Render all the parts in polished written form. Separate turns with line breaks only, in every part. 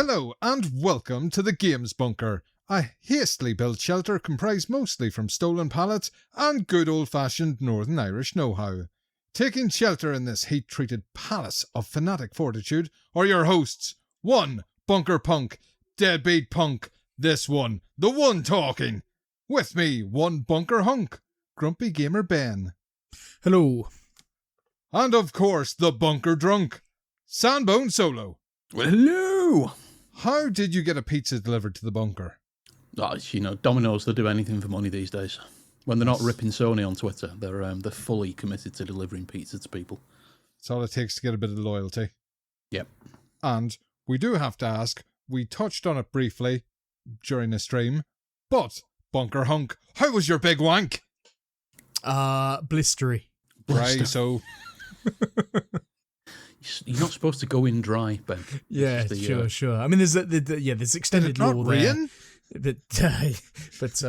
Hello and welcome to the Games Bunker, a hastily built shelter comprised mostly from stolen pallets and good old-fashioned Northern Irish know-how. Taking shelter in this heat-treated palace of fanatic fortitude are your hosts, one Bunker Punk, deadbeat punk, this one, the one talking. With me, one Bunker Hunk, grumpy gamer Ben.
Hello.
And of course, the Bunker Drunk, Sandbone Solo.
Well, hello.
How did you get a pizza delivered to the bunker?
Oh, Domino's, they'll do anything for money these days. When they're not ripping Sony on Twitter, they're fully committed to delivering pizza to people.
That's all it takes to get a bit of loyalty.
Yep.
And we do have to ask, we touched on it briefly during the stream, but Bunker Hunk, how was your big wank?
Blistery.
Right, so...
You're not supposed to go in dry, Ben.
Yeah, sure. I mean, there's extended law there. But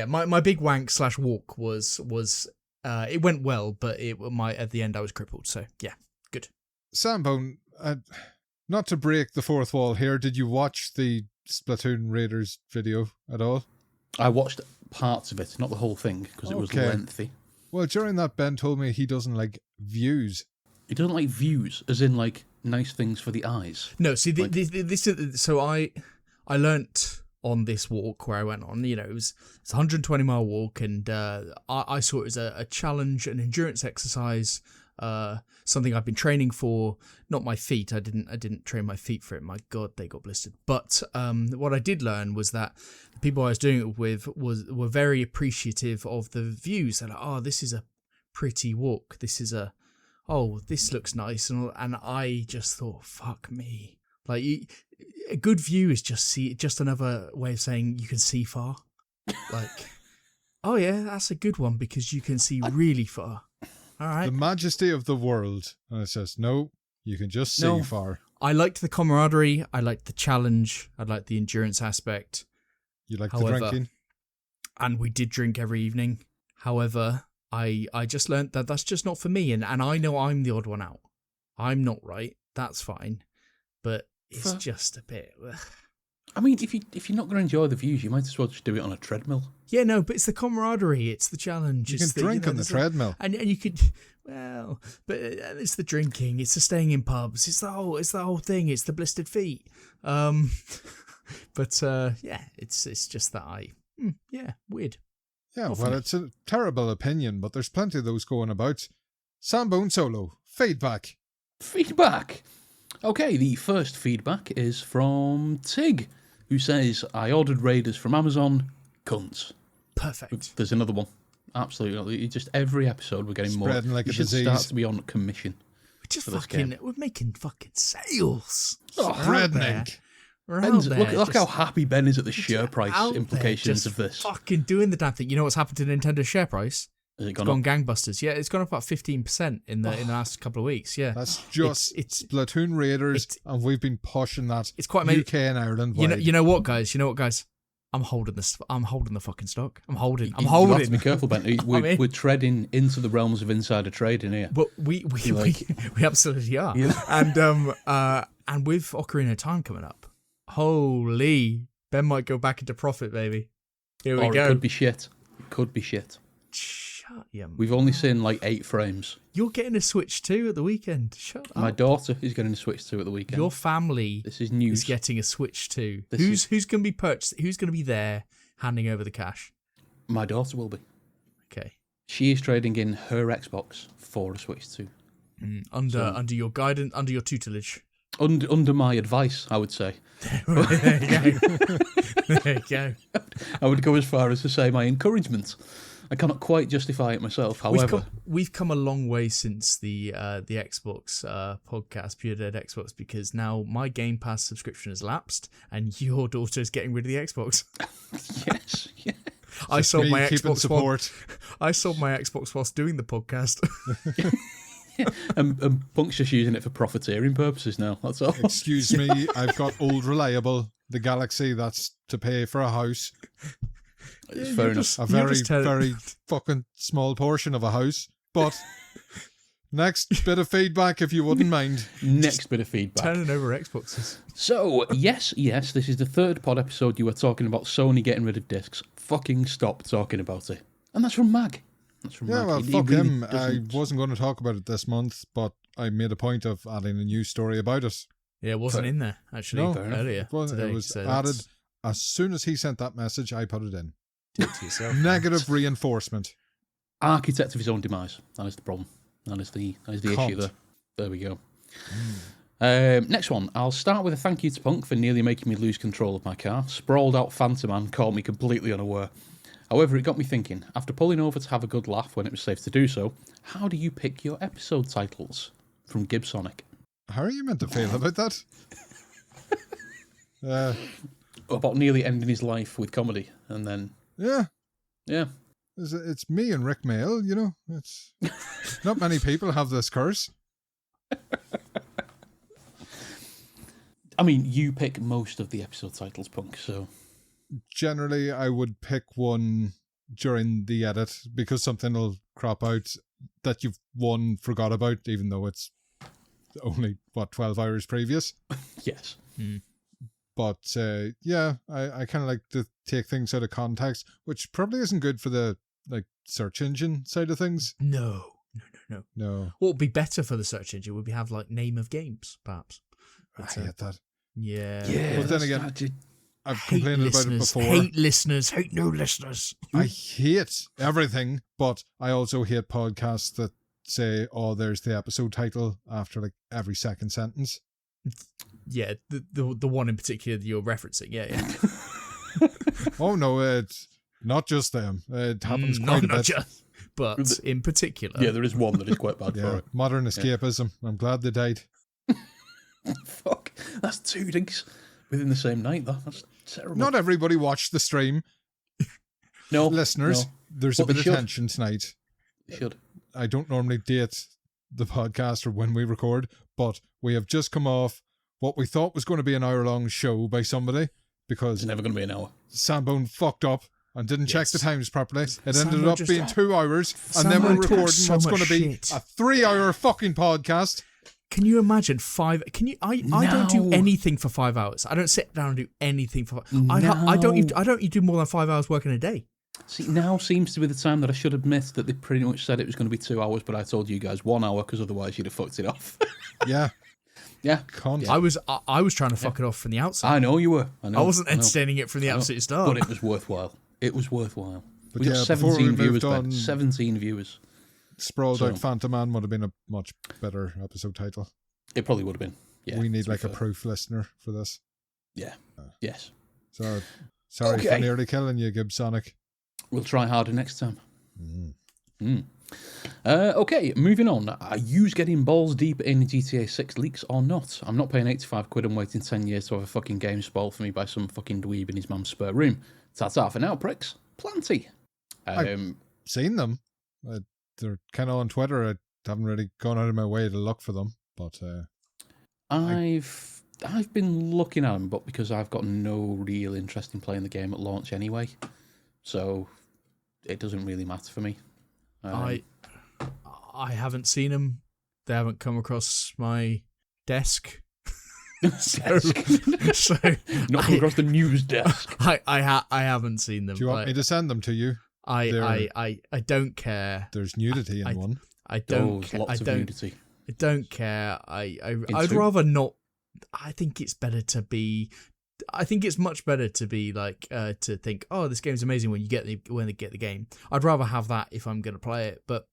my big wank / walk was it went well, but at the end I was crippled. So yeah, good.
Sambone, not to break the fourth wall here, did you watch the Splatoon Raiders video at all?
I watched parts of it, not the whole thing, because it was lengthy. Well,
during that, Ben told me he doesn't like views.
He doesn't like views, as in like nice things for the eyes.
No, see, this is so I learnt on this walk where I went on. It was a 120-mile walk, and I saw it as a challenge, an endurance exercise, something I've been training for. Not my feet. I didn't train my feet for it. My God, they got blistered. But what I did learn was that the people I was doing it with were very appreciative of the views. They're like, oh, this is a pretty walk. This is this looks nice, and I just thought, fuck me. Like, a good view is just another way of saying you can see far. Like, oh yeah, that's a good one because you can see really far. All right.
The majesty of the world. And it says, no, you can just see far.
I liked the camaraderie. I liked the challenge. I liked the endurance aspect.
You liked the drinking?
And we did drink every evening. However, I just learnt that that's just not for me, and I know I'm the odd one out. I'm not right. That's fine, but it's just a bit.
I mean, if you're not going to enjoy the views, you might as well just do it on a treadmill.
Yeah, no, but it's the camaraderie. It's the challenge.
You can drink on the treadmill,
and you could. Well, but it's the drinking. It's the staying in pubs. It's the whole thing. It's the blistered feet. But it's just that weird.
Yeah, well, it's a terrible opinion, but there's plenty of those going about. Sambone Solo, feedback.
Feedback? Okay, the first feedback is from Tig, who says, I ordered Raiders from Amazon, cunts.
Perfect.
There's another one. Absolutely. Just every episode we're getting
Spreading
more.
Like
we should start to be on commission.
We're making fucking sales.
Spreading.
Look how happy Ben is at the share price implications of this.
Fucking doing the damn thing. You know what's happened to Nintendo's share price?
Has it
gone gangbusters. Yeah, it's gone up about 15% in the last couple of weeks. Yeah,
that's just Splatoon Raiders, and we've been pushing that. It's quite UK and Ireland.
You know what, guys? I'm holding this. I'm holding the fucking stock. I'm holding.
You have to be careful, Ben. We're treading into the realms of insider trading here.
But we absolutely are. Yeah. And with Ocarina of Time coming up. Holy, Ben might go back into profit, baby. Here we go.
It could be shit.
Shut your mouth.
We've only seen like 8 frames.
You're getting a Switch 2 at the weekend. Shut up.
My daughter is getting a Switch 2 at the weekend.
Your family is getting a Switch 2. Who's going to be purchased? Who's going to be there handing over the cash?
My daughter will be.
Okay.
She is trading in her Xbox for a Switch 2.
Under your guidance, under your tutelage.
Under my advice, I would say.
There you go.
I would go as far as to say my encouragement. I cannot quite justify it myself. However,
we've come a long way since the Xbox podcast, Pure Dead Xbox, because now my Game Pass subscription has lapsed, and your daughter is getting rid of the Xbox.
Yes. Yeah.
I sold my Xbox. I sold my Xbox whilst doing the podcast.
Yeah. And Punk's just using it for profiteering purposes now, that's all.
Excuse me, I've got old reliable, the Galaxy, that's to pay for a house.
It's fair enough.
A very, very fucking small portion of a house, but Next bit of feedback, if you wouldn't mind.
Next bit of feedback.
Turning over Xboxes.
So, yes, this is the third pod episode you were talking about Sony getting rid of discs. Fucking stop talking about it. And that's from Mag.
Yeah, well, fuck him. I wasn't going to talk about it this month, but I made a point of adding a news story about it.
Yeah, it wasn't in there, actually, earlier
It was added. As soon as he sent that message, I put it in.
Did it to yourself.
Negative reinforcement.
Architect of his own demise. That is the problem. That is the issue there. There we go. Next one. I'll start with a thank you to Punk for nearly making me lose control of my car. Sprawled out Phantom Man caught me completely unaware. However, it got me thinking, after pulling over to have a good laugh when it was safe to do so, how do you pick your episode titles? From Gibsonic.
How are you meant to feel about that?
About nearly ending his life with comedy, and then...
Yeah.
It's
me and Rick Mail, you know. It's not many people have this curse.
I mean, you pick most of the episode titles, Punk, so...
Generally, I would pick one during the edit because something will crop out that you've forgot about, even though it's only, 12 hours previous?
Yes.
But, yeah, I kind of like to take things out of context, which probably isn't good for the search engine side of things.
No.
No.
What would be better for the search engine would have, name of games, perhaps.
I hate that.
Yeah.
But then again... I've complained about it before.
Hate listeners, hate no listeners.
I hate everything, but I also hate podcasts that say, "Oh, there's the episode title" after every second sentence.
Yeah, the one in particular that you're referencing. Yeah.
Oh no, it's not just them. It happens quite a bit.
Just, but in particular.
Yeah, there is one that is quite bad for it.
Modern escapism. I'm glad they died.
Fuck, that's 2 digs within the same night. That's terrible.
Not everybody watched the stream.
No,
listeners, there's a bit of tension tonight.
They should.
I don't normally date the podcast or when we record, but we have just come off what we thought was going to be an hour-long show by somebody because
it's never going to be an hour.
Sambone fucked up and didn't check the times properly. It ended up being 2 hours, and then we're recording what's going to be a 3-hour fucking podcast.
Can you imagine 5? Can you? I don't do anything for 5 hours. I don't sit down and do anything for. I don't even do more than 5 hours work in a day.
See, now seems to be the time that I should admit that they pretty much said it was going to be 2 hours, but I told you guys 1 hour because otherwise you'd have fucked it off.
Yeah.
I was trying to fuck it off from the outset.
I know you were. I
wasn't entertaining it from the absolute start.
But it was worthwhile.
But
we got 17 viewers, Ben. 17 viewers.
Sprawled Out Phantom Man would have been a much better episode title.
It probably would have been. Yeah,
we need a proof listener for this.
Yeah. Yes.
So, sorry for nearly killing you, Gibsonic.
We'll try harder next time. Okay, moving on. Are you getting balls deep in GTA 6 leaks or not? I'm not paying 85 quid and waiting 10 years to have a fucking game spoiled for me by some fucking dweeb in his mum's spare room. Ta-ta for now, pricks. Plenty.
I've seen them. They're kind of on Twitter. I haven't really gone out of my way to look for them, but
I've been looking at them, but because I've got no real interest in playing the game at launch anyway, so it doesn't really matter for me.
I haven't seen them. They haven't come across my desk. so
not come across the news desk.
I haven't seen them.
Do you want me to send them to you?
I don't care.
There's nudity in one.
I don't. Lots of nudity.
I don't care. I'd rather not. I think it's better to be. I think it's much better to be to think, oh, this game's amazing when they get the game. I'd rather have that if I'm going to play it, but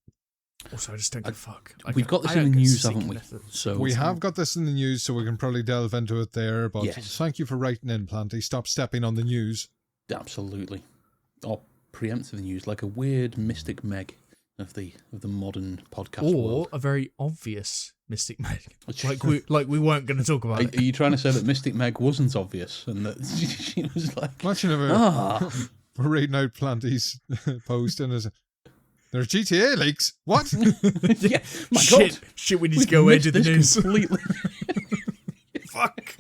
also I just don't give a fuck.
We've got this in the news, haven't we?
So we have got this in the news, so we can probably delve into it there. But thank you for writing in, Planty. Stop stepping on the news.
Absolutely. Or preempt the news like a weird Mystic Meg of the modern podcast world.
Or a very obvious Mystic Meg. like we weren't going to talk about it.
Are you trying to say that Mystic Meg wasn't obvious and that she was like...
Imagine if we're reading out Planty's post and there's GTA leaks. What?
Yeah, my God.
Shit, we need to go into the news.
Completely.
Fuck.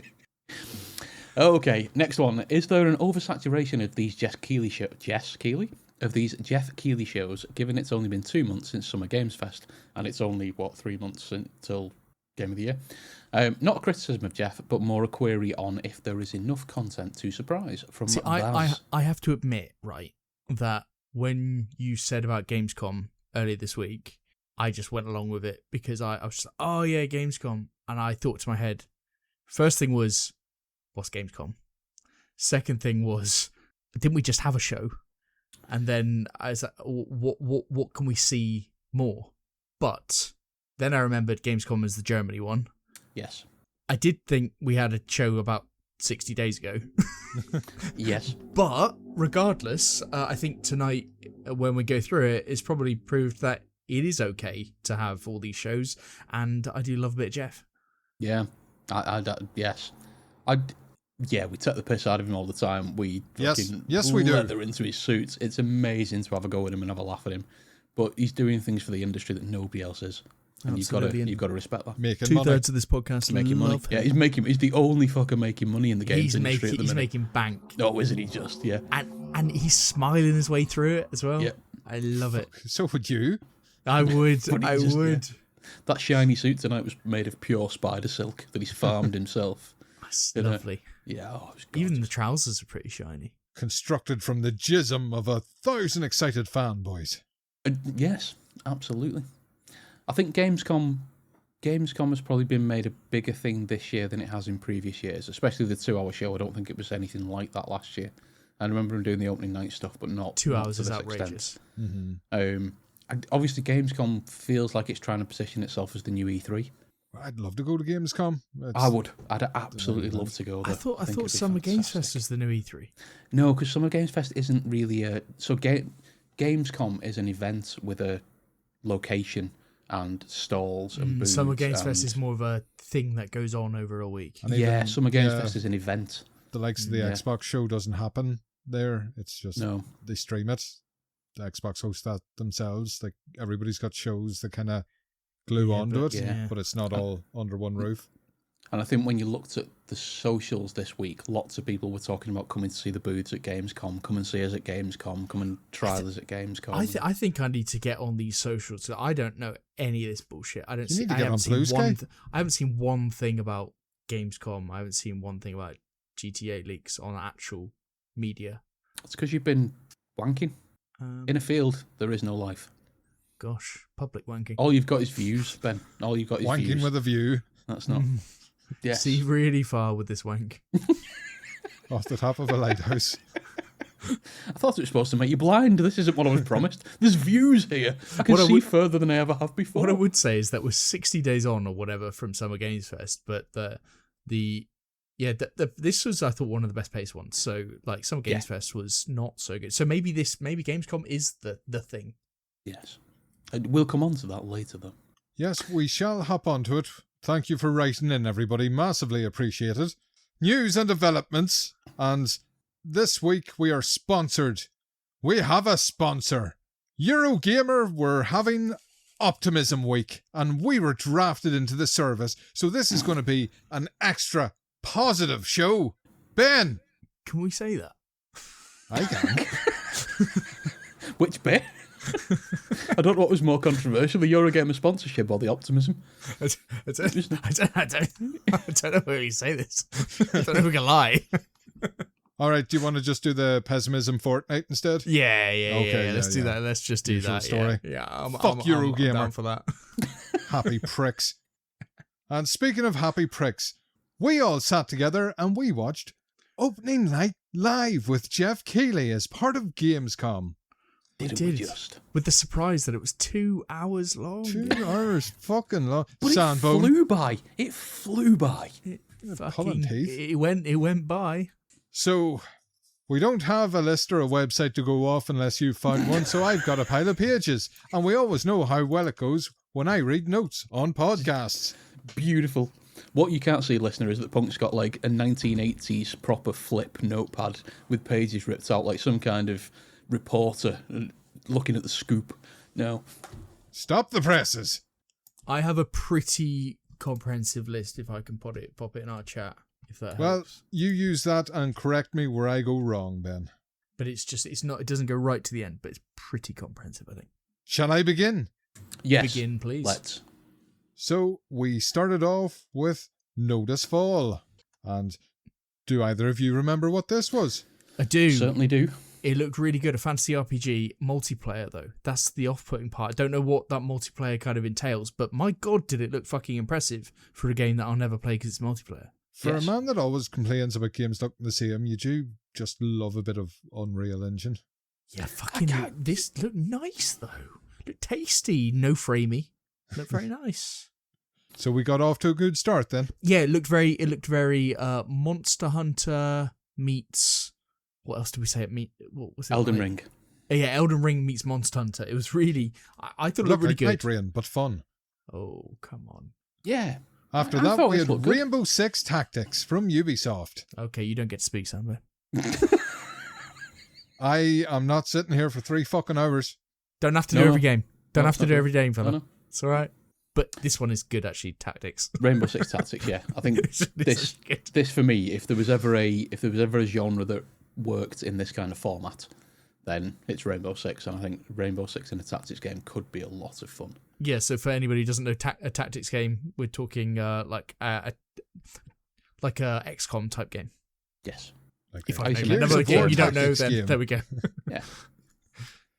Okay, next one. Is there an oversaturation of these Geoff Keighley of these Geoff Keighley shows, given it's only been 2 months since Summer Games Fest, and it's only, 3 months until Game of the Year? Not a criticism of Geoff, but more a query on if there is enough content to surprise from
I have to admit, right, that when you said about Gamescom earlier this week, I just went along with it because I was just like, oh yeah, Gamescom. And I thought to my head, first thing was, what's Gamescom? Second thing was, didn't we just have a show? And then I was like, what can we see more? But then I remembered Gamescom as the Germany one.
Yes.
I did think we had a show about 60 days ago.
Yes.
But regardless, I think tonight, when we go through it, it's probably proved that it is okay to have all these shows, and I do love a bit of Geoff.
Yeah. Yes. Yeah, we take the piss out of him all the time. We
yes, we do.
Leather into his suits. It's amazing to have a go at him and have a laugh at him. But he's doing things for the industry that nobody else is. And you've got to respect that.
Making money.
2/3 of this podcast
making money. Yeah, he's the only fucker making money in the games industry at the minute.
He's making bank.
Oh, isn't he just? Yeah.
And he's smiling his way through it as well.
Yeah.
I love it.
So would you.
I would. I would.
Yeah. That shiny suit tonight was made of pure spider silk that he's farmed himself.
That's lovely.
Yeah. Oh,
even the trousers are pretty shiny.
Constructed from the jism of 1,000 excited fanboys.
Yes, absolutely. I think Gamescom has probably been made a bigger thing this year than it has in previous years, especially the 2-hour show. I don't think it was anything like that last year. I remember him doing the opening night stuff, but not
2 hours
not
is
to this
outrageous.
Extent. And obviously, Gamescom feels like it's trying to position itself as the new E3.
I'd love to go to Gamescom.
I would. I'd absolutely love to go there.
I thought Summer Games Fest was the new E3.
No, because Summer Games Fest isn't really a... So Gamescom is an event with a location and stalls and booths.
Summer Games Fest is more of a thing that goes on over a week.
Yeah, Summer Games Fest is an event.
The likes of the Xbox show doesn't happen there. It's just they stream it. The Xbox hosts that themselves. Like everybody's got shows that kind of glue onto it, but it's not all under one roof.
And I think when you looked at the socials this week, lots of people were talking about coming to see the booths at Gamescom, come and see us at Gamescom, come and try us at Gamescom.
I think I need to get on these socials. So I don't know any of this bullshit. I haven't seen one thing about Gamescom. I haven't seen one thing about GTA leaks on actual media.
It's because you've been wanking. In a field, there is no life.
Gosh, public wanking.
All you've got is views, Ben. All you've got is
wanking
views.
With a view.
That's not... Yes.
See really far with this wank.
Off the top of a lighthouse.
I thought it was supposed to make you blind. This isn't what I was promised. There's views here. I can see further than I ever have before.
What I would say is that we're 60 days on or whatever from Summer Games Fest, but this was, I thought, one of the best paced ones. So like Summer Games Fest was not so good. So maybe Gamescom is the thing.
Yes. We'll come on to that later though.
Yes, we shall hop onto it. Thank you for writing in, everybody. Massively appreciated. News and developments. And this week we are sponsored. We have a sponsor. Eurogamer were having Optimism Week, and we were drafted into the service. So this is going to be an extra positive show. Ben!
Can we say that?
I can.
Which bit? I don't know what was more controversial, the Eurogamer sponsorship or the optimism.
I don't know where you say this. I don't know if we can lie.
All right, do you want to just do the pessimism fortnight instead?
Yeah. Let's do that. Let's just do
Usual
that.
Story.
Yeah. I'm
Eurogamer.
down for that.
Happy pricks. And speaking of happy pricks, we all sat together and we watched Opening Night live with Geoff Keighley as part of Gamescom.
We did. With the surprise that it was 2 hours long.
2 hours fucking long.
But
Sandbone.
It flew by.
It went by.
So, we don't have a list or a website to go off unless you found one, so I've got a pile of pages. And we always know how well it goes when I read notes on podcasts.
Beautiful. What you can't see, listener, is that Punk's got like a 1980s proper flip notepad with pages ripped out like some kind of reporter looking at the scoop. No.
Stop the presses.
I have a pretty comprehensive list if I can pop it in our chat, if that helps.
Well, you use that and correct me where I go wrong, Ben.
But it's not. It doesn't go right to the end, but it's pretty comprehensive, I think.
Shall I begin?
Yes.
Begin, please.
Let's.
So we started off with Notice Fall. And do either of you remember what this was?
I do.
Certainly do.
It looked really good. A fantasy RPG multiplayer, though. That's the off-putting part. I don't know what that multiplayer kind of entails, but my God, did it look fucking impressive for a game that I'll never play because it's multiplayer.
For a man that always complains about games looking the same, you do just love a bit of Unreal Engine.
Yeah, this looked nice, though. Looked tasty. No framey. Looked very nice.
So we got off to a good start then.
Yeah, it looked very Monster Hunter meets... What else did we say? What was it?
Elden Ring.
Yeah, Elden Ring meets Monster Hunter. It was really... I thought it looked really
like
good.
Night Rain, but fun.
Oh, come on.
Yeah.
After that, we had Rainbow Six Tactics from Ubisoft.
Okay, you don't get to speak, Sandra.
I am not sitting here for 3 fucking hours.
Don't have to do every game. Don't have to do every game, fella.
No.
It's all right. But this one is good, actually. Tactics.
Rainbow Six Tactics. Yeah, I think this for me, if there was ever a genre that worked in this kind of format, then it's Rainbow Six, and I think Rainbow Six in a tactics game could be a lot of fun.
Yeah. So for anybody who doesn't know a tactics game, we're talking like a XCOM type game.
Yes.
Like
if I know another game you don't know, then
game.
There we go.
Yeah.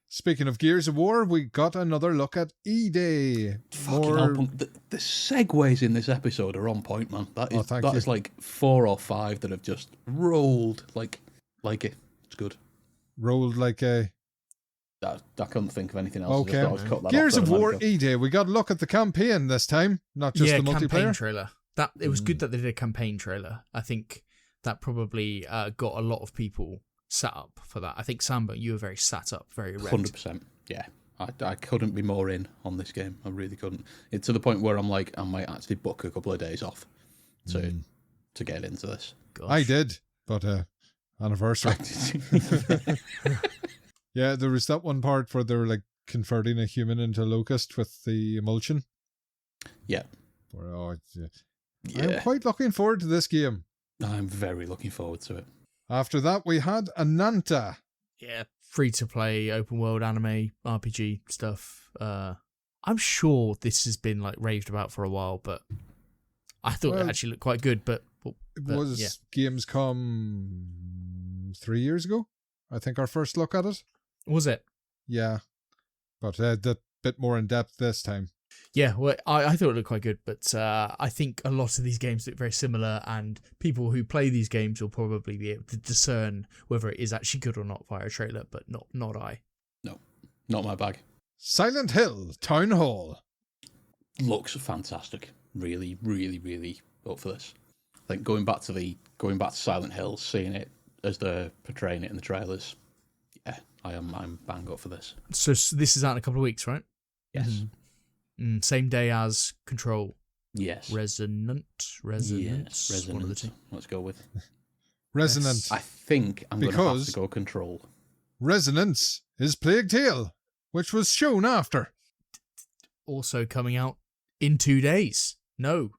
Speaking of Gears of War, we got another look at E-Day.
Fucking hell, Punk. The segues in this episode are on point, man. That is like 4 or 5 that have just rolled like it. It's good.
Rolled like a...
I couldn't think of anything else.
Okay.
I just cut that
Gears
off
of War E-Day. We got a look at the campaign this time, not just the multiplayer.
Campaign trailer. It was good that they did a campaign trailer. I think that probably got a lot of people sat up for that. I think, Sambo, you were very sat up, very erect.
100%. Yeah. I couldn't be more in on this game. I really couldn't. It's to the point where I'm like, I might actually book a couple of days off to get into this.
Gosh.
I did, but anniversary. Yeah, there was that one part where they were like converting a human into a locust with the emulsion.
Yeah.
I'm quite looking forward to this game.
I'm very looking forward to it.
After that, we had Ananta.
Yeah, free-to-play, open-world anime, RPG stuff. I'm sure this has been like raved about for a while, but I thought it actually looked quite good. But
it was Gamescom 3 years ago, I think, our first look at it.
Was it?
Yeah, but a bit more in depth this time.
Yeah, well, I thought it looked quite good, but I think a lot of these games look very similar, and people who play these games will probably be able to discern whether it is actually good or not via a trailer, but not I.
No, not my bag.
Silent Hill Town Hall.
Looks fantastic. Really, really, really up for this. I think going back to Silent Hill, seeing it as they're portraying it in the trailers, yeah, I'm bang up for this.
So this is out in a couple of weeks, right?
Yes.
Mm-hmm. Same day as Control.
Yes.
Resonant.
Yes, Resonant. Let's go with
Resonant.
Yes. I think I'm going to have to go Control.
Resonance is Plague Tale, which was shown after.
Also coming out in 2 days. No,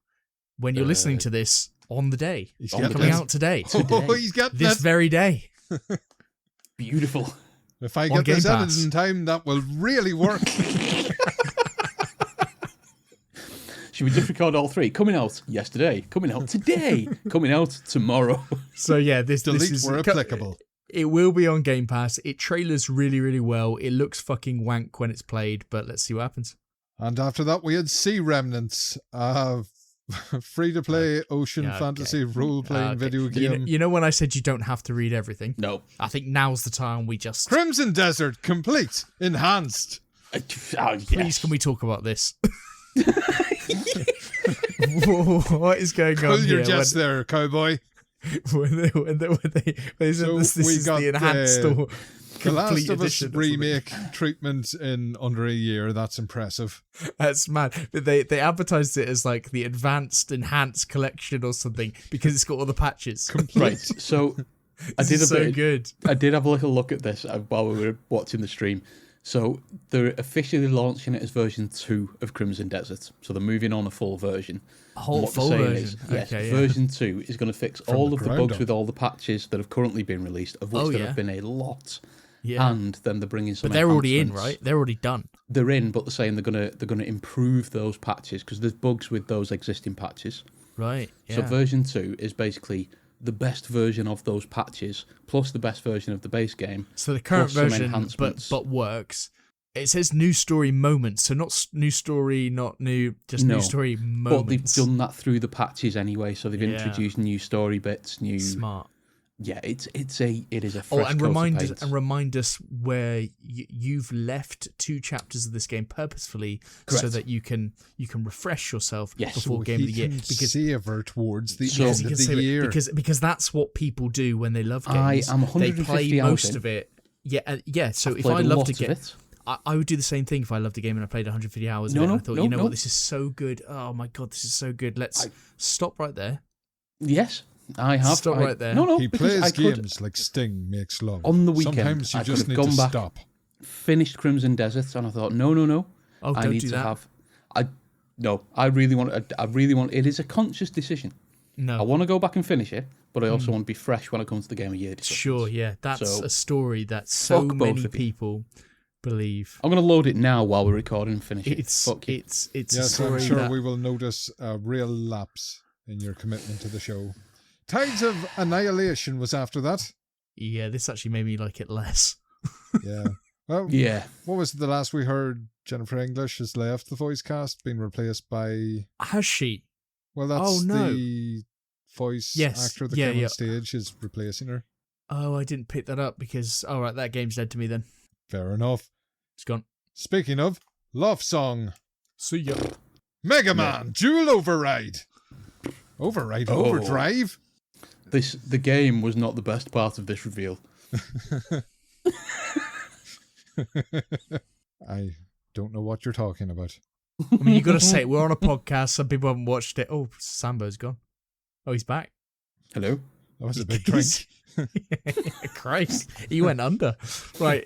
when you're listening to this, on the day. It's coming out today.
Oh, he's got
this very day.
Beautiful.
If I get this edited in time, that will really work.
Should we just record all 3? Coming out yesterday, coming out today, coming out tomorrow.
So yeah, this
is where applicable.
It will be on Game Pass. It trailers really, really well. It looks fucking wank when it's played, but let's see what happens.
And after that, we had Sea Remnants, free-to-play ocean fantasy role-playing video game.
You know when I said you don't have to read everything?
No.
I think now's the time we just...
Crimson Desert, complete, enhanced.
Please, can we talk about this? What is going on here?
Pull your jets there, cowboy.
When they said this is the enhanced or
The Last of Us
edition
remake treatment in under a year. That's impressive.
That's mad. But they advertised it as like the advanced enhanced collection or something because it's got all the patches.
Right. So I did
good.
I did have a little look at this while we were watching the stream. So they're officially launching it as version 2 of Crimson Desert. So they're moving on a full version.
A whole
What they're
full
saying
version.
Yes,
Okay, yeah.
version 2 is going to fix
From
all
the
of the
ground
bugs
up.
with all the patches that have currently been released, of which
Oh,
there
yeah.
have been a lot.
Yeah.
And then they're bringing some.
But they're already in,
enhancements.
right? They're already done.
They're in, but they're saying they're gonna improve those patches because there's bugs with those existing patches.
Right. Yeah.
So version 2 is basically the best version of those patches plus the best version of the base game.
So the current
plus some
version,
enhancements.
but works. It says new story moments, so not new story, not new, just
No,
new story
But
moments.
they've done that through the patches anyway, so they've
Yeah.
introduced new story bits, new.
Smart.
Yeah, it is a fresh
Oh, and
coat
remind
of
us
paint.
remind us where you've left 2 chapters of this game purposefully, so
Correct.
that you can refresh yourself
Yes.
before
So
game of
he
the year.
can
Because
savor towards the
So-
end
you
of
can
the
save it,
year.
because that's what people do when they love
I
games.
am
They
150
play
hours
most
in.
of it. Yeah, yeah. So
I've
if
played
I
a
loved
lot
a
of
game,
it.
I would do the same thing if I loved a game and I played 150 hours of
No,
it. And
no,
I thought,
no,
you know
no.
what, this is so good. Oh my god, this is so good. Let's stop right there.
Yes, I have.
Stop right there.
No,
He
because
plays
I could
games like Sting makes love.
On the weekend,
Sometimes you
I could
just
have
need
gone
to
back.
stop.
finished Crimson Desert, and I thought, no,
Oh,
I
don't
need
do
to
that.
have. I really want. It is a conscious decision.
No.
I want to go back and finish it, but I also want to be fresh when it comes to the Game of Year discussions.
Sure, yeah. That's
So,
a story that so
fuck both
many
of you.
people believe.
I'm going to load it now while we're recording and finish it.
It's
Fuck you.
it's a
Yes, I'm
story
sure
that
we will notice a real lapse in your commitment to the show. Tides of Annihilation was after that.
yeah, this actually made me like it less.
Yeah. Well,
Yeah.
what was the last we heard? Jennifer English has left the voice cast, being replaced by...
Has she?
Well, that's
Oh, no.
the voice
Yes,
actor that
yeah,
came
yeah.
on stage is replacing her.
Oh, I didn't pick that up because right, that game's dead to me then.
Fair enough.
It's gone.
Speaking of, Love Song.
See ya.
Mega Man Dual Override. Override?
Oh.
Overdrive?
The game was not the best part of this reveal.
I don't know what you're talking about.
I mean, you got to say it. We're on a podcast. Some people haven't watched it. Oh, Sambo's gone. Oh, he's back.
Hello?
That was a big drink.
Christ, he went under. Right,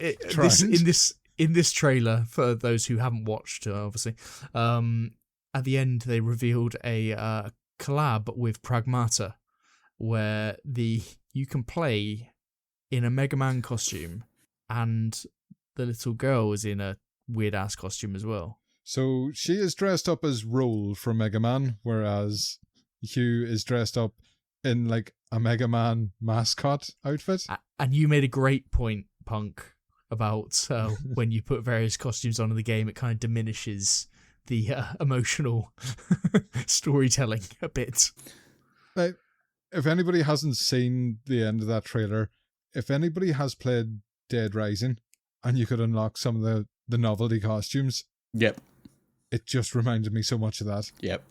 in this trailer, for those who haven't watched, obviously, at the end they revealed a collab with Pragmata, where you can play in a Mega Man costume, and the little girl is in a weird ass costume as well.
So she is dressed up as Roll from Mega Man, whereas Hugh is dressed up in like a Mega Man mascot outfit.
And you made a great point, Punk, about when you put various costumes on in the game, it kind of diminishes the emotional storytelling a bit.
Like, if anybody hasn't seen the end of that trailer, if anybody has played Dead Rising and you could unlock some of the novelty costumes,
Yep.
it just reminded me so much of that.
Yep.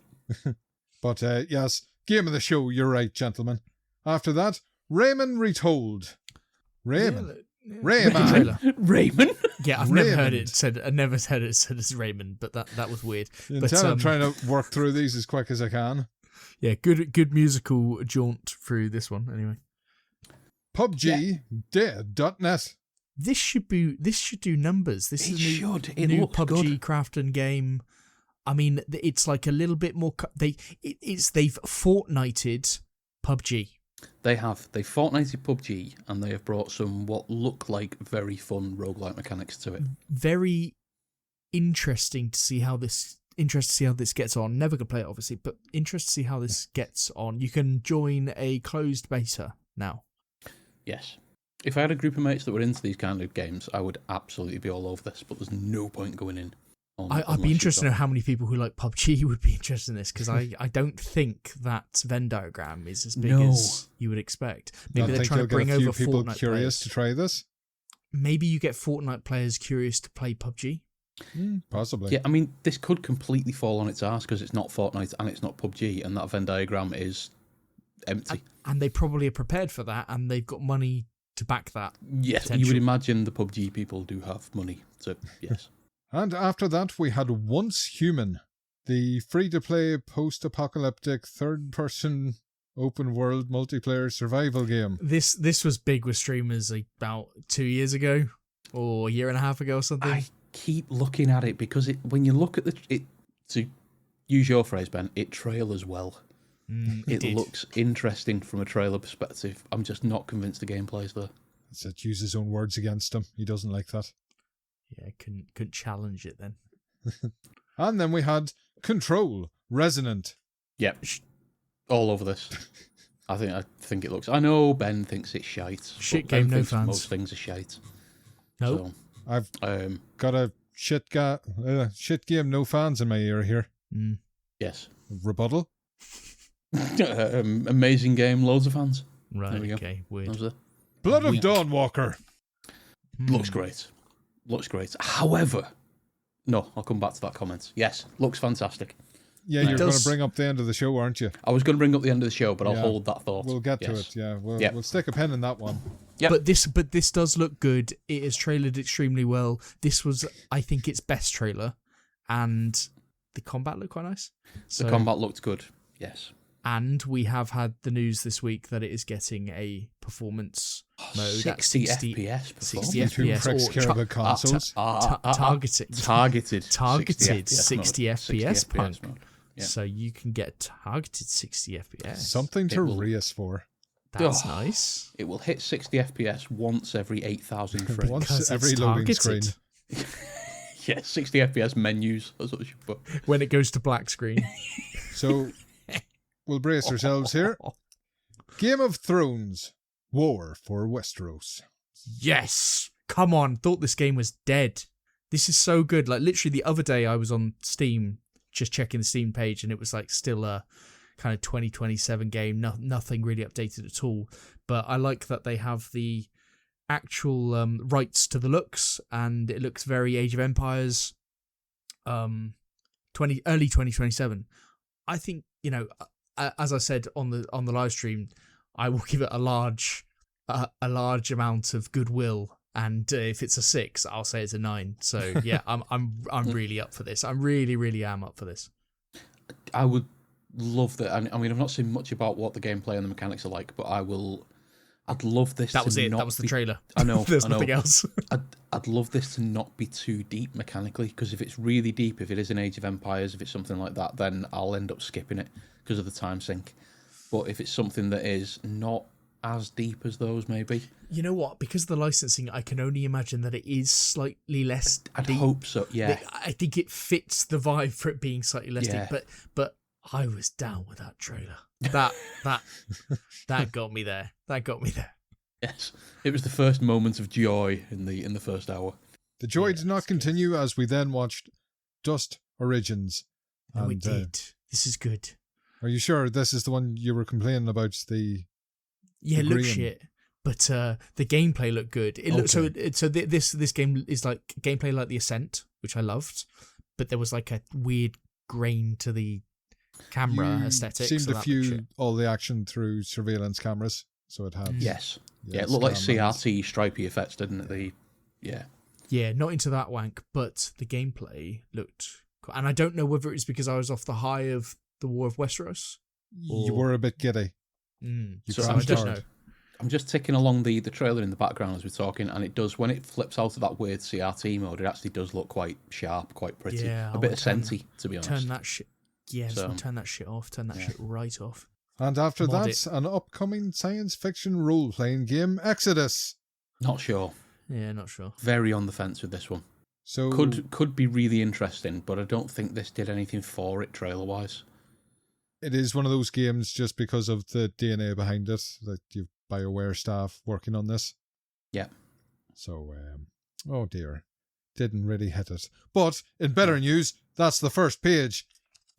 But yes, game of the show, you're right, gentlemen. After that, Rayman Retold. Rayman. Rayman.
Trailer.
Raymond?
Yeah, I've never heard
Raymond.
it said. I never heard it said as Raymond, but that was weird. But
Until I'm trying to work through these as quick as I can.
yeah, good musical jaunt through this one. Anyway,
PUBG Dead.net.
this should do numbers. This
It
is a new,
should. It
new
looks
PUBG
good.
Crafton game. I mean, it's like a little bit more. They've Fortnited PUBG.
They have. They Fortnited PUBG, and they have brought some what look like very fun roguelike mechanics to it.
Very interesting to see how this. Interested to see how this gets on. Never gonna play it, obviously, but interested to see how this gets on. You can join a closed beta now.
Yes. If I had a group of mates that were into these kind of games, I would absolutely be all over this, but there's no point going in.
I'd be interested to know how many people who like PUBG would be interested in this, because I don't think that Venn diagram is as big
No.
as you would expect. Maybe
I
they're
think
trying to
you'll
bring
get a few
over
people
Fortnite
curious
players.
to try this.
Maybe you get Fortnite players curious to play PUBG.
Possibly.
Yeah, I mean, this could completely fall on its ass because it's not Fortnite and it's not PUBG, and that Venn diagram is empty.
And they probably are prepared for that, and they've got money to back that.
Yes, you
potential.
would imagine the PUBG people do have money, so yes.
And after that, we had Once Human, the free-to-play post-apocalyptic third-person open-world multiplayer survival game.
This was big with streamers about 2 years ago. Or a year and a half ago or something.
I keep looking at it because when you look at to use your phrase, Ben, it trailers well. It looks interesting from a trailer perspective. I'm just not convinced the gameplay's there.
It use his own words against him. He doesn't like that.
Yeah, couldn't challenge it then.
And then we had Control, Resonant.
Yep. All over this. I think it looks... I know Ben thinks it's shite.
Shit
Ben
game, no
thinks
fans.
most things are shite.
Nope.
So,
I've got a shit game, no fans in my ear here.
yes.
Rebuttal.
Amazing game, loads of fans.
Right,
There we go.
okay, weird.
Blood of Dawnwalker.
Looks great. Looks great. However, no, I'll come back to that comment. Yes, looks fantastic.
Yeah, you're going to bring up the end of the show, aren't you?
I was going to bring up the end of the show, but I'll hold that thought.
We'll get to it, yeah. We'll stick a pen in that one.
Yep.
But this does look good. It is trailered extremely well. This was, I think, its best trailer, and the combat looked quite nice.
The combat looked good, yes.
And we have had the news this week that it is getting a performance mode
60
at
FPS.
60
Who
FPS
pricks care about consoles?
targeted 60
60
FPS punk.
mode. Yeah.
So you can get targeted 60 FPS.
Something to race for.
That's nice.
It will hit 60 FPS once every 8,000 frames.
Once every loading screen.
Yeah, 60 FPS menus. That's what you should put.
When it goes to black screen.
So we'll brace ourselves here. Game of Thrones, War for Westeros.
Yes! Come on, thought this game was dead. This is so good. Like, literally the other day I was on Steam, just checking the Steam page, and it was like still a kind of 2027 game. Nothing really updated at all. But I like that they have the actual rights to the looks, and it looks very Age of Empires early 2027. I think, you know, as I said on the live stream, I will give it a large amount of goodwill, and if it's a 6, I'll say it's a 9. So yeah, I'm really up for this. I really am up for this.
I would love that. I mean, I've not seen much about what the gameplay and the mechanics are like, but I'd love this.
That was it. That was the trailer.
I know.
There's nothing else.
I'd love this to not be too deep mechanically, because if it's really deep, if it is an Age of Empires, if it's something like that, then I'll end up skipping it because of the time sink. But if it's something that is not as deep as those, maybe.
You know what? Because of the licensing, I can only imagine that it is slightly less deep.
I'd hope so, yeah.
I think it fits the vibe for it being slightly less
Yeah.
deep. But I was down with that trailer. That got me there. That got me there.
Yes, it was the first moment of joy in the first hour.
The joy did not continue as we then watched Dust Origins.
No, we did. This is good.
Are you sure this is the one you were complaining about?
Yeah, it looks shit, but the gameplay looked good. It looked so this game is like gameplay like the Ascent, which I loved, but there was like a weird grain to the camera aesthetic.
Seemed
so
to view all the action through surveillance cameras, so it had
Yes. Yeah, it looked like CRT stripey effects, didn't it?
Yeah, not into that wank, but the gameplay looked cool. And I don't know whether it's because I was off the high of the War of Westeros.
You were a bit giddy.
So
I don't know.
I'm just ticking along the trailer in the background as we're talking, and it does, when it flips out of that weird CRT mode, it actually does look quite sharp, quite pretty.
Yeah,
a bit of scenty, to be honest.
Turn that shit. Yeah, turn that shit off. Turn that shit right off.
And after that, an upcoming science fiction role-playing game, Exodus.
Not sure.
Yeah, not sure.
Very on the fence with this one.
So
could be really interesting, but I don't think this did anything for it trailer-wise.
It is one of those games just because of the DNA behind it, that you've BioWare staff working on this.
Yeah.
So, oh dear. Didn't really hit it. But, in better news, that's the first page.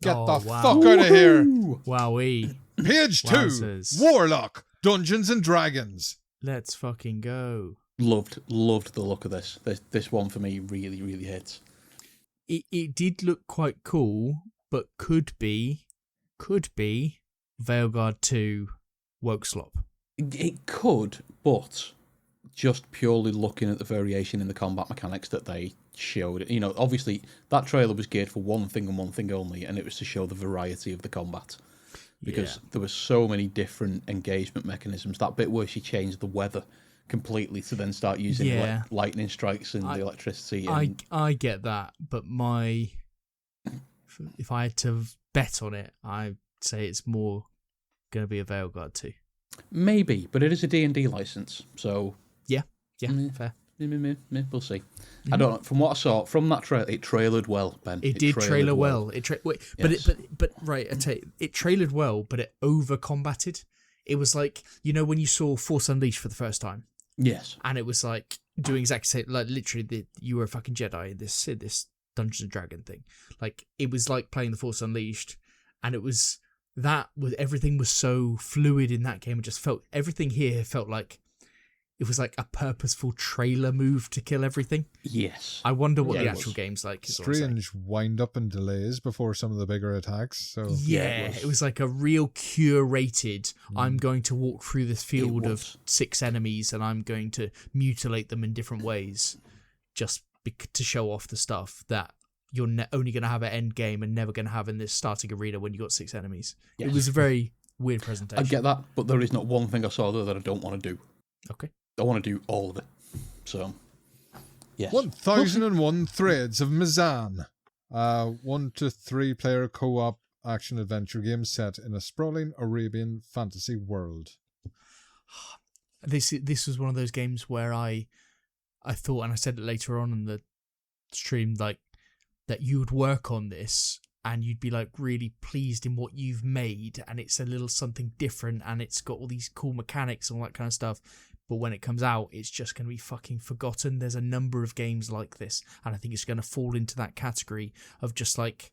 Get the fuck out of here.
Wowee.
Page 2.
Wowzers.
Warlock. Dungeons and Dragons.
Let's fucking go.
Loved the look of this. This one for me really, really hits.
It did look quite cool, but could be Veilguard 2 Woke Slop.
It could, but just purely looking at the variation in the combat mechanics that they showed, you know, obviously that trailer was geared for one thing and one thing only, and it was to show the variety of the combat. Because there were so many different engagement mechanisms. That bit where she changed the weather completely to then start using lightning strikes and the electricity. And...
I get that, but if I had to bet on it, I'd say it's more going to be a Veilguard 2.
Maybe, but it is a D&D license, so...
Yeah, fair.
We'll see. I don't know. From what I saw, from that trailer, it trailered well, Ben.
It did trailer well. But right, I tell you, it trailered well, but it over-combated. It was like, when you saw Force Unleashed for the first time?
Yes.
And it was like doing exactly like literally you were a fucking Jedi in this Dungeons and Dragon thing. Like it was like playing the Force Unleashed, and everything was so fluid in that game. It just felt everything here felt like it was like a purposeful trailer move to kill everything.
Yes.
I wonder what the actual game's like.
Strange wind up and delays before some of the bigger attacks. So
it was like a real curated, I'm going to walk through this field of 6 enemies and I'm going to mutilate them in different ways just to show off the stuff that you're only going to have at end game and never going to have in this starting arena when you got 6 enemies. Yes. It was a very weird presentation.
I get that, but there is not one thing I saw there that I don't want to do.
Okay.
I want to do all of it. So, yes.
1001 Threads of Mizan. 1 to 3 player co-op action adventure game set in a sprawling Arabian fantasy world.
This was one of those games where I thought, and I said it later on in the stream, like that you would work on this and you'd be like really pleased in what you've made, and it's a little something different and it's got all these cool mechanics and all that kind of stuff. But when it comes out, it's just going to be fucking forgotten. There's a number of games like this, and I think it's going to fall into that category of just like...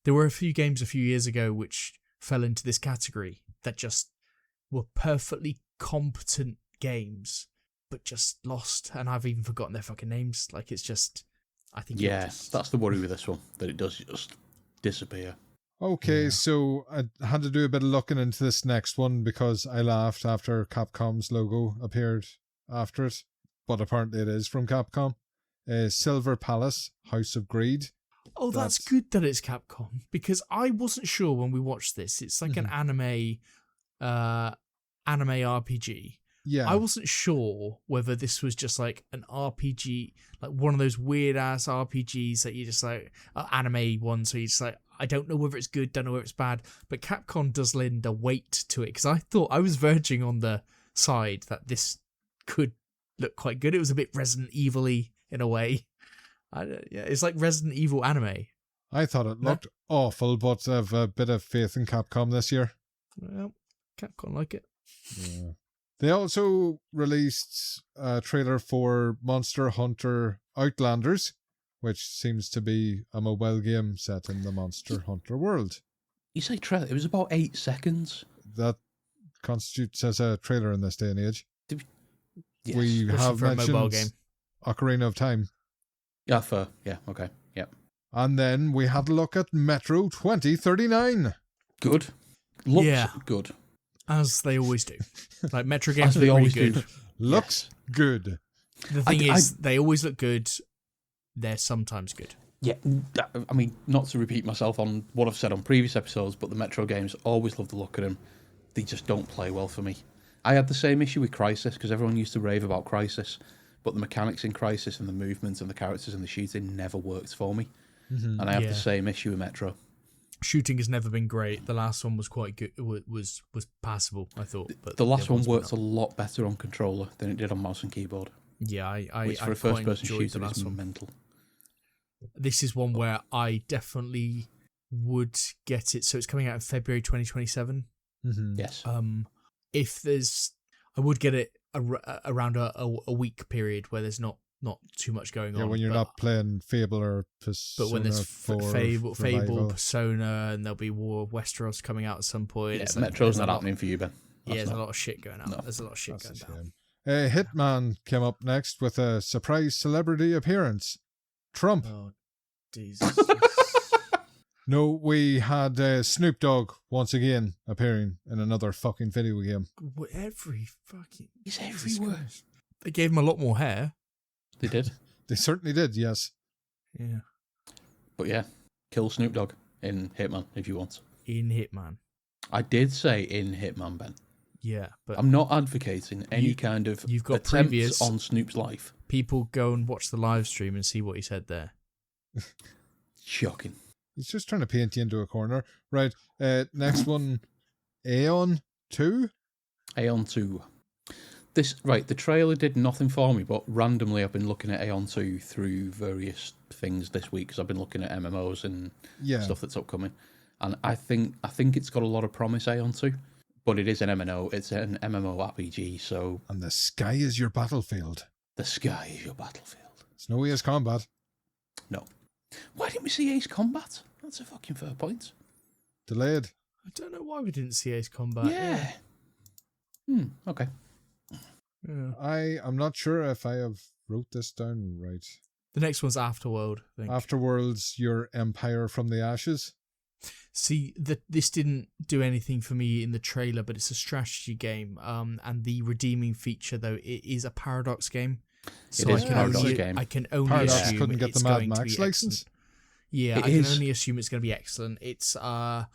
There were a few games a few years ago which fell into this category that just were perfectly competent games, but just lost, and I've even forgotten their fucking names. Like, it's just... I think...
Yes, that's the worry with this one, that it does just disappear.
Okay, so I had to do a bit of looking into this next one because I laughed after Capcom's logo appeared after it, but apparently it is from Capcom. Silver Palace, House of Greed.
Oh, that's good that it's Capcom, because I wasn't sure when we watched this. It's like an anime RPG.
Yeah.
I wasn't sure whether this was just like an RPG, like one of those weird ass RPGs that you just like, anime ones where you just like, I don't know whether it's good, don't know whether it's bad, but Capcom does lend a weight to it, because I thought I was verging on the side that this could look quite good. It was a bit Resident Evil-y in a way. It's like Resident Evil anime.
I thought it looked awful, but I've a bit of faith in Capcom this year.
Well, Capcom like it.
Yeah. They also released a trailer for Monster Hunter Outlanders, which seems to be a mobile game set in the Monster Hunter world.
You say trailer? It was about 8 seconds.
That constitutes as a trailer in this day and age.
Yes.
We have mentioned
mobile game.
Ocarina of Time.
Yeah, fair. Yeah, okay. Yeah.
And then we had a look at Metro 2039.
Good. Looks good.
As they always do. Like, Metro games look really good.
Looks good.
The thing is, they always look good. They're sometimes good.
Yeah, I mean, not to repeat myself on what I've said on previous episodes, but the Metro games, always love the look of them. They just don't play well for me. I had the same issue with Crysis, because everyone used to rave about Crysis, but the mechanics in Crysis and the movement and the characters and the shooting never worked for me. Mm-hmm. And I have the same issue with Metro.
Shooting has never been great. The last one was quite good. It was passable, I thought. But
the last one worked a lot better on controller than it did on mouse and keyboard.
Yeah,
which for a first-person shooter is mental.
This is one where I definitely would get it. So it's coming out in February 2027.
Mm-hmm.
Yes.
I would get it around a week period where there's not too much going on.
Yeah, when you're not playing Fable or Persona.
But when there's
4
Fable, Persona, and there'll be War of Westeros coming out at some point.
Yeah, Metro's not happening for you, Ben.
There's a lot of shit going on. There's a lot of shit going down.
Hitman came up next with a surprise celebrity appearance. Trump.
Oh, Jesus.
No, we had Snoop Dogg once again appearing in another fucking video game.
He's everywhere. They gave him a lot more hair.
They did.
They certainly did, yes.
Yeah.
But yeah, kill Snoop Dogg in Hitman if you want.
In Hitman.
I did say in Hitman, Ben.
Yeah, but
I'm not advocating any kind of
you've got
attempts
previous
on Snoop's life.
people go and watch the live stream and see what he said there.
Shocking.
He's just trying to paint you into a corner. Right, next one, Aeon 2?
Aeon 2. The trailer did nothing for me, but randomly I've been looking at Aeon 2 through various things this week because I've been looking at MMOs and stuff that's upcoming. And I think it's got a lot of promise, Aeon 2. But it is an MMO. It's an MMO RPG, so...
And the sky is your battlefield.
The sky is your battlefield.
It's no Ace Combat.
No. Why didn't we see Ace Combat? That's a fucking fair point.
Delayed.
I don't know why we didn't see Ace Combat.
Yeah. Okay.
Yeah.
I'm not sure if I have wrote this down right.
The next one's Afterworld, I think.
Afterwards, your Empire from the Ashes.
See, this didn't do anything for me in the trailer, but it's a strategy game. And the redeeming feature, though, it is a Paradox game. So
It is a Paradox game.
I can only
Paradox
assume
couldn't get
it's
the Mad
going to
Max
be
license.
excellent. Yeah,
It
I
is.
can only assume it's going to be excellent. It's, I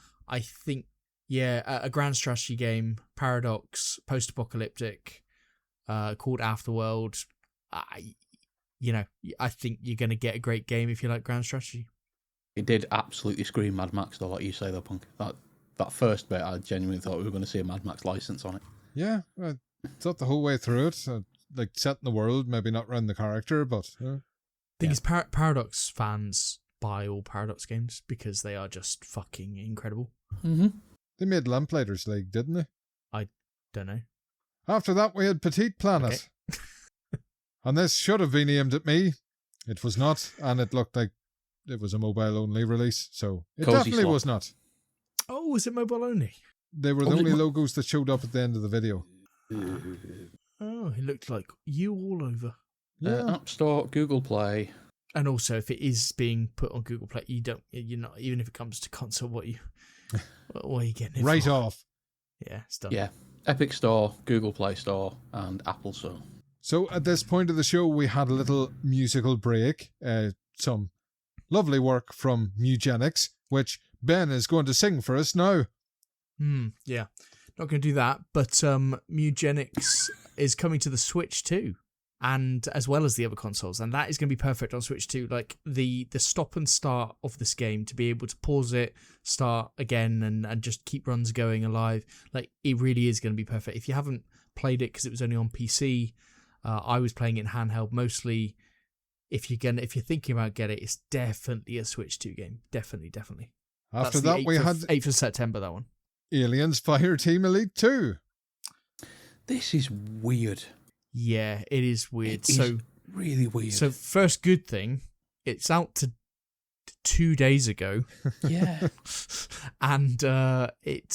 think, a grand strategy game, Paradox, post-apocalyptic, called Afterworld. I think you're going to get a great game if you like grand strategy.
It did absolutely scream Mad Max, though, like you say, though, Punk. That first bit, I genuinely thought we were going to see a Mad Max license on it.
Yeah, I thought the whole way through it, like setting the world, maybe not around the character, but...
Thing is, Paradox fans buy all Paradox games because they are just fucking incredible.
Mm-hmm.
They made Lamplighters League, didn't they?
I don't know.
After that, we had Petite Planet.
Okay.
And this should have been aimed at me. It was not, and it looked like it was a mobile-only release, so it
Cozy
definitely
slot.
was not.
Oh, was it mobile only?
They were the only logos that showed up at the end of the video.
Oh, it looked like you all over.
Yeah.
App Store, Google Play.
And also, if it is being put on Google Play, you're not, even if it comes to console, what are you getting it
Right
for?
off.
Yeah, it's done.
Yeah. Epic Store, Google Play Store, and Apple Store.
So at this point of the show, we had a little musical break. Some lovely work from Mugenics, which Ben is going to sing for us now.
Yeah. Not going to do that, but Mugenics is coming to the Switch too, and as well as the other consoles, and that is going to be perfect on Switch too. Like the stop and start of this game, to be able to pause it, start again, and just keep runs going alive. Like it really is going to be perfect. If you haven't played it because it was only on PC, I was playing it in handheld mostly. If you're thinking about getting it, it's definitely a Switch 2 game. Definitely.
After
That's
that, we had
8th of September, that one.
Aliens Fireteam Elite 2.
This is weird.
Yeah, it is weird.
It is really weird.
So first good thing, it's out to 2 days ago.
Yeah.
And it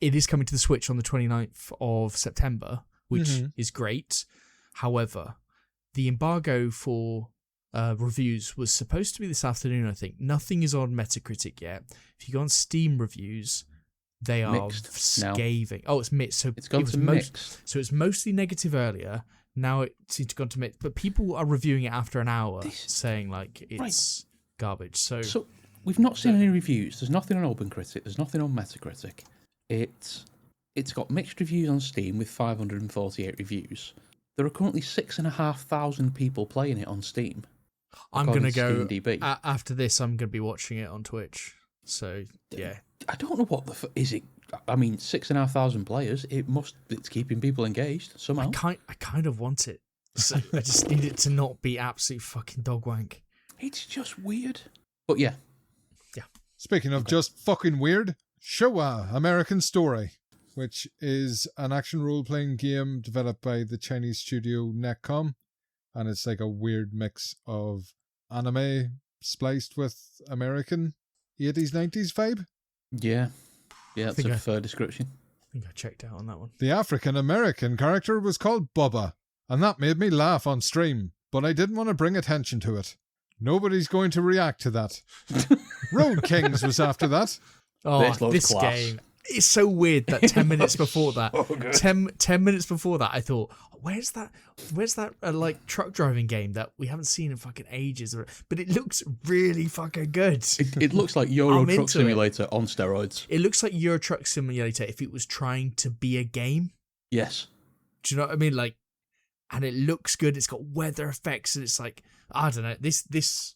is coming to the Switch on the 29th of September, which is great. However, the embargo for reviews was supposed to be this afternoon, I think. Nothing is on Metacritic yet. If you go on Steam reviews, they are
Mixed
scathing. Oh, it's mixed. So
It's gone to mixed.
So it's mostly negative earlier. Now it seems to have gone to mixed. But people are reviewing it after an hour, saying like it's garbage. So
we've not seen any reviews. There's nothing on OpenCritic. There's nothing on Metacritic. It's got mixed reviews on Steam with 548 reviews. There are currently 6,500 people playing it on Steam.
I'm going to go,
SteamDB.
after this, I'm going to be watching it on Twitch. So, yeah.
I don't know what is it. I mean, 6,500 players. It's keeping people engaged somehow.
I kind of want it. So I just need it to not be absolute fucking dog wank.
It's just weird. But yeah.
Yeah.
Speaking of just fucking weird, Showa American Story, which is an action role-playing game developed by the Chinese studio Netcom, and it's like a weird mix of anime spliced with American 80s, 90s vibe.
Yeah. Yeah, that's a fair description.
I think I checked out on that one.
The African-American character was called Bubba, and that made me laugh on stream, but I didn't want to bring attention to it. Nobody's going to react to that. Road Kings was after that.
Oh,
This looks
this
class.
game. It's so weird that 10 minutes before that, 10 minutes before that, I thought, where's that like truck driving game that we haven't seen in fucking ages? But it looks really fucking good.
It looks like Euro Truck Simulator on steroids.
It looks like Euro Truck Simulator if it was trying to be a game.
Yes.
Do you know what I mean? Like, and it looks good. It's got weather effects, and it's like, I don't know. This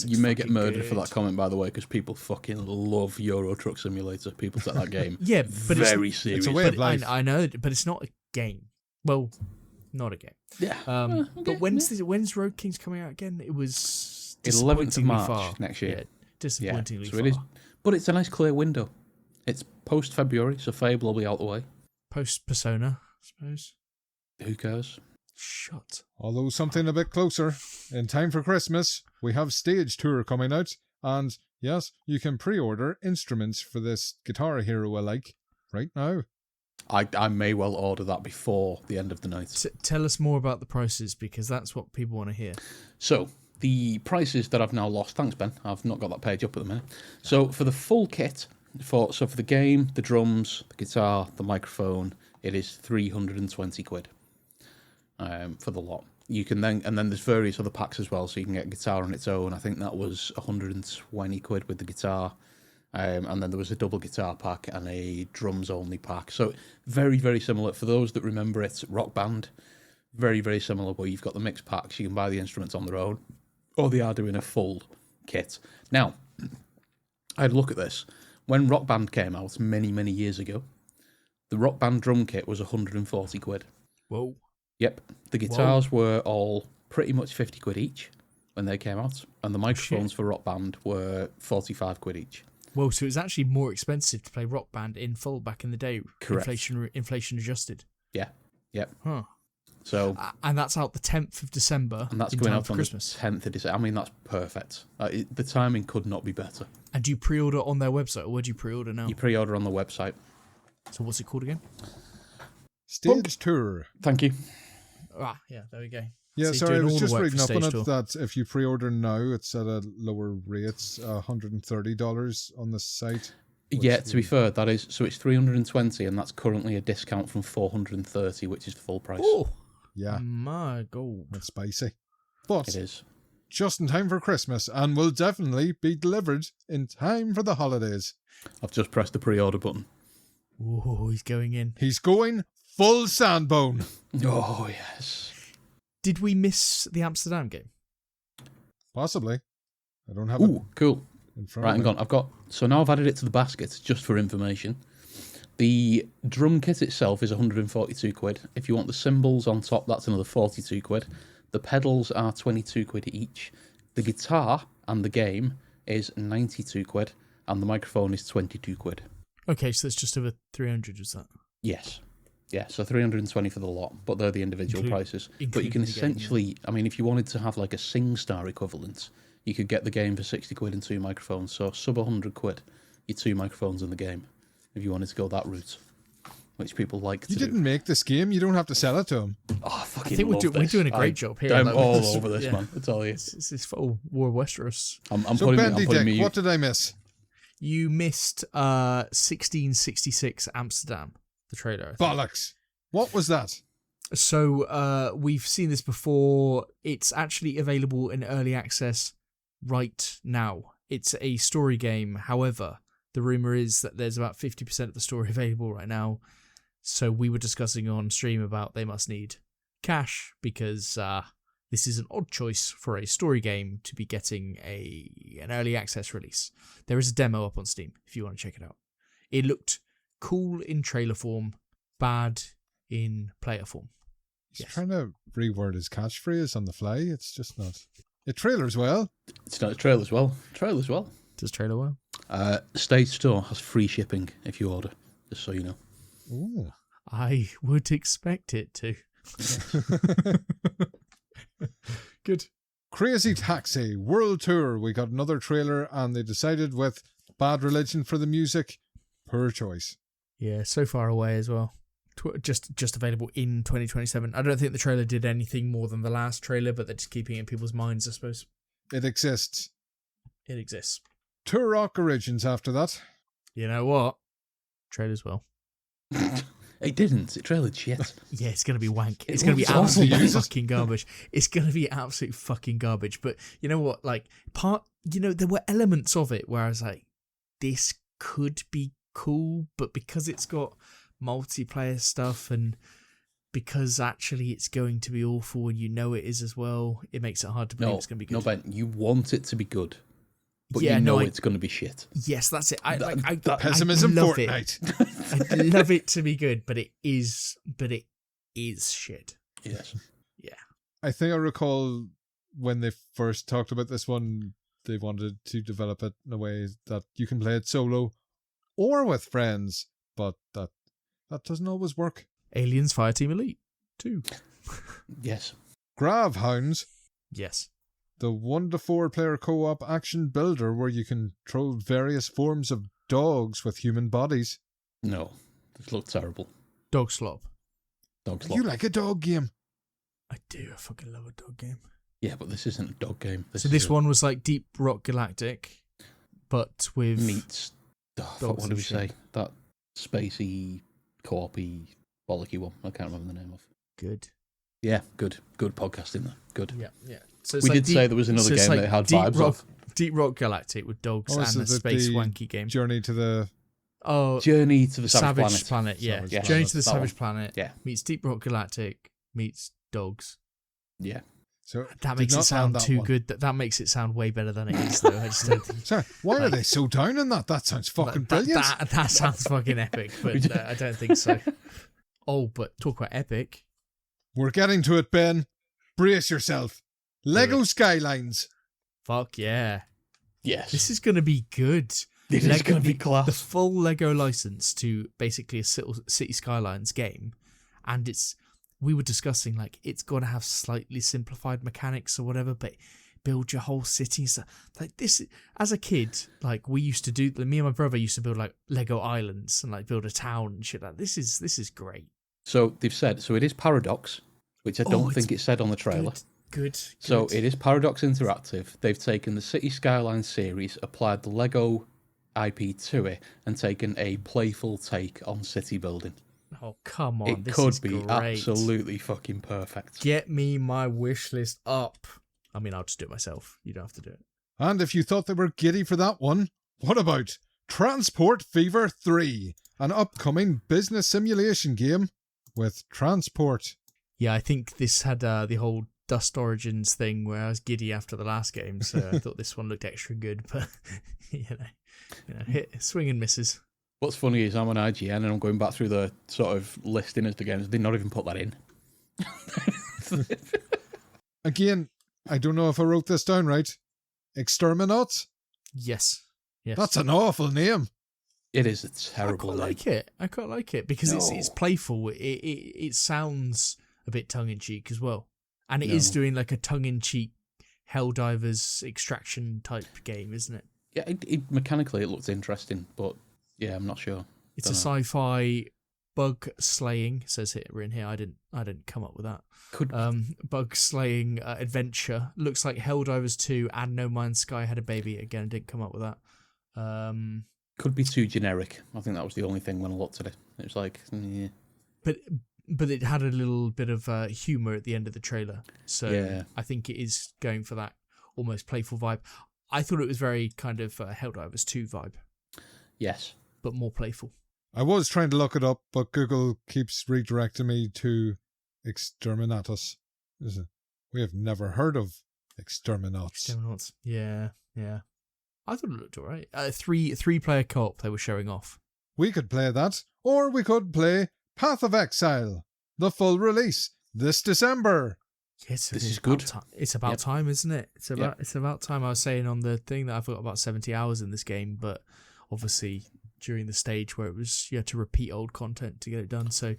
you may get murdered for that comment, by the way, because people fucking love Euro Truck Simulator. People take that game
yeah, but
very serious.
It's a way of life.
I know, but it's not a game. Well, not a game.
Yeah.
Okay, but when's Road Kings coming out again? It was
11th of March next year.
Yeah, disappointingly
so
far.
it is, but it's a nice clear window. It's post February, so Fable will be out the way.
Post Persona, I suppose.
Who cares?
Shut.
Although something a bit closer, in time for Christmas, we have Stage Tour coming out, and yes, you can pre-order instruments for this Guitar Hero I like right now.
I may well order that before the end of the night.
Tell us more about the prices, because that's what people want to hear.
So, the prices that I've now lost, thanks Ben, I've not got that page up at the minute. So, for the full kit, for the game, the drums, the guitar, the microphone, it is 320 quid for the lot. You can then there's various other packs as well, so you can get guitar on its own. I think that was 120 quid with the guitar. And then there was a double guitar pack and a drums only pack. So very, very similar. For those that remember it, Rock Band, very, very similar, where you've got the mixed packs, you can buy the instruments on their own, or they are doing a full kit. Now, I had a look at this. When Rock Band came out many, many years ago, the Rock Band drum kit was 140 quid.
Whoa.
Yep. The guitars were all pretty much 50 quid each when they came out, and the microphones for Rock Band were 45 quid each.
Whoa, so it was actually more expensive to play Rock Band in full back in the day.
Correct.
Inflation adjusted.
Yeah. Yep.
Huh.
So,
and that's out the 10th of December.
And that's
in
going
time
out
for
on
Christmas.
the 10th of December. I mean, that's perfect. The timing could not be better.
And do you pre-order on their website, or where do you pre-order now?
You pre-order on the website.
So what's it called again?
Stage Tour.
Thank you.
Ah, yeah, there we go.
Yeah,
So
sorry, I
you're
was
doing
just
all the work
reading
for
up on
Stage
it
Tour.
that if you pre-order now, it's at a lower rate, $130 on the site.
Yeah, to be fair, that is, so it's 320, and that's currently a discount from 430, which is the full price.
Oh,
Yeah,
my God.
that's spicy. But
It is.
just in time for Christmas, and will definitely be delivered in time for the holidays.
I've just pressed the pre-order button.
Oh, he's going in.
He's going full sandbone.
Oh, yes.
Did we miss the Amsterdam game?
Possibly. I don't have it
Ooh, cool.
in front
Right,
of
hang
me.
on. So now I've added it to the basket, just for information. The drum kit itself is 142 quid. If you want the cymbals on top, that's another 42 quid. The pedals are 22 quid each. The guitar and the game is 92 quid. And the microphone is 22 quid.
Okay, so it's just over 300, was that?
Yes. Yeah, so 320 for the lot, but they're the individual prices. But you
including
can
the game,
essentially, I mean, if you wanted to have like a SingStar equivalent, you could get the game for 60 quid and 2 microphones. So sub 100 quid, your 2 microphones in the game, if you wanted to go that route, which people like to
You
do.
didn't make this game. You don't have to sell it to him.
Oh, I fucking
I think
love
we're
this.
doing a great job here.
I'm
like,
all
this-
over this,
yeah.
man, I tell you.
It's this full War of Westeros.
I'm
So,
putting
Bendy Dick,
me...
what did I miss?
You missed 1666 Amsterdam, the trailer. I think.
Bollocks. What was that?
So we've seen this before. It's actually available in early access right now. It's a story game. However, the rumor is that there's about 50% of the story available right now. So we were discussing on stream about they must need cash because this is an odd choice for a story game to be getting an early access release. There is a demo up on Steam if you want to check it out. It looked cool in trailer form, bad in player form.
He's trying to reword his catchphrase on the fly. It's just not. It trailers well.
It's not a trailer as well.
Does trailer well?
Stage Store has free shipping if you order, just so you know.
Ooh.
I would expect it to.
Good. Crazy Taxi World Tour. We got another trailer and they decided with Bad Religion for the music. Poor choice.
Yeah, so far away as well. Just available in 2027. I don't think the trailer did anything more than the last trailer, but they're just keeping it in people's minds, I suppose.
It exists.
It exists.
Turok Origins after that.
You know what? trailer as well.
It didn't. It trailered shit.
Yeah, it's going to be wank.
It
It's going to be
looks awful.
absolute fucking garbage. It's going to be absolute fucking garbage. But you know what? Like, there were elements of it where I was like, this could be cool, but because it's got multiplayer stuff and because actually it's going to be awful and it is as well, it makes it hard to believe it's going to be good.
No, Ben, you want it to be good, but it's going to shit.
Yes, that's it.
Pessimism
I love
Fortnite.
I love it to be good, but it is shit.
Yes.
Yeah.
I think I recall when they first talked about this one, they wanted to develop it in a way that you can play it solo or with friends, but that doesn't always work.
Aliens Fireteam Elite 2.
Yes.
Gravhounds.
Yes.
The 1 to 4 player co-op action builder where you control various forms of dogs with human bodies.
No, this looked terrible.
Dog Slop.
Dog slop.
You like a dog game?
I do. I fucking love a dog game.
Yeah, but this isn't a dog game.
This one was like Deep Rock Galactic, but with
meets. What do we say? That spacey, co-op-y, bollocky one. I can't remember the name of.
Good.
Yeah, good. Good podcasting there. Good.
Yeah. So
we did say there was another game that had vibes of.
Deep Rock Galactic with dogs and a space wanky game.
Journey to the
Savage Planet. Yeah.
Yes.
Journey to the Savage
one.
Planet.
Yeah.
Meets Deep Rock Galactic meets dogs.
Yeah.
So
that makes it sound too good. That makes it sound way better than it is, though. I just don't think.
Sorry, why are they so down on that? That sounds fucking brilliant.
That sounds fucking epic, but I don't think so. Oh, but talk about epic.
We're getting to it, Ben. Brace yourself. Lego Skylines.
Fuck yeah.
Yes.
This is going to be good.
This is going to be class.
The full Lego license to basically a City Skylines game. And we were discussing, like, it's got to have slightly simplified mechanics or whatever, but build your whole city. So, like, this, as a kid, like, we used to do, me and my brother used to build, like, Lego islands and, like, build a town and shit. Like, this is great.
So they've said, it is Paradox, which I don't think it said on the trailer.
Good.
So it is Paradox Interactive. They've taken the City Skylines series, applied the Lego IP to it, and taken a playful take on city building.
Oh, come on.
It could be absolutely fucking perfect.
Get me my wish list up. I mean, I'll just do it myself. You don't have to do it.
And if you thought they were giddy for that one, what about Transport Fever 3, an upcoming business simulation game with transport?
Yeah, I think this had the whole Dust Origins thing where I was giddy after the last game, so I thought this one looked extra good, but, hit swing and misses.
What's funny is I'm on IGN and I'm going back through the sort of listing as the games. They did not even put that in.
Again, I don't know if I wrote this down right. Exterminauts?
Yes.
That's an awful name.
It is a terrible name.
I quite like it because it's playful. It sounds a bit tongue-in-cheek as well. And it is doing like a tongue-in-cheek Helldivers extraction type game, isn't it?
Yeah, mechanically it looks interesting, but yeah, I'm not sure.
It's a sci-fi bug slaying. It says it in here. I didn't come up with that. Bug slaying adventure. Looks like Helldivers 2 and No Man's Sky had a baby. Again, didn't come up with that.
Could be too generic. I think that was the only thing when I looked at it. It was like, yeah.
But it had a little bit of humour at the end of the trailer. So yeah. I think it is going for that almost playful vibe. I thought it was very kind of Helldivers 2 vibe.
Yes.
But more playful.
I was trying to look it up, but Google keeps redirecting me to Exterminatus. We have never heard of Exterminauts.
Yeah. I thought it looked alright. Three-player co-op they were showing off.
We could play that, or we could play Path of Exile, the full release, this December.
Yes,
this is good.
It's about time, isn't it? It's about time. I was saying on the thing that I've got about 70 hours in this game, but obviously during the stage where it was you had to repeat old content to get it done. So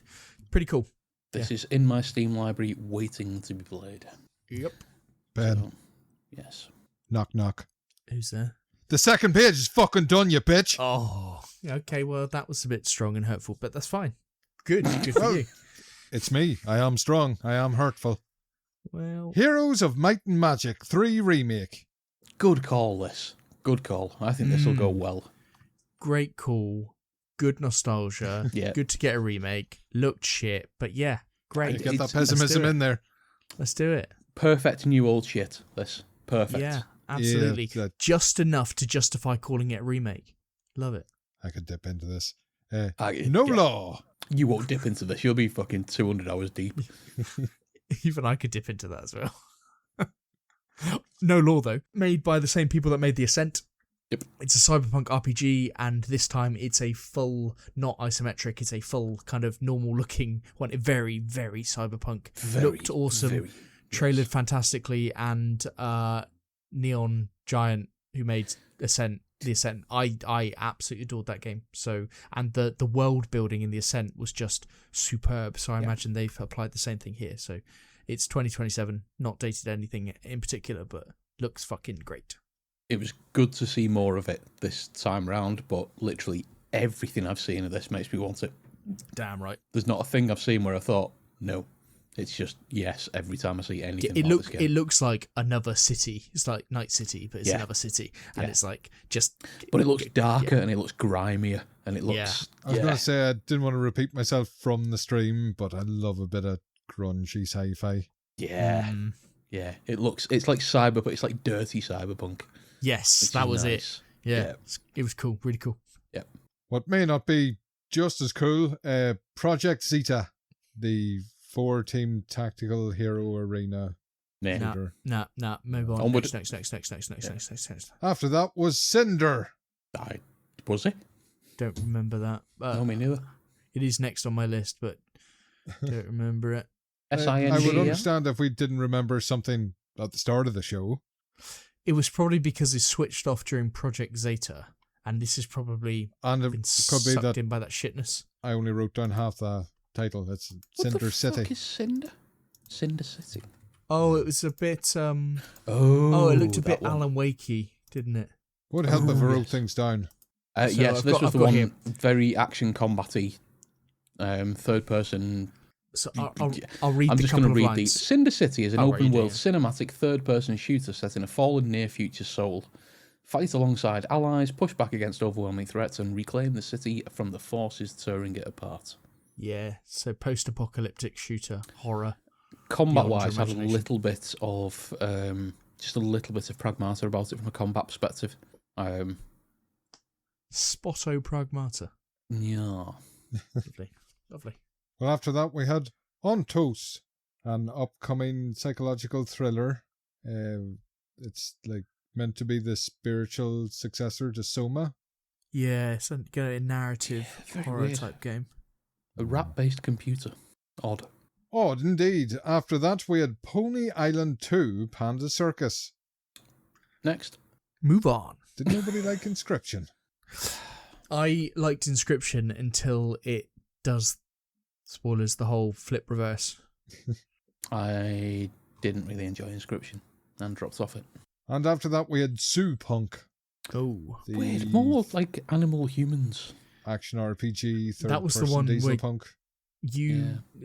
pretty cool.
This is in my Steam library waiting to be played.
Yep.
Ben.
So, yes.
Knock knock.
Who's there?
The second page is fucking done, you bitch.
Oh, okay. Well, that was a bit strong and hurtful, but that's fine. Good for you.
It's me. I am strong. I am hurtful.
Well,
Heroes of Might and Magic 3 Remake.
Good call, this. Good call. I think this will go well.
Great call. good nostalgia.
Yeah.
Good to get a remake. Looked shit, but yeah, great.
Get that pessimism in there.
Let's do it.
Perfect new old shit. This perfect.
Yeah, absolutely.
Yeah,
just enough to justify calling it a remake. Love it.
I could dip into this.
No
law.
You won't dip into this. You'll be fucking 200 hours deep.
Even I could dip into that as well. No Law, though, made by the same people that made The Ascent.
Yep.
It's a cyberpunk RPG, and this time it's a full, not isometric, it's a full kind of normal looking one. Very, very cyberpunk. Looked awesome. Trailered fantastically, and Neon Giant, who made The Ascent, I absolutely adored that game. So, and the world building in The Ascent was just superb. So I imagine they've applied the same thing here. So it's 2027, not dated anything in particular, but looks fucking great.
It was good to see more of it this time round, but literally everything I've seen of this makes me want it.
Damn right.
There's not a thing I've seen where I thought, no. It's just yes every time I see anything.
It looks like another city. It's like Night City, but it's another city, and it's like just.
But it looks darker and it looks grimier and it looks.
Yeah.
I was going to say I didn't want to repeat myself from the stream, but I love a bit of grungy sci-fi.
Yeah, yeah. It's like cyber, but it's like dirty cyberpunk.
Yes, that was
nice.
it. Yeah, it was cool, really cool.
Yeah.
What may not be just as cool, Project Zeta, the 4-team tactical hero arena.
Nah, move on.
Onward.
Next.
After that was Cinder.
Was it?
Don't remember that.
No, me neither.
It is next on my list, but don't remember it.
SING.
I would understand if we didn't remember something at the start of the show.
It was probably because it switched off during Project Zeta, and this is probably
And it
been
could be
sucked
that
in by that shitness.
I only wrote down half the title. It's Cinder City.
What the fuck is Cinder? Cinder City.
Oh, it was a bit.
Oh,
it looked a bit
one.
Alan Wakey, didn't it?
Would help if I wrote
yes.
things down.
Yes,
I've
this
got-
was
I've
the
got
one
here.
very action combat-y, third person.
So I'll read
I'm
the
just
couple
going to
of
read the
lines.
Cinder City is an
Oh, right, you do,
open-world cinematic third-person shooter set in a fallen near-future Seoul. Fight alongside allies, push back against overwhelming threats, and reclaim the city from the forces tearing it apart.
Yeah, so post-apocalyptic shooter horror.
Combat-wise, had a
imagination.
little bit of just a little bit of pragmata about it from a combat perspective.
Spotto Pragmata.
Yeah.
Lovely.
Well, after that, we had Ontos, an upcoming psychological thriller. It's like meant to be the spiritual successor to Soma.
Yeah, it's a narrative
very
horror
weird.
type game.
A rat-based computer. Odd.
Odd indeed. After that, we had Pony Island 2 Panda Circus.
Next.
Move on.
Did nobody like Inscription?
I liked Inscription until it does, spoilers, the whole flip reverse.
I didn't really enjoy Inscription and dropped off it.
And after that, we had Zoo Punk.
Oh.
The
Weird, more like Animal Humans.
action RPG, third
That was the
person
one
diesel
where-
punk.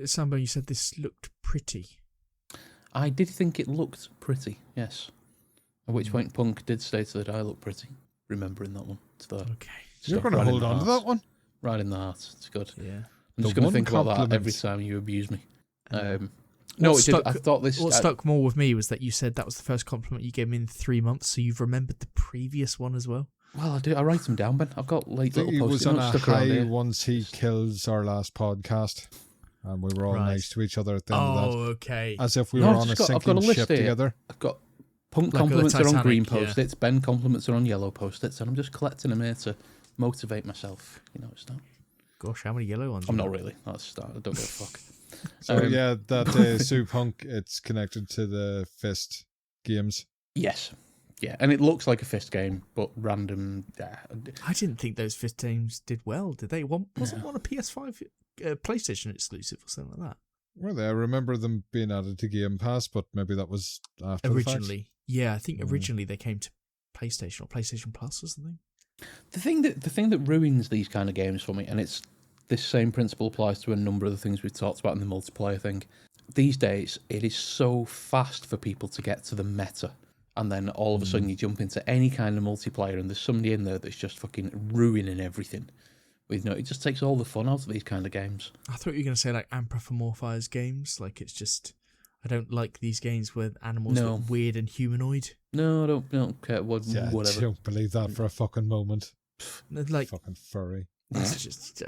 Sambo, you said this looked pretty.
I did think it looked pretty, yes. At which point Punk did say to that I look pretty. Remembering that one. It's there.
Okay.
You're
Stuck
going to
right in
hold
the
on to
heart.
that one?
Right in the heart. It's good.
Yeah.
I'm
The
just going to
one
think about that
compliment.
every time you abuse me.
What
It did. I thought this.
What stuck more with me was that you said that was the first compliment you gave me in 3 months, so you've remembered the previous one as well.
Well, I do. I write them down, Ben. I've got like little
He was
post-it
on
notes
a
stuck around
high
here.
once he kills our last podcast. And we were all
Right.
nice to each other at the end of that.
Okay.
As if we
No,
were
I've
on a
just got- I've got a
sinking
list
ship
here.
together.
I've got Punk
Like
compliments
the
are on green
Titanic, yeah.
post-its. Ben compliments are on yellow post-its, and I'm just collecting them here to motivate myself. You know, it's not.
Gosh, how many yellow ones?
I'm
you
not
got?
really. That's I don't give a fuck.
So yeah, that Zoo Punk, it's connected to the Fist games.
Yes. Yeah, and it looks like a fist game, but random.
I didn't think those Fist games did well, did they? Wasn't one a PS5 PlayStation exclusive or something like that?
Were they? I remember them being added to Game Pass, but maybe that was after the fact.
Originally. Yeah, I think originally they came to PlayStation or PlayStation Plus or something.
The thing that ruins these kind of games for me, and it's this same principle applies to a number of the things we've talked about in the multiplayer thing. These days, it is so fast for people to get to the meta, and then all of a sudden you jump into any kind of multiplayer, and there's somebody in there that's just fucking ruining everything. It just takes all the fun out of these kind of games.
I thought you were going to say like anthropomorphized games. Like it's just, I don't like these games where animals look weird and humanoid.
No, I don't care. Whatever.
I don't believe that for a fucking moment.
Like
fucking furry.
It's just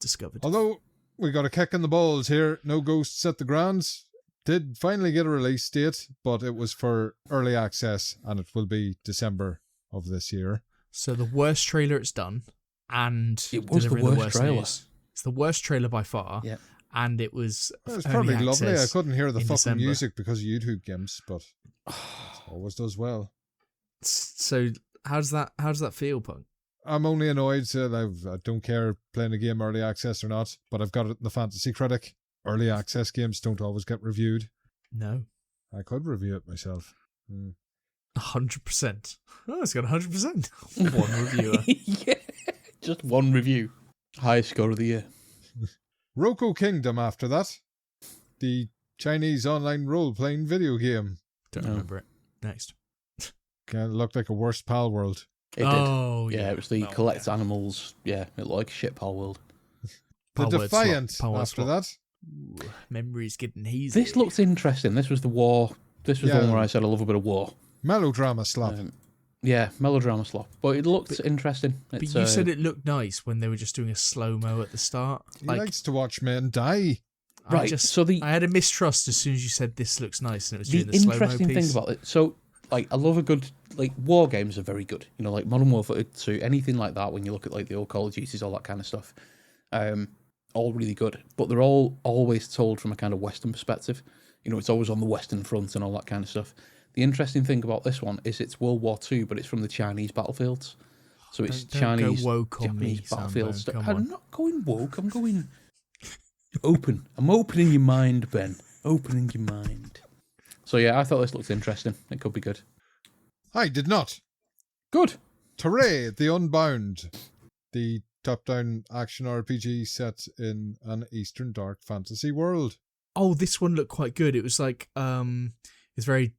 discovered.
Although we got a kick in the balls here. No Ghosts at the Grands did finally get a release date, but it was for early access, and it will be December of this year.
So the worst trailer it's done, and
it was the worst trailer.
News. It's the worst trailer by far.
Yeah.
And it was
probably lovely. I couldn't hear the fucking
December.
music because of YouTube games, but it always does well.
So how does that feel, Punk?
I'm only annoyed that I don't care playing a game early access or not, but I've got it in the Fantasy Critic. Early access games don't always get reviewed.
No.
I could review it myself.
100%. Oh, it's got 100%. One reviewer.
Yeah, just one review. Highest score of the year.
Roku Kingdom after that. The Chinese online role-playing video game.
Don't remember it. Next.
Kind of looked like a Worst Pal World.
It did. Yeah, it was the collect animals. Yeah, it looked like a shit Pal World.
The Defiant after that.
Ooh, memories getting hazy.
This looks interesting. This was the war. This was the one where I said I love a bit of war.
Melodrama slop.
Melodrama slop. But it looks interesting.
But you said it looked nice when they were just doing a slow-mo at the start.
He likes to watch men die.
Right. I
had a mistrust as soon as you said this looks nice, and it was doing the slow-mo piece.
The interesting thing about it, so I love a good, war games are very good. Like Modern Warfare 2, anything like that, when you look at the old Call of Duties, all that kind of stuff, all really good. But they're all always told from a kind of Western perspective. It's always on the Western front and all that kind of stuff. The interesting thing about this one is it's World War II, but it's from the Chinese battlefields. So it's Chinese, Japanese battlefields. I'm not going woke, I'm going open. I'm opening your mind, Ben. Opening your mind. So yeah, I thought this looked interesting. It could be good.
I did not.
Good.
Teray, The Unbound. The top-down action RPG set in an Eastern dark fantasy world.
Oh, this one looked quite good. It was like, it's very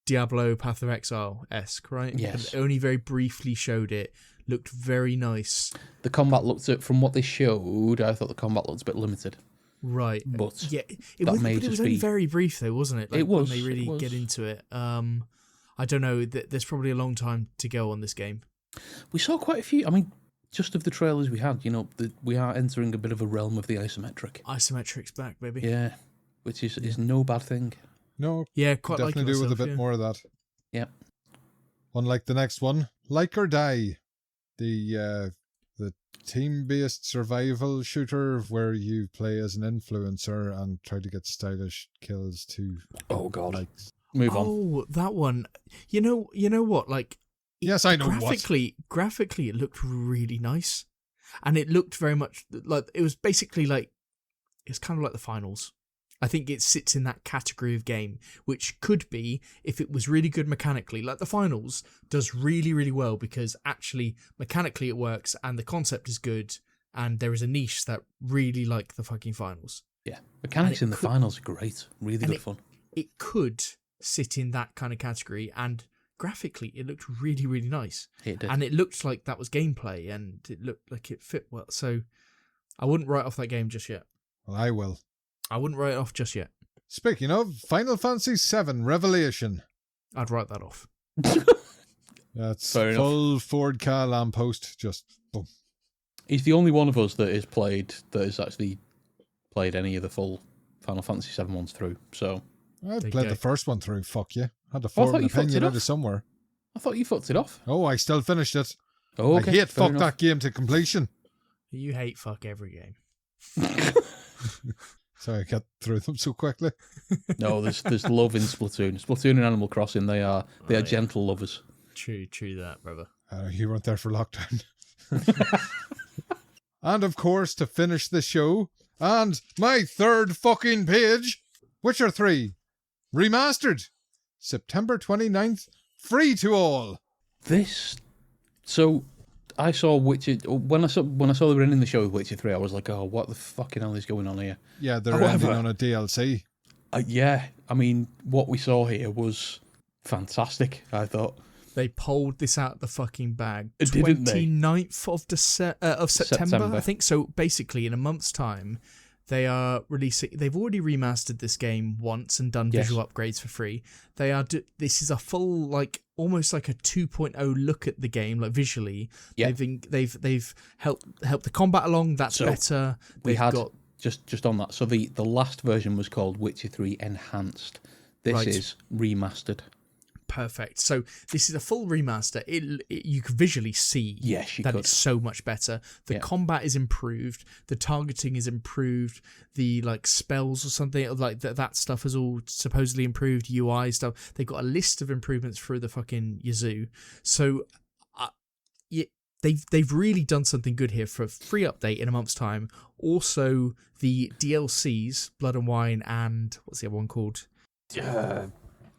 Diablo Path of Exile-esque, right?
Yes.
But only very briefly showed it. Looked very nice.
The combat from what they showed, I thought the combat looked a bit limited.
Right.
But
yeah, it was only very brief though, wasn't it?
It was.
When they really get into it. I don't know, there's probably a long time to go on this game.
We saw quite a few, just of the trailers we had, we are entering a bit of a realm of the isometric.
Isometric's back, baby.
Yeah, which is no bad thing.
No,
yeah, quite
definitely
like
do with a bit more of that.
Yeah.
Unlike the next one, Like or Die, the team-based survival shooter where you play as an influencer and try to get stylish kills to.
Oh God! Move on.
Oh, that one. You know what?
Yes, I know
Graphically, it looked really nice, and it looked very much like it was basically it's kind of like the finals. I think it sits in that category of game, which could be, if it was really good mechanically, like the finals does really, really well because actually mechanically it works and the concept is good and there is a niche that really like the fucking finals.
Yeah, mechanics in the finals are great, really good fun.
It could sit in that kind of category, and graphically it looked really, really nice.
It did.
And it looked like that was gameplay and it looked like it fit well. So I wouldn't write off that game just yet.
Well, I will.
I wouldn't write it off just yet.
Speaking of, Final Fantasy VII Revelation.
I'd write that off.
That's
Fair
full
enough.
Ford car lamppost, just boom.
He's the only one of us that has actually played any of the full Final Fantasy VII ones through. So
I played the first one through, fuck you. Had to form an opinion out of somewhere.
I thought you fucked it off.
Oh, I still finished it.
Oh, okay.
I hate fuck that game to completion.
You hate fuck every game.
Sorry, I got through them so quickly.
No, there's love in Splatoon. Splatoon and Animal Crossing, they are gentle lovers.
True that, brother.
You weren't there for lockdown. And of course, to finish the show, and my third fucking page, Witcher 3, remastered, September 29th, free to all.
So I saw Witcher when I saw they were in the show with Witcher 3. I was like, oh, what the fucking hell is going on here?
Yeah, they're ending on a DLC.
Yeah, what we saw here was fantastic. I thought
They pulled this out of the fucking bag.
Didn't they?
29th of September, I think. So basically, in a month's time, they are releasing. They've already remastered this game once and done visual upgrades for free. They are. This is a full, like, almost like a 2.0 look at the game, like visually.
Yeah.
They've helped the combat along. That's better.
Just on that. So the last version was called Witcher 3 Enhanced. This is remastered.
Perfect. So this is a full remaster. You can visually see it's so much better. The combat is improved. The targeting is improved. The like spells or something like that stuff is all supposedly improved. UI stuff. They've got a list of improvements through the fucking yazoo. So they've really done something good here for a free update in a month's time. Also the DLCs, Blood and Wine, and what's the other one called?
Heart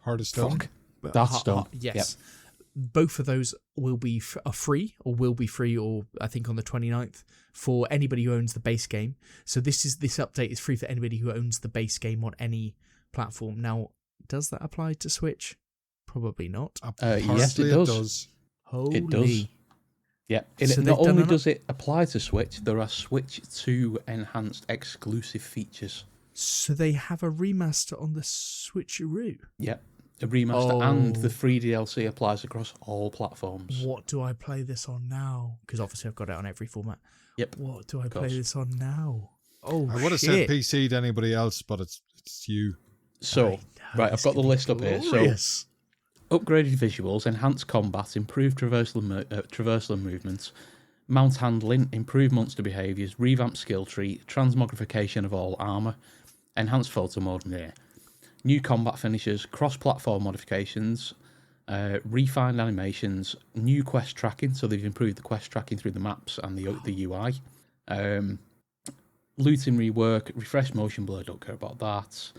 of Stone.
Darkstone.
Yes.
Yep.
Both of those will be free, or I think on the 29th, for anybody who owns the base game. So this update is free for anybody who owns the base game on any platform. Now, does that apply to Switch? Probably not.
Yes, it does.
Holy.
It does. Yeah.
So
Not only does it apply to Switch, there are Switch 2 enhanced exclusive features.
So they have a remaster on the Switcheroo.
Yep. A remaster and the free DLC applies across all platforms.
What do I play this on now? Because obviously I've got it on every format.
Yep.
What do I play this on now? Oh,
I would have said PC to anybody else, but it's you.
So, I've got the list up here. So, upgraded visuals, enhanced combat, improved traversal and movements, mount handling, improved monster behaviours, revamped skill tree, transmogrification of all armour, enhanced photo mode, new combat finishes, cross-platform modifications, refined animations, new quest tracking, so they've improved the quest tracking through the maps and the UI, looting rework, refreshed motion blur, don't care about that,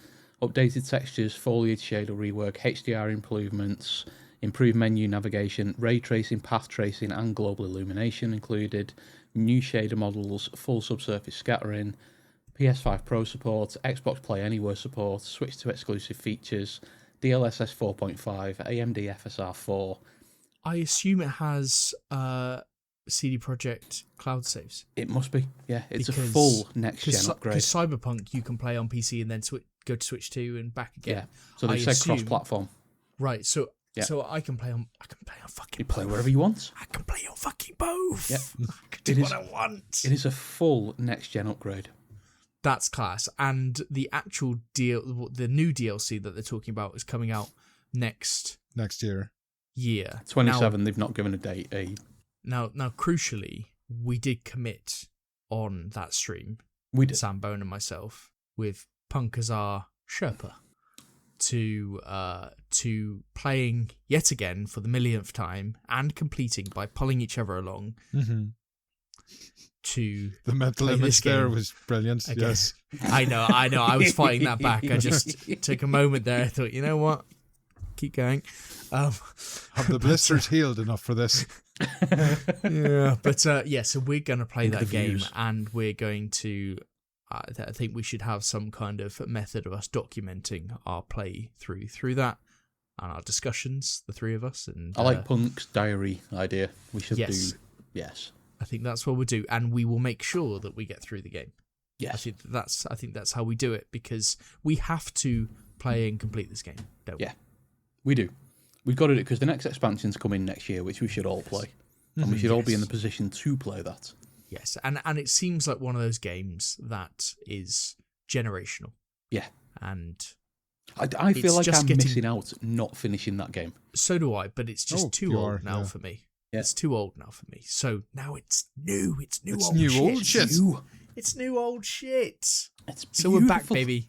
updated textures, foliage shader rework, HDR improvements, improved menu navigation, ray tracing, path tracing and global illumination included, new shader models, full subsurface scattering, PS5 Pro support, Xbox Play Anywhere support, Switch 2 exclusive features, DLSS 4.5, AMD FSR 4.
I assume it has CD Projekt cloud saves.
It must be, yeah. It's a full next-gen upgrade.
Because Cyberpunk you can play on PC and then go to Switch 2 and back again.
Yeah, so they've said cross-platform.
Right, so I can play on fucking.
You play wherever you want.
I can play on fucking both.
Yeah,
I can do what I want.
It is a full next-gen upgrade.
That's class. And the actual the new DLC that they're talking about is coming out next
year.
27. They've not given a date.
Now, crucially, we did commit on that stream.
We did.
Sam Bone and myself with Punk as our Sherpa to playing yet again for the millionth time and completing by pulling each other along.
Mm-hmm.
To
the mental image there was brilliant. Again. Yes,
I know. I was fighting that back. I just took a moment there. I thought, you know what? Keep going.
Have the blisters healed enough for this?
Yeah, but so we're going to play that game, and we're going to. I think we should have some kind of method of us documenting our play through that and our discussions, the three of us. And
I like Punk's diary idea. We should do. Yes.
I think that's what we'll do, and we will make sure that we get through the game.
Yes.
I think that's how we do it, because we have to play and complete this game, don't we?
Yeah, we do. We've got to do it because the next expansion's coming next year, which we should all play, and we should all be in the position to play that.
Yes, and it seems like one of those games that is generational. Yeah, and
I feel like I'm missing out not finishing that game.
So do I, but it's just too old now for me. Yeah. It's too old now for me. So now it's new. It's new old shit. It's new old shit. So we're back, baby.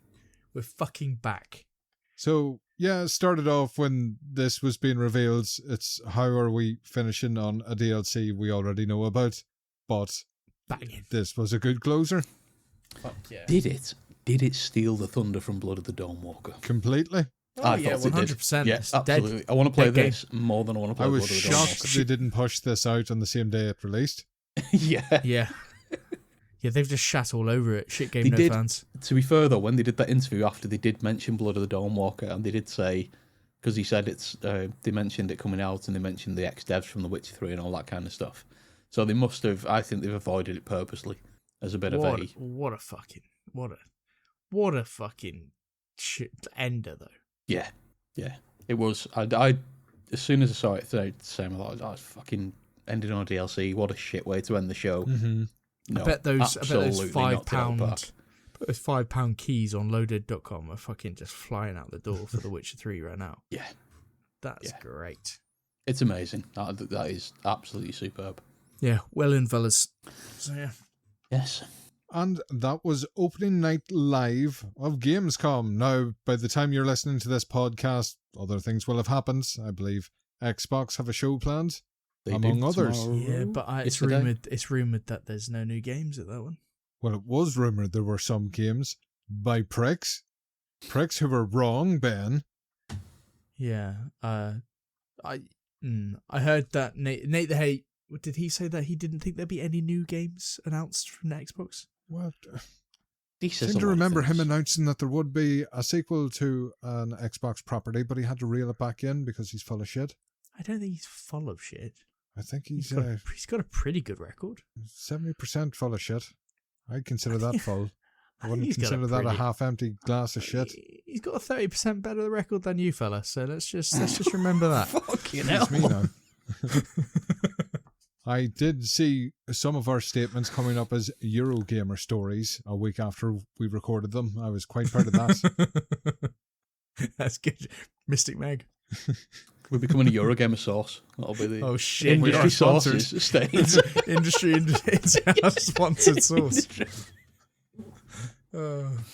We're fucking back.
So, yeah, it started off when this was being revealed. It's how are we finishing on a DLC we already know about. But this was a good closer.
Fuck yeah.
Did it steal the thunder from Blood of the Dawnwalker?
Completely.
Oh, yeah, 100%.
Yeah, absolutely. I want to play this more than I want to play Blood of the Dawnwalker.
I was shocked they didn't push this out on the same day it released.
Yeah.
Yeah, they've just shat all over it. Shit game, fans.
To be fair, though, when they did that interview after, they did mention Blood of the Dawnwalker, and they did say because he said it's. They mentioned it coming out, and they mentioned the ex-devs from The Witcher 3 and all that kind of stuff. So they must have. I think they've avoided it purposely as a bit of a.
What a fucking shit ender though.
Yeah. It was. I as soon as I saw it today, same. I thought, it's fucking ended on a DLC. What a shit way to end the show.
Mm-hmm.
No,
I bet those
£5
those £5 keys on loaded.com are fucking just flying out the door for The Witcher 3 right now.
Yeah.
That's great.
It's amazing. That is absolutely superb.
Yeah, well in, fellas. So yeah.
Yes.
And that was opening night live of Gamescom. Now, by the time you're listening to this podcast, other things will have happened. I believe Xbox have a show planned, among others.
Yeah, but it's rumored that there's no new games at that one.
Well, it was rumored there were some games by pricks who were wrong, Ben.
Yeah, I heard that Nate the Hate. Did he say that he didn't think there'd be any new games announced from the Xbox?
Well,
I
seem to remember him announcing that there would be a sequel to an Xbox property, but he had to reel it back in because he's full of shit.
I don't think he's full of shit.
I think
he's got a pretty good record.
70% full of shit. I'd consider that full. I wouldn't consider that a half-empty glass of shit.
He's got a 30% better record than you, fella. So let's just remember that.
Fucking hell.
Me now. I did see some of our statements coming up as Eurogamer stories a week after we recorded them. I was quite proud of that.
That's good. Mystic Meg.
We're becoming a Eurogamer source. That'll be the
industry
sources states.
industry sponsored source.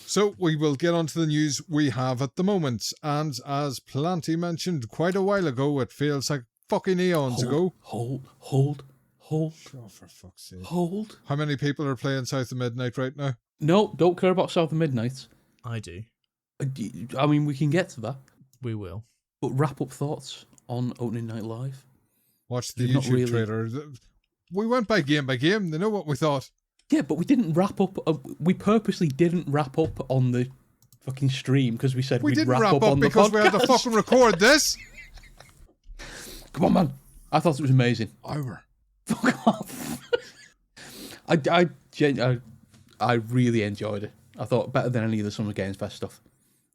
So we will get on to the news we have at the moment. And as Planty mentioned quite a while ago, it feels like fucking eons ago.
Hold.
Oh, for fuck's sake.
Hold.
How many people are playing South of Midnight right now?
No, don't care about South of Midnight.
I do.
I mean, we can get to that.
We will.
But wrap up thoughts on Opening Night Live.
Watch the YouTube trailer. We went by game. They know what we thought.
Yeah, but we didn't wrap up. We purposely didn't wrap up on the fucking stream because we said we'd
didn't
wrap up on the podcast.
because we had to fucking record this.
Come on, man. I thought it was amazing. Fuck off. I really enjoyed it. I thought better than any of the Summer Games Fest stuff.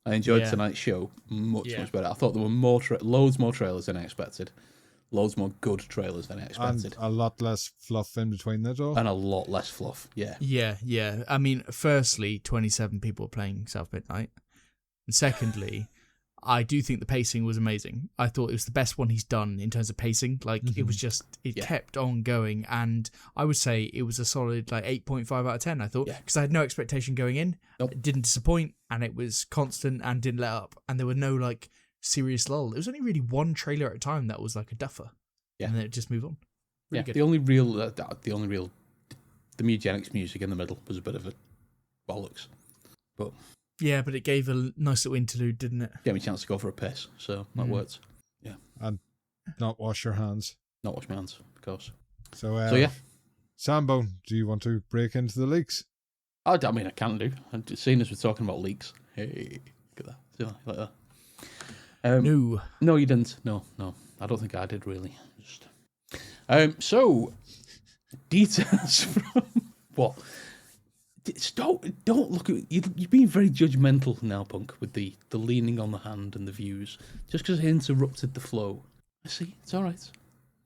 I enjoyed tonight's show much better. I thought there were loads more trailers than I expected. Loads more good trailers than I expected.
And a lot less fluff in between that all.
And a lot less fluff, yeah.
Yeah. I mean, firstly, 27 people playing South Midnight. And secondly, I do think the pacing was amazing. I thought it was the best one he's done in terms of pacing. Like, it was just, kept on going. And I would say it was a solid, 8.5 out of 10, I thought. Because I had no expectation going in.
Nope.
It didn't disappoint. And it was constant and didn't let up. And there were no, serious lull. It was only really one trailer at a time that was a duffer. Yeah. And then it just moved on. Really good.
The only real, the Mugenics music in the middle was a bit of a bollocks. But...
yeah, but it gave a nice little interlude, didn't it?
Gave me a chance to go for a piss, so that worked. Yeah.
And not wash your hands.
Not wash my hands, of course.
So
yeah.
Sambo, do you want to break into the leaks?
I mean, I can do. Seeing as we're talking about leaks. Hey, look at that. See, like that. No, you didn't. No. I don't think I did, really. So, details from... what? Don't look at... You're being very judgmental now, Punk, with the leaning on the hand and the views. Just because I interrupted the flow. I see. It's all right.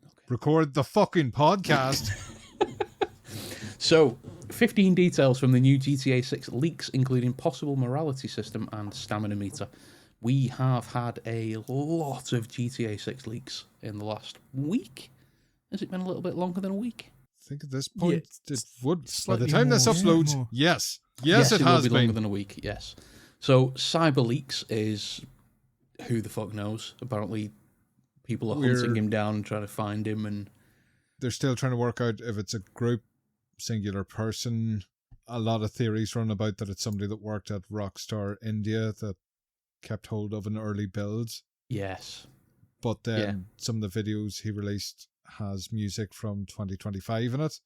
Okay.
Record the fucking podcast.
So, 15 details from the new GTA 6 leaks, including possible morality system and stamina meter. We have had a lot of GTA 6 leaks in the last week. Has it been a little bit longer than a week?
I think at this point it would. By the time this uploads, yes, it has
will be longer than a week. Yes. So CyberLeaks is who the fuck knows. Apparently, people are hunting him down and trying to find him, and
they're still trying to work out if it's a group, singular person. A lot of theories run about that it's somebody that worked at Rockstar India that kept hold of an early build.
Yes.
But then some of the videos he released has music from 2025 in it.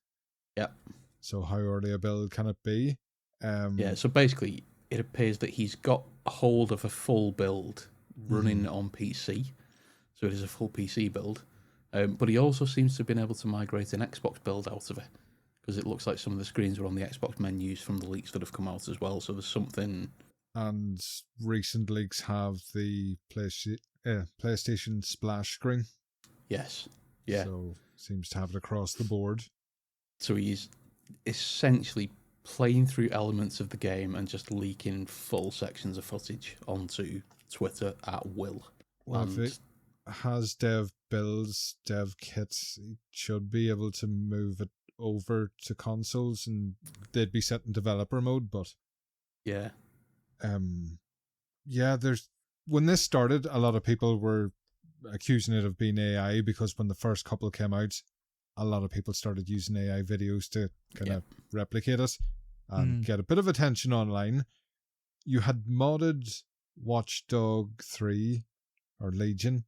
Yep.
So how early a build can it be?
So basically it appears that he's got a hold of a full build running on PC, so it is a full PC build. But he also seems to have been able to migrate an Xbox build out of it, because it looks like some of the screens were on the Xbox menus from the leaks that have come out as well. So there's something.
And recent leaks have the PlayStation splash screen.
Yes. Yeah.
So seems to have it across the board.
So he's essentially playing through elements of the game and just leaking full sections of footage onto Twitter at will.
Well, if it has dev builds, dev kits, it should be able to move it over to consoles, and they'd be set in developer mode. But
yeah,
there's when this started, a lot of people were accusing it of being AI, because when the first couple came out, a lot of people started using AI videos to kind of replicate it and get a bit of attention online. You had modded Watch Dog 3 or Legion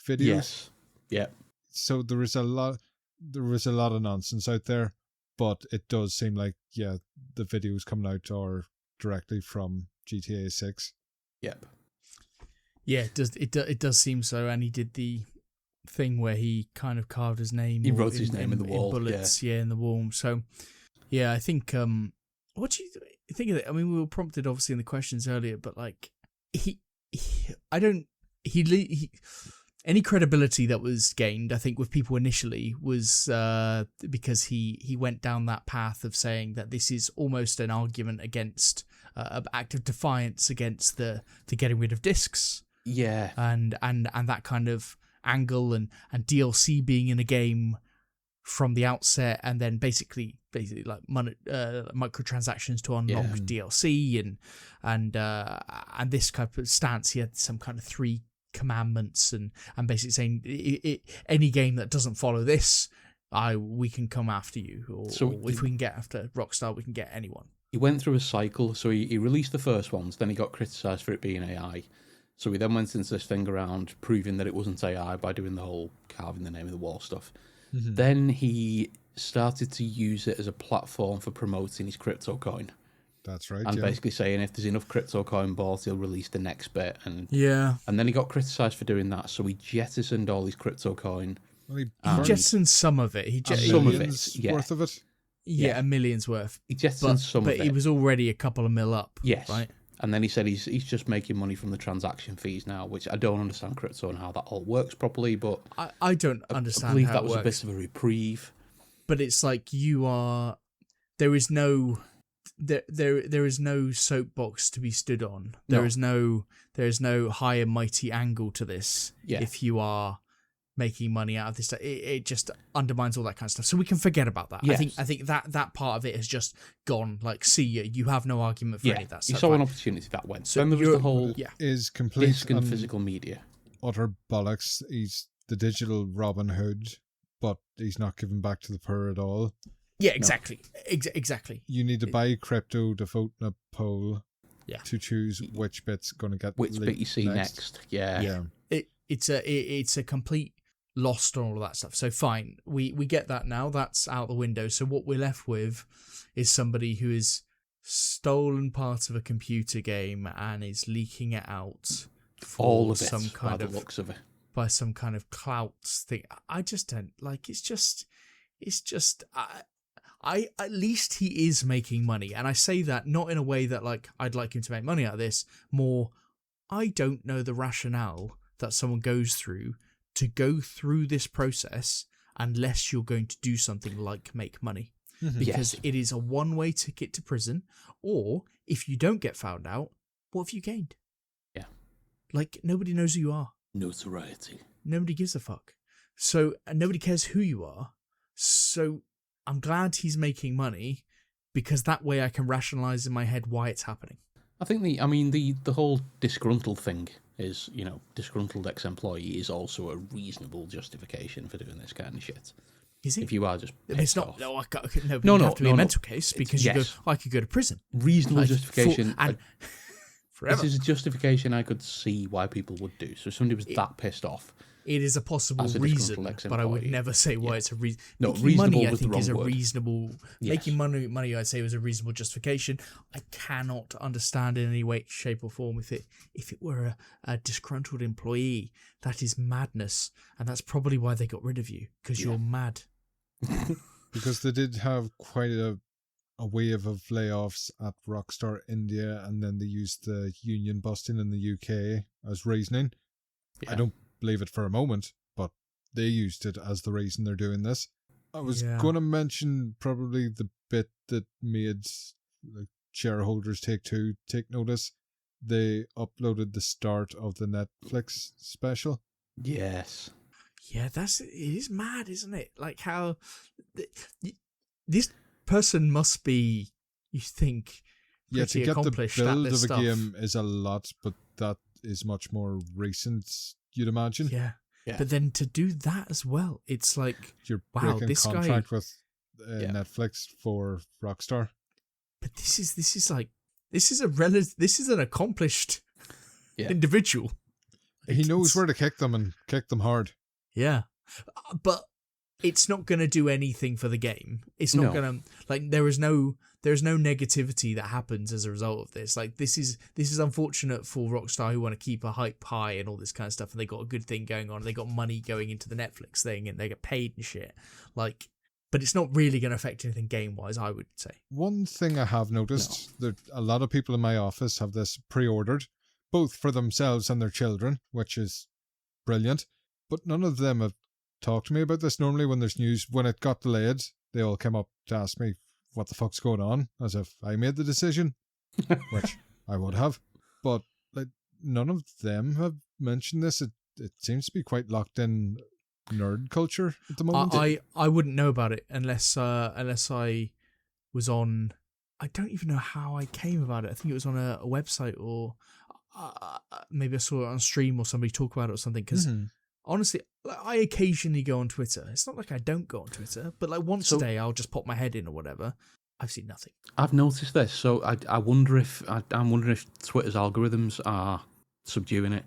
videos.
Yes. Yeah.
So there was a lot of nonsense out there, but it does seem like the videos coming out are directly from GTA 6.
Yep.
Yeah, it does seem so, and he did the thing where he kind of carved his name.
He wrote his name in the wall.
In bullets, in the wall. So, yeah, I think. What do you think of it? I mean, we were prompted obviously in the questions earlier, but like any credibility that was gained, I think, with people initially was because he went down that path of saying that this is almost an argument against act of defiance against the getting rid of discs.
Yeah,
and that kind of angle and DLC being in a game from the outset, and then basically like microtransactions to unlock DLC and this type of stance. He had some kind of 3 commandments and basically saying any game that doesn't follow this, we can come after you, or if we can get after Rockstar, we can get anyone.
He went through a cycle. So he released the first ones, then he got criticised for it being AI. So he then went into this thing around proving that it wasn't AI by doing the whole carving the name of the wall stuff. Mm-hmm. Then he started to use it as a platform for promoting his crypto coin.
That's right.
And basically saying if there's enough crypto coin bought, he'll release the next bit. And then he got criticised for doing that. So he jettisoned all his crypto coin.
Well, he
jettisoned some of it.
Some of it.
Worth of it.
Yeah, a million's worth.
He jettisoned some of it.
But he was already a couple of mil up.
Yes.
Right?
And then he said he's just making money from the transaction fees now, which I don't understand crypto and how that all works properly. But
I don't understand.
I believe
how
that
it
was
works.
a bit of a reprieve.
But it's like there is no soapbox to be stood on. There is no high and mighty angle to this. Yeah. If you are making money out of this, it just undermines all that kind of stuff. So we can forget about that.
Yes.
I think that part of it has just gone. Like, see you have no argument for any of that stuff.
You saw an opportunity that went. So then there was the whole
is complete
disc and physical media.
Utter bollocks. He's the digital Robin Hood, but he's not giving back to the poor at all.
Yeah, exactly. Exactly.
You need to buy crypto to vote in a poll.
Yeah.
To choose which bit's going to get
which bit you see next. Yeah.
It's a complete lost on all of that stuff. So fine, we get that now. That's out the window. So what we're left with is somebody who has stolen part of a computer game and is leaking it out for
all of
some
it,
kind
by
of
the looks of it.
By some kind of clout thing. I just don't like. It's just. I at least he is making money, and I say that not in a way that like I'd like him to make money out of this. More, I don't know the rationale that someone goes through to go through this process unless you're going to do something like make money. Mm-hmm. Because it is a one-way ticket to prison, or if you don't get found out, what have you gained?
Yeah.
Like, nobody knows who you are.
Notoriety.
Nobody gives a fuck. So, and nobody cares who you are. So, I'm glad he's making money, because that way I can rationalize in my head why it's happening.
I think the whole disgruntled thing is, disgruntled ex-employee is also a reasonable justification for doing this kind of shit.
Is it?
If you are just pissed off.
No, you have to be a mental case, because you go, I could go to prison.
Reasonable justification.
Forever.
This is a justification I could see why people would do. So if somebody was that pissed off,
It is a possible
as a
reason,
disgruntled
but I would
ex-employee.
never say why it's a reason.
No,
Making
reasonable
money, I
was the
think, is a
wrong word.
reasonable.
Yes.
Making money, I'd say, was a reasonable justification. I cannot understand in any way, shape, or form if it were a disgruntled employee. That is madness, and that's probably why they got rid of you, because you're mad.
Because they did have quite a wave of layoffs at Rockstar India, and then they used the union busting in the UK as reasoning.
Yeah.
I don't believe it for a moment, but they used it as the reason they're doing this. I was going to mention probably the bit that made like shareholders take notice. They uploaded the start of the Netflix special.
Yes.
Yeah, it is mad, isn't it? Like how this person must be, you think, pretty
to get
accomplished
the build
at this
of a
stuff.
game is a lot, but that is much more recent, you'd imagine.
Yeah. But then to do that as well, it's like,
You're
wow,
breaking
this
contract
guy
with Netflix for Rockstar.
But this is an accomplished individual.
He knows where to kick them and kick them hard.
Yeah, but it's not going to do anything for the game. It's not going to, like, there is no negativity that happens as a result of this. Like, this is unfortunate for Rockstar, who want to keep a hype high and all this kind of stuff, and they got a good thing going on. They got money going into the Netflix thing, and they get paid and shit. Like, but it's not really going to affect anything game-wise, I would say.
One thing I have noticed, that a lot of people in my office have this pre-ordered, both for themselves and their children, which is brilliant. But none of them have talked to me about this. Normally when there's news, when it got delayed, they all came up to ask me what the fuck's going on, as if I made the decision, which I would have. But like, none of them have mentioned this. It seems to be quite locked in nerd culture at the moment.
I wouldn't know about it unless I was on. I don't even know how I came about it. I think it was on a website, or maybe I saw it on stream, or somebody talk about it or something. Because honestly, I occasionally go on Twitter. It's not like I don't go on Twitter, but like once a day I'll just pop my head in or whatever. I've seen nothing.
I've noticed this, so I'm wondering if Twitter's algorithms are subduing it,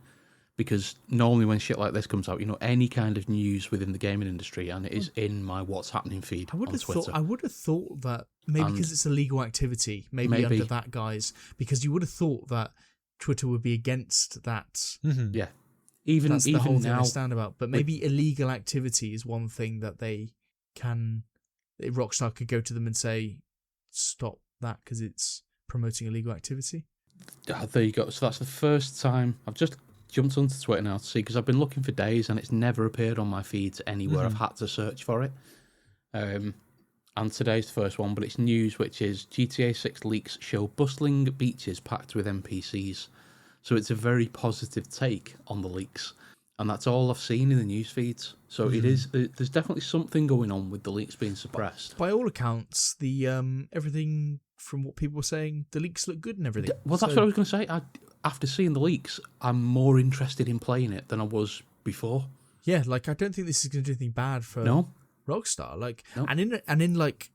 because normally when shit like this comes out, any kind of news within the gaming industry, and it is in my what's happening feed on Twitter.
I would have thought that maybe because it's a legal activity, maybe under that guise, because you would have thought that Twitter would be against that.
Yeah. Even
that's the whole thing
now,
I stand about. But maybe illegal activity is one thing that Rockstar could go to them and say, stop that because it's promoting illegal activity.
There you go. So that's the first time I've just jumped onto Twitter now to see, because I've been looking for days and it's never appeared on my feeds anywhere. I've had to search for it. And today's the first one, but it's news, which is GTA 6 leaks show bustling beaches packed with NPCs. So it's a very positive take on the leaks. And that's all I've seen in the news feeds. So it is. There's definitely something going on with the leaks being suppressed.
By all accounts, the everything from what people were saying, the leaks look good and everything.
Well, that's what I was going to say. After seeing the leaks, I'm more interested in playing it than I was before.
Yeah, like I don't think this is going to do anything bad for Rockstar. Like, and in like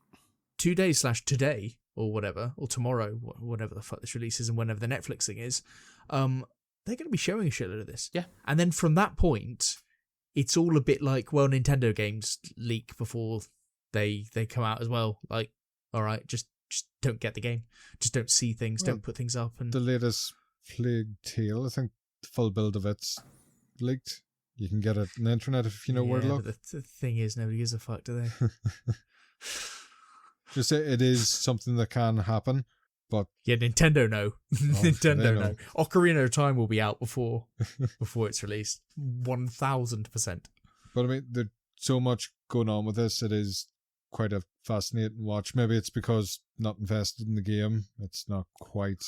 2 days / today or whatever, or tomorrow, whatever the fuck this releases, and whenever the Netflix thing is, they're going to be showing a shitload of this. Yeah. And then from that point, it's all a bit like, well, Nintendo games leak before they come out as well. Like, all right, just don't get the game. Just don't see things, don't put things up. And
the latest Plague Tale, I think the full build of it's leaked. You can get it on the internet if you know where to look.
But the thing is, nobody gives a fuck, do they?
Just say it is something that can happen, but
yeah, Nintendo know. Nintendo know. Ocarina of Time will be out before it's released, 1000%.
But I mean, there's so much going on with this. It is quite a fascinating watch. Maybe it's because not invested in the game. It's not quite.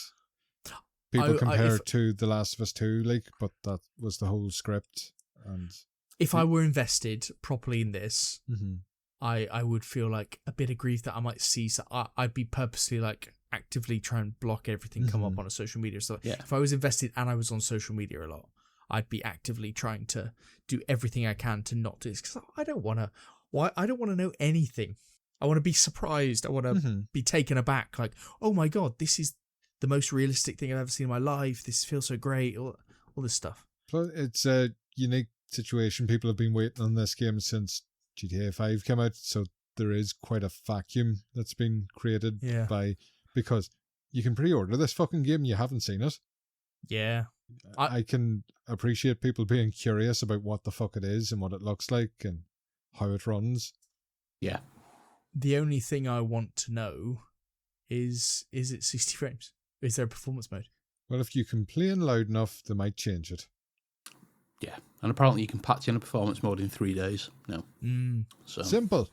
People compare it to The Last of Us 2 leak, but that was the whole script. And
if I were invested properly in this, I would feel like a bit of grief that I might see. So I'd be purposely like actively try and block everything come up on a social media. So if I was invested and I was on social media a lot, I'd be actively trying to do everything I can to not do this, because I don't want to. I don't want to know anything. I want to be surprised. I want to be taken aback. Like, oh my god, this is the most realistic thing I've ever seen in my life. This feels so great. All this stuff.
It's a unique situation. People have been waiting on this game since GTA 5 came out, so there is quite a vacuum that's been created because you can pre-order this fucking game, you haven't seen it.
Yeah.
I can appreciate people being curious about what the fuck it is and what it looks like and how it runs.
Yeah.
The only thing I want to know is it 60 frames? Is there a performance mode?
Well, if you complain loud enough, they might change it.
Yeah. And apparently you can patch in a performance mode in 3 days. No. So
Simple.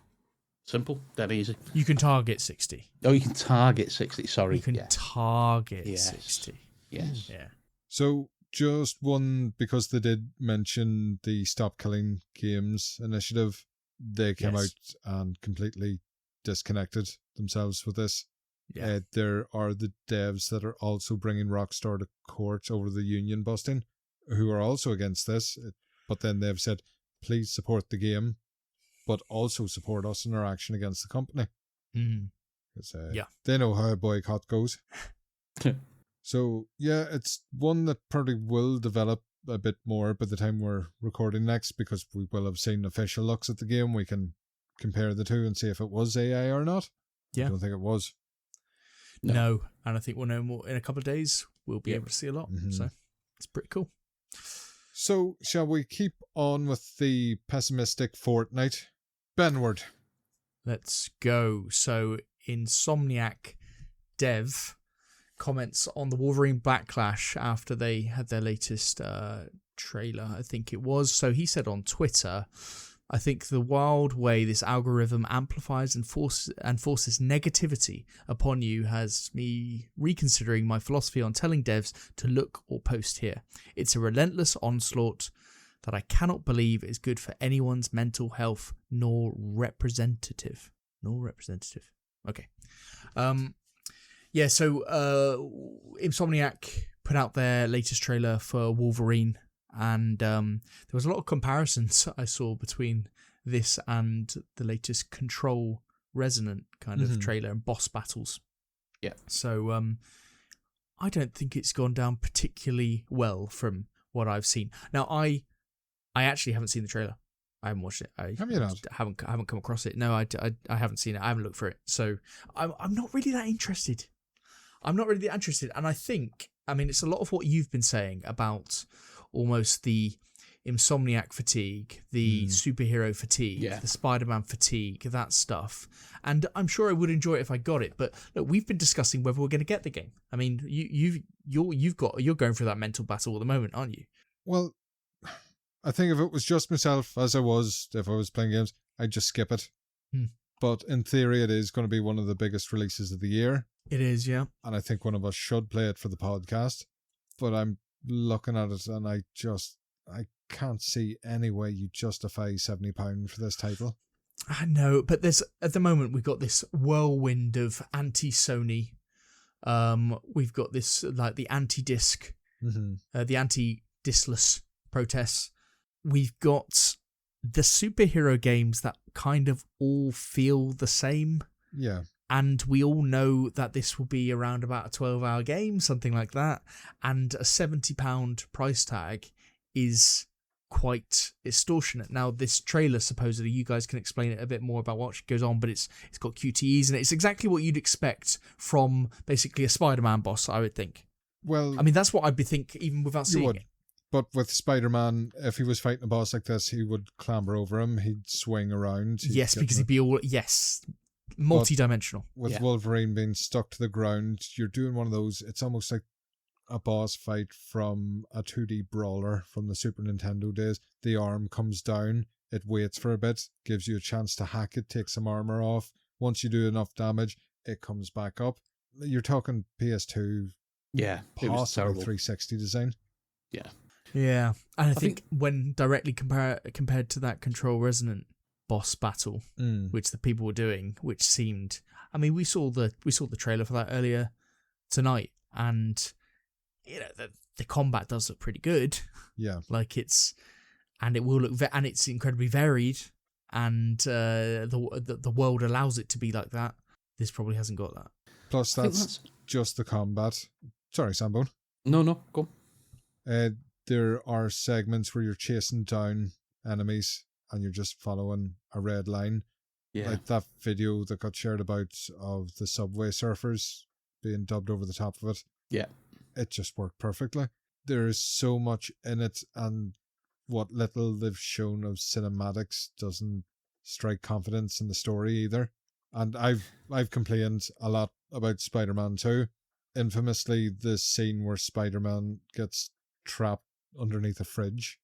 Simple. Dead easy.
You can target 60.
Oh, you can target 60. Sorry.
You can target 60.
Yes.
Yeah.
So, just one, because they did mention the Stop Killing Games initiative, they came out and completely disconnected themselves with this.
Yeah.
There are the devs that are also bringing Rockstar to court over the union busting, who are also against this, but then they've said, please support the game, but also support us in our action against the company. Because they know how a boycott goes. So, yeah, it's one that probably will develop a bit more by the time we're recording next, because we will have seen official looks at the game. We can compare the two and see if it was AI or not.
Yeah.
I don't think it was.
No. And I think we'll know more in a couple of days. We'll be able to see a lot. So, it's pretty cool.
So, shall we keep on with the pessimistic fortnight? Benward.
Let's go. So, Insomniac Dev comments on the Wolverine backlash after they had their latest trailer, I think it was. So he said on Twitter, I think the wild way this algorithm amplifies and forces negativity upon you has me reconsidering my philosophy on telling devs to look or post here. It's a relentless onslaught that I cannot believe is good for anyone's mental health nor representative. Okay. Yeah, so Insomniac put out their latest trailer for Wolverine, and there was a lot of comparisons I saw between this and the latest Control Resonant kind of trailer and boss battles.
Yeah.
So I don't think it's gone down particularly well from what I've seen. Now, I actually haven't seen the trailer. I haven't watched it.
Have you not?
I haven't come across it. No, I haven't seen it. I haven't looked for it. So I'm not really that interested. And I think, it's a lot of what you've been saying about almost the Insomniac fatigue, the superhero fatigue, the Spider-Man fatigue, that stuff. And I'm sure I would enjoy it if I got it. But look, we've been discussing whether we're going to get the game. I mean, you're going through that mental battle at the moment, aren't you?
Well, I think if it was just myself, as I was, if I was playing games, I'd just skip it. But in theory, it is going to be one of the biggest releases of the year.
It is, yeah.
And I think one of us should play it for the podcast. But I'm looking at it and I can't see any way you justify £70 for this title.
I know, but at the moment we've got this whirlwind of anti-Sony. We've got this like the anti-disc, the anti-discless protests. We've got the superhero games that kind of all feel the same.
Yeah.
And we all know that this will be around about a 12-hour game, something like that. And a £70 price tag is quite extortionate. Now, this trailer, supposedly, you guys can explain it a bit more about what goes on, but it's got QTEs, and it's exactly what you'd expect from basically a Spider-Man boss, I would think.
Well,
that's what I'd be thinking, even without seeing it.
But with Spider-Man, if he was fighting a boss like this, he would clamber over him, he'd swing around.
Yes, because he'd be all... Yes, multi-dimensional.
But with Wolverine being stuck to the ground, you're doing one of those... It's almost like a boss fight from a 2D brawler from the Super Nintendo days. The arm comes down, it waits for a bit, gives you a chance to hack it, take some armor off. Once you do enough damage, it comes back up. You're talking PS2, possibly 360 design.
Yeah.
Yeah, and I think when directly compared to that Control Resonant boss battle, which the people were doing, which seemed... we saw the trailer for that earlier tonight, and the combat does look pretty good. Yeah, it will look, and it's incredibly varied, and the world allows it to be like that. This probably hasn't got that.
Plus, that's just the combat. Sorry, Sambone.
No, go.
there are segments where you're chasing down enemies and you're just following a red line.
Yeah.
Like that video that got shared about of the Subway Surfers being dubbed over the top of it.
Yeah.
It just worked perfectly. There is so much in it, and what little they've shown of cinematics doesn't strike confidence in the story either. And I've complained a lot about Spider-Man 2. Infamously, the scene where Spider-Man gets trapped underneath a fridge.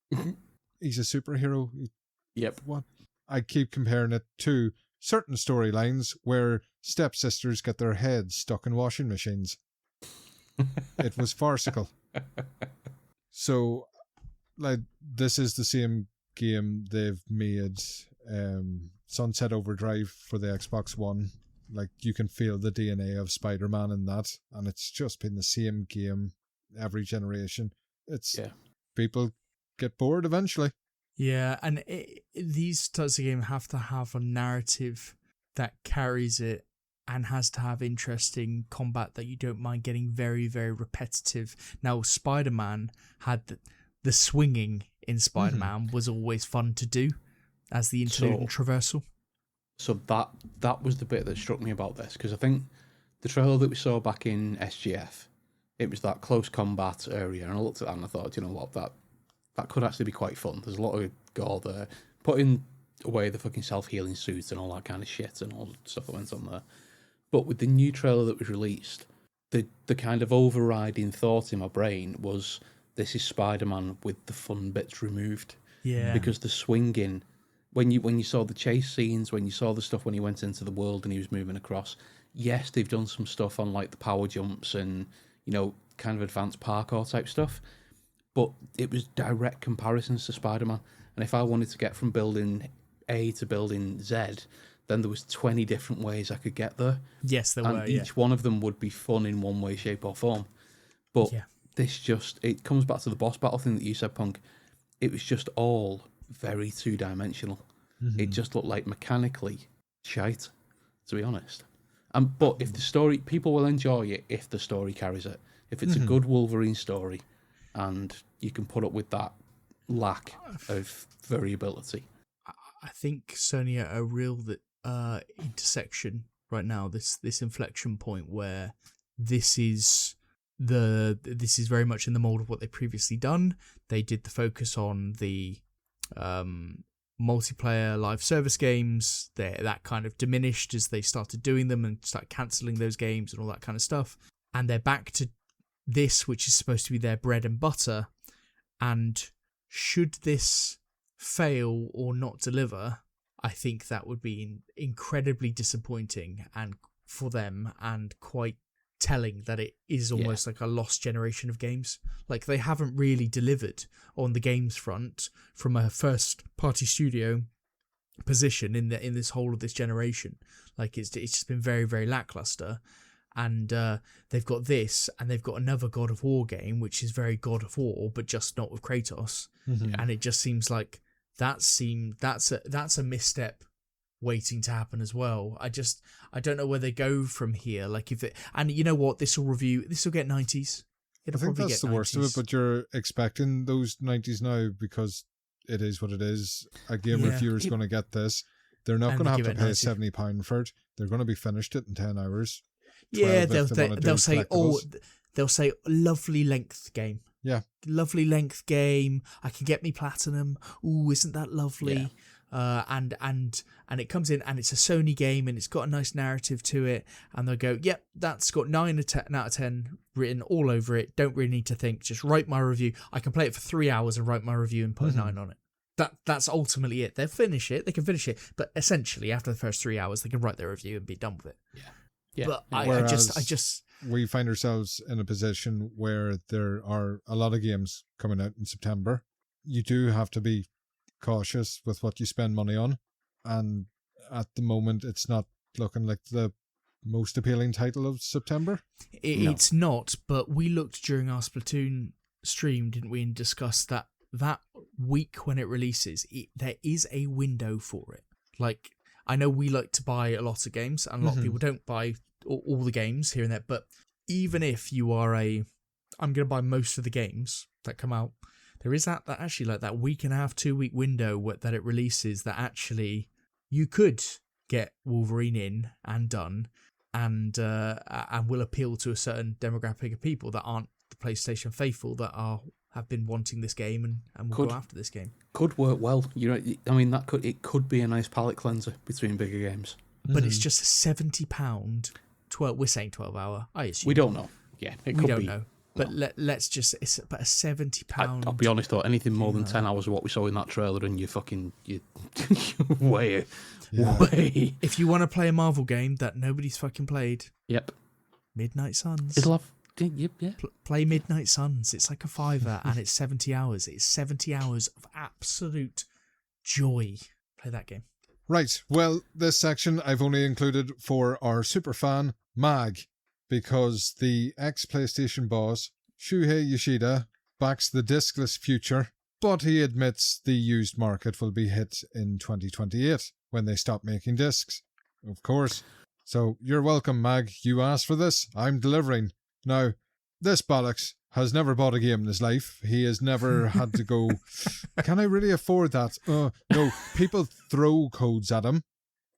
He's a superhero.
Yep.
What? I keep comparing it to certain storylines where stepsisters get their heads stuck in washing machines. It was farcical. So, like, this is the same game they've made Sunset Overdrive for the Xbox One. Like, you can feel the DNA of Spider-Man in that, and it's just been the same game every generation. People get bored eventually.
Yeah, and these types of games have to have a narrative that carries it and has to have interesting combat that you don't mind getting very, very repetitive. Now, Spider-Man had the swinging in Spider-Man was always fun to do as the interlude and traversal.
So that was the bit that struck me about this, because I think the trailer that we saw back in SGF, it was that close combat area, and I looked at that and I thought, you know what, that could actually be quite fun. There's a lot of gore there. Putting away the fucking self-healing suits and all that kind of shit and all the stuff that went on there. But with the new trailer that was released, the kind of overriding thought in my brain was, this is Spider-Man with the fun bits removed.
Yeah.
Because the swinging, when you saw the chase scenes, when you saw the stuff when he went into the world and he was moving across, yes, they've done some stuff on like the power jumps and, you know, kind of advanced parkour type stuff. But it was direct comparisons to Spider-Man. And if I wanted to get from building A to building Z, then there was 20 different ways I could get there.
Yes, there were,
and each one of them would be fun in one way, shape or form. But it comes back to the boss battle thing that you said, Punk. It was just all very two-dimensional. Mm-hmm. It just looked like mechanically shite, to be honest. But if the story, people will enjoy it if the story carries it. If it's a good Wolverine story, and you can put up with that lack of variability.
I think Sony are a real intersection right now. This inflection point where this is very much in the mold of what they've previously done. They did the focus on the multiplayer live service games. That kind of diminished as they started doing them and started cancelling those games and all that kind of stuff. And they're back to this, which is supposed to be their bread and butter. And should this fail or not deliver, I think that would be incredibly disappointing and for them, and quite telling that it is almost like a lost generation of games. Like, they haven't really delivered on the games front from a first party studio position in this whole of this generation. Like, it's just been very, very lackluster. And they've got this, and they've got another God of War game, which is very God of War, but just not with Kratos. Mm-hmm. And it just seems like that's a misstep waiting to happen as well. I don't know where they go from here. Like, and you know what, this will get 90s.
I think that's the 90s. Worst of it, but you're expecting those 90s now because it is what it is. A game reviewer's going to get this. They're not going to have to pay £70 for it. They're going to be finished it in 10 hours.
Yeah, they'll say lovely length game.
Yeah,
lovely length game. I can get me platinum. Ooh, isn't that lovely? Yeah. And it comes in and it's a Sony game and it's got a nice narrative to it. And they'll go, yep, that's got 9 out of 10 written all over it. Don't really need to think. Just write my review. I can play it for 3 hours and write my review and put a 9 on it. That's ultimately it. They can finish it, but essentially after the first 3 hours, they can write their review and be done with it.
Yeah. Yeah.
But I just
we find ourselves in a position where there are a lot of games coming out in September. You do have to be cautious with what you spend money on, and at the moment it's not looking like the most appealing title of September.
It's not, but we looked during our Splatoon stream, didn't we, and discussed that week when it releases, there is a window for it. Like, I know we like to buy a lot of games, and a lot of people don't buy all the games here and there, but even if you are I'm going to buy most of the games that come out, there is that actually like that week and a half, 2 week window that it releases that actually you could get Wolverine in and done, and will appeal to a certain demographic of people that aren't the PlayStation faithful that have been wanting this game and will go after this game.
Could work well. I mean, it could be a nice palate cleanser between bigger games.
But it's just a £70. We're saying 12 hour. I assume
we don't know. Yeah, it could be.
We don't know. But let's just, it's about a £70.
I'll be honest though, anything more than 10 hours of what we saw in that trailer, and you way.
If you want to play a Marvel game that nobody's fucking played,
yep,
Midnight Suns.
It'll have. Yep, yeah.
Play Midnight Suns. It's like a £5 and it's 70 hours. It's 70 hours of absolute joy. Play that game.
Right. Well, this section I've only included for our superfan, Mag, because the ex-PlayStation boss, Shuhei Yoshida, backs the discless future, but he admits the used market will be hit in 2028 when they stop making discs. Of course. So you're welcome, Mag. You asked for this. I'm delivering. Now, this bollocks has never bought a game in his life. He has never had to go, can I really afford that? No, people throw codes at him.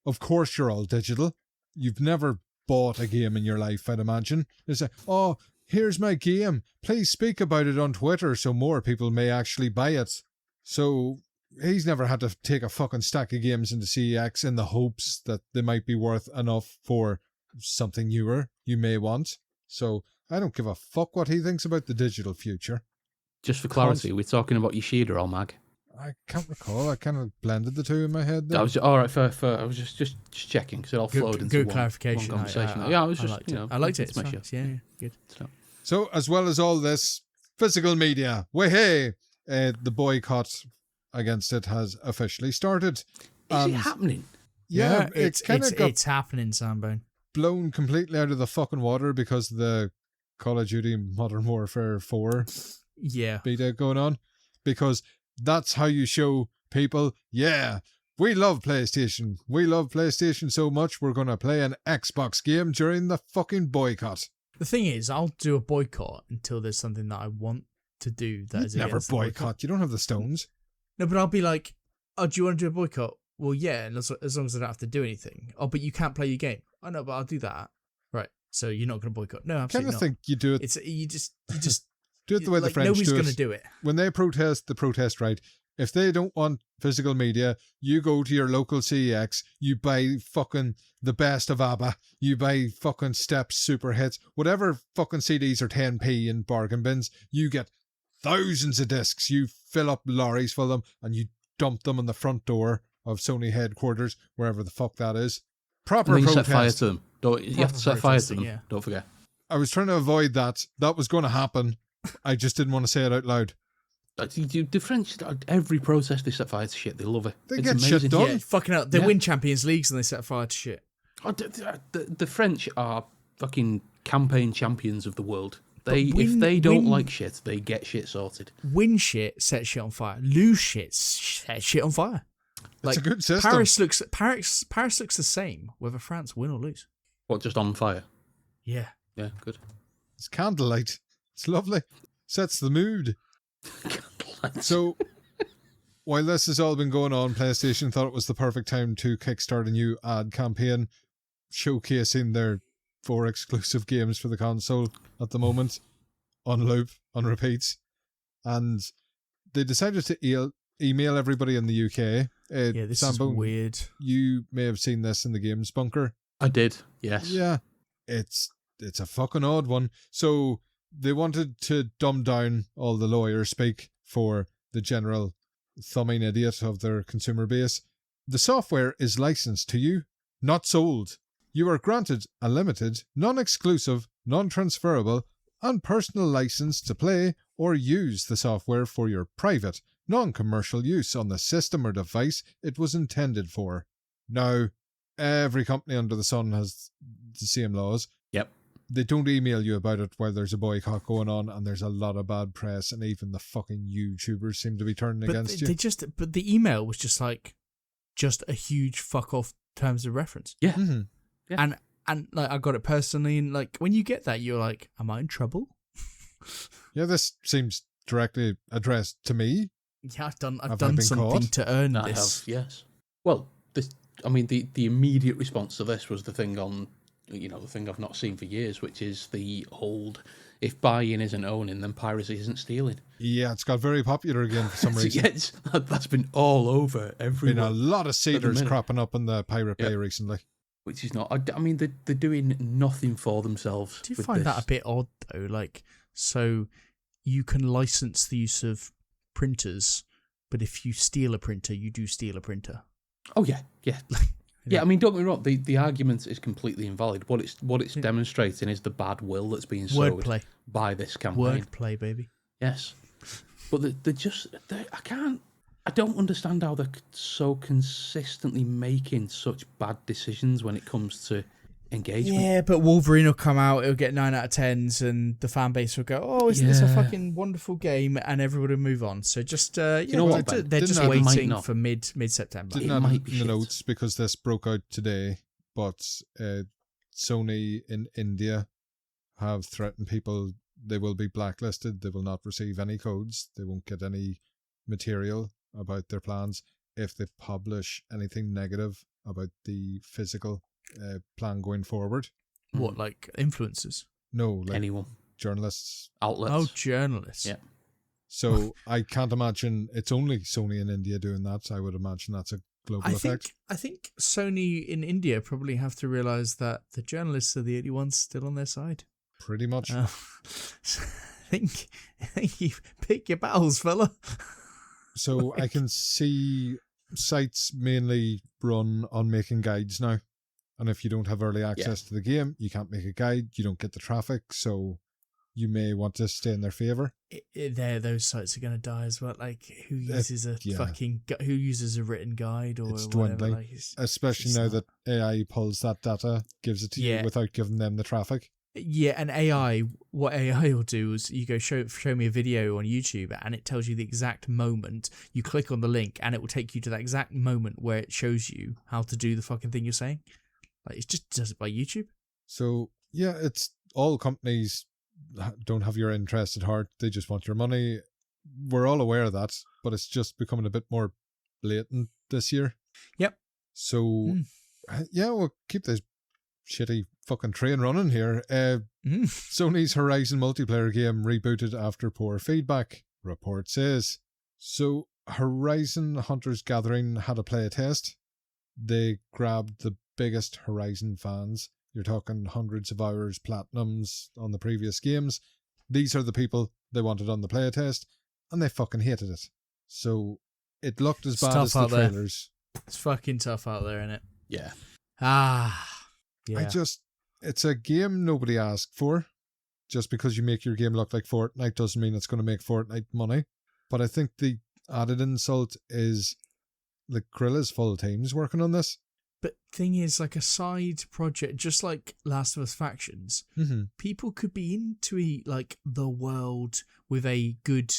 Of course you're all digital. You've never bought a game in your life, I'd imagine. They say, oh, here's my game. Please speak about it on Twitter so more people may actually buy it. So he's never had to take a fucking stack of games into CEX in the hopes that they might be worth enough for something newer you may want. So I don't give a fuck what he thinks about the digital future.
Just for clarity, we're talking about Yoshida or Mag?
I can't recall. I kind of blended the two in my head.
I was all right. Fair. I was just checking because it all flowed into
good
one
clarification.
conversation.
I was just, I liked it.
It's nice.
Yeah, good.
So, as well as all this physical media, the boycott against it has officially started.
Is it happening?
Yeah, it's
happening, Sambone.
Blown completely out of the fucking water because of the Call of Duty Modern Warfare 4 beta going on. Because that's how you show people, we love PlayStation. We love PlayStation so much we're going to play an Xbox game during the fucking boycott.
The thing is, I'll do a boycott until there's something that I want to do that is
never boycott. You don't have the stones.
No, but I'll be like, oh, do you want to do a boycott? Well, yeah, and as long as I don't have to do anything. Oh, but you can't play your game. I know, but I'll do that. Right. So you're not going to boycott? No, absolutely not.
I kind of think you do it.
You just
do it the way the French do it.
Nobody's going to do it.
When they protest, the protest right. If they don't want physical media, you go to your local CEX, you buy fucking the best of ABBA, you buy fucking Steps, Super Hits, whatever fucking CDs are 10p in bargain bins, you get thousands of discs. You fill up lorries full of them and you dump them on the front door of Sony headquarters, wherever the fuck that is. Proper protest.
Set fire to them. You have to set fire to them. Yeah. Don't forget.
I was trying to avoid that. That was going to happen. I just didn't want to say it out loud.
The French, every protest they set fire to shit, they love it.
They get shit done.
Yeah, fucking hell. They win Champions Leagues and they set fire to shit.
The French are fucking campaign champions of the world. If they don't like shit, they get shit sorted.
Win shit, set shit on fire. Lose shit, set shit on fire.
It's a good system.
Paris looks the same whether France win or lose.
What, just on fire?
Yeah.
Yeah, good.
It's candlelight. It's lovely. Sets the mood. So, while this has all been going on, PlayStation thought it was the perfect time to kickstart a new ad campaign showcasing their 4 exclusive games for the console at the moment on loop, on repeats. And they decided to email everybody in the UK.
This Sambo, is weird.
You may have seen this in the Games Bunker.
I did, yes.
Yeah, it's a fucking odd one. So they wanted to dumb down all the lawyer speak for the general thumbing idiot of their consumer base. The software is licensed to you, not sold. You are granted a limited, non-exclusive, non-transferable, and personal license to play or use the software for your private, non-commercial use on the system or device it was intended for. Now, every company under the sun has the same laws.
Yep.
They don't email you about it while there's a boycott going on and there's a lot of bad press, and even the fucking YouTubers seem to be turning against you.
But the email was just a huge fuck off terms of reference.
Yeah. Mm-hmm.
Yeah. And like I got it personally, and like when you get that, you're like, am I in trouble?
Yeah, this seems directly addressed to me.
Yeah, I've done
been
something
caught?
to earn
I
this.
have, yes. Well, the immediate response to this was the thing on, the thing I've not seen for years, which is the old, if buying isn't owning, then piracy isn't stealing.
Yeah, it's got very popular again for some reason.
Yes, that's been all over everywhere.
Been a lot of satyrs cropping up in the Pirate Bay recently.
Which is not. I mean, they're doing nothing for themselves.
Do you find that a bit odd though? Like, so you can license the use of printers, but if you steal a printer, you do steal a printer.
Oh yeah. Yeah, I mean, don't get me wrong. The argument is completely invalid. What it's demonstrating is the bad will that's being sowed by this campaign.
Wordplay, baby.
Yes, but I don't understand how they're so consistently making such bad decisions when it comes to engagement.
Yeah, but Wolverine will come out, it'll get 9 out of 10s, and the fan base will go, "Oh, isn't this a fucking wonderful game?" And everybody will move on. So just they're just waiting for mid September.
Didn't have in the notes because this broke out today, but Sony in India have threatened people. They will be blacklisted. They will not receive any codes. They won't get any material about their plans if they publish anything negative about the physical plan going forward.
What, like influencers?
No, like
anyone,
journalists,
outlets.
Oh, journalists.
Yeah.
So I can't imagine it's only Sony in India doing that. I would imagine that's a global effect.
I think Sony in India probably have to realise that the journalists are the only ones still on their side.
Pretty much.
I think you pick your battles, fella.
So I can see sites mainly run on making guides now. And if you don't have early access to the game, you can't make a guide, you don't get the traffic, so you may want to stay in their favour.
Those sites are going to die as well. Like, who uses who uses a written guide or
it's
whatever?
dwindling,
like,
especially now that AI pulls that data, gives it to you without giving them the traffic.
Yeah, and what AI will do is you go show me a video on YouTube and it tells you the exact moment. You click on the link and it will take you to that exact moment where it shows you how to do the fucking thing you're saying. Like, it just does it by YouTube.
So, yeah, it's all companies don't have your interest at heart. They just want your money. We're all aware of that, but it's just becoming a bit more blatant this year.
Yep.
So, we'll keep this shitty fucking train running here. Sony's Horizon multiplayer game rebooted after poor feedback, report says. So, Horizon Hunters Gathering had a play test. They grabbed the biggest Horizon fans. You're talking hundreds of hours, platinums on the previous games. These are the people they wanted on the play test, and they fucking hated it. So it looked as bad as the trailers.
It's fucking tough out there, innit?
Yeah.
Yeah.
It's a game nobody asked for. Just because you make your game look like Fortnite doesn't mean it's going to make Fortnite money. But I think the added insult is the Krilla's full team's working on this.
But thing is, like a side project, just like Last of Us Factions, people could be into like the world with a good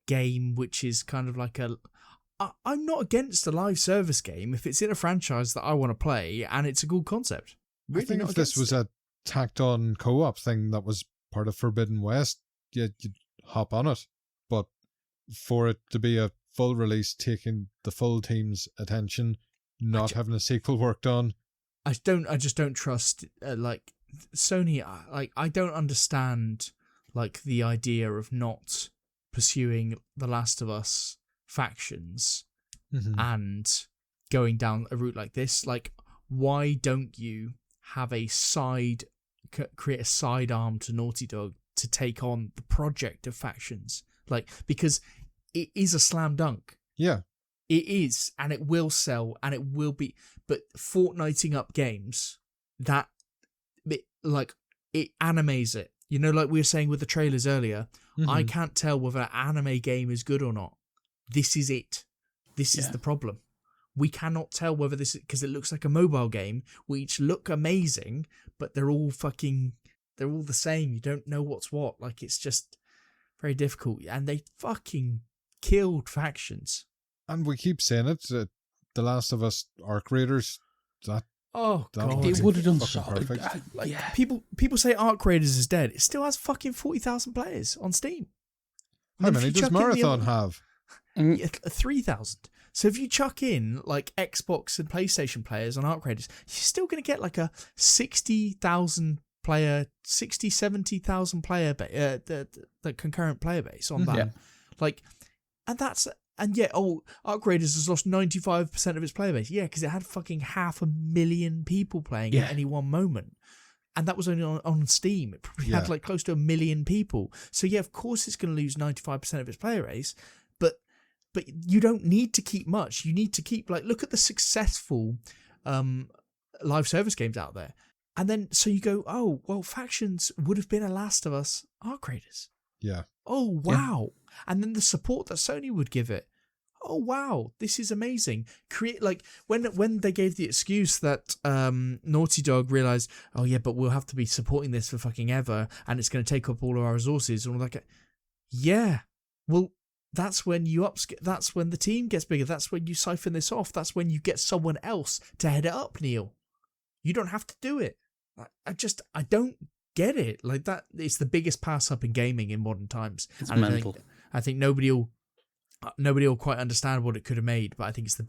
game, which is kind of like I'm not against a live service game if it's in a franchise that I want to play and it's a good concept. Really,
I think if this was a tacked on co-op thing that was part of Forbidden West, you'd hop on it. But for it to be a full release, taking the full team's attention, not having a sequel worked on, I
just don't trust like Sony. Like, I don't understand like the idea of not pursuing the Last of Us Factions and going down a route like this. Like, why don't you have create a side arm to Naughty Dog to take on the project of Factions? Like, because it is a slam dunk.
Yeah.
It is, and it will sell, and it will be. But Fortniting up games, it animes it. You know, like we were saying with the trailers earlier, I can't tell whether an anime game is good or not. This is it. This is the problem. We cannot tell whether this is, because it looks like a mobile game, which look amazing, but they're all the same. You don't know what's what. Like, it's just very difficult. And they fucking killed Factions.
And we keep saying it, The Last of Us Arc Raiders, God.
It would have done so
perfect.
People say Arc Raiders is dead. It still has fucking 40,000 players on Steam.
How many does Marathon have?
3,000. So if you chuck in like Xbox and PlayStation players on Arc Raiders, you're still going to get like a 60,000 player, 70,000 player the concurrent player base on that.
Yeah.
Like, and yet, Arc Raiders has lost 95% of its player base. Yeah, because it had fucking 500,000 people playing at any one moment. And that was only on Steam. It probably had like close to 1 million people. So yeah, of course it's going to lose 95% of its player base. But you don't need to keep much. You need to keep, like, look at the successful live service games out there. And then, so you go, oh, well, Factions would have been a Last of Us Arc Raiders.
Yeah.
Oh, wow. Yeah. And then the support that Sony would give it. Oh, wow, this is amazing. Like, when they gave the excuse that Naughty Dog realised, oh, yeah, but we'll have to be supporting this for fucking ever, and it's going to take up all of our resources, and all that. Yeah, well, that's when that's when the team gets bigger. That's when you siphon this off. That's when you get someone else to head it up, Neil. You don't have to do it. I don't get it. Like, that, it's the biggest pass up in gaming in modern times.
It's mental.
I think nobody will quite understand what it could have made, but I think it's the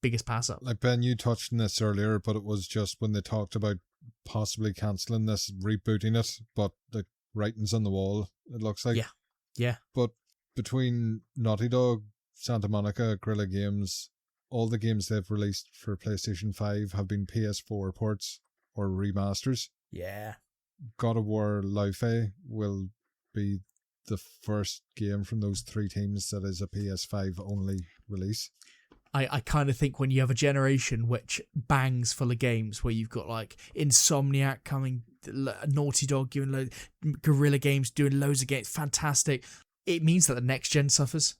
biggest pass up.
Like, Ben, you touched on this earlier, but it was just when they talked about possibly cancelling this, rebooting it, but the writing's on the wall, it looks like.
Yeah.
But between Naughty Dog, Santa Monica, Guerrilla Games, all the games they've released for PlayStation 5 have been PS4 ports or remasters.
Yeah.
God of War Life will be the first game from those three teams that is a PS5 only release.
I kind of think when you have a generation which bangs full of games, where you've got like Insomniac coming, Naughty Dog giving Guerrilla Games doing loads of games, fantastic. It means that the next gen suffers.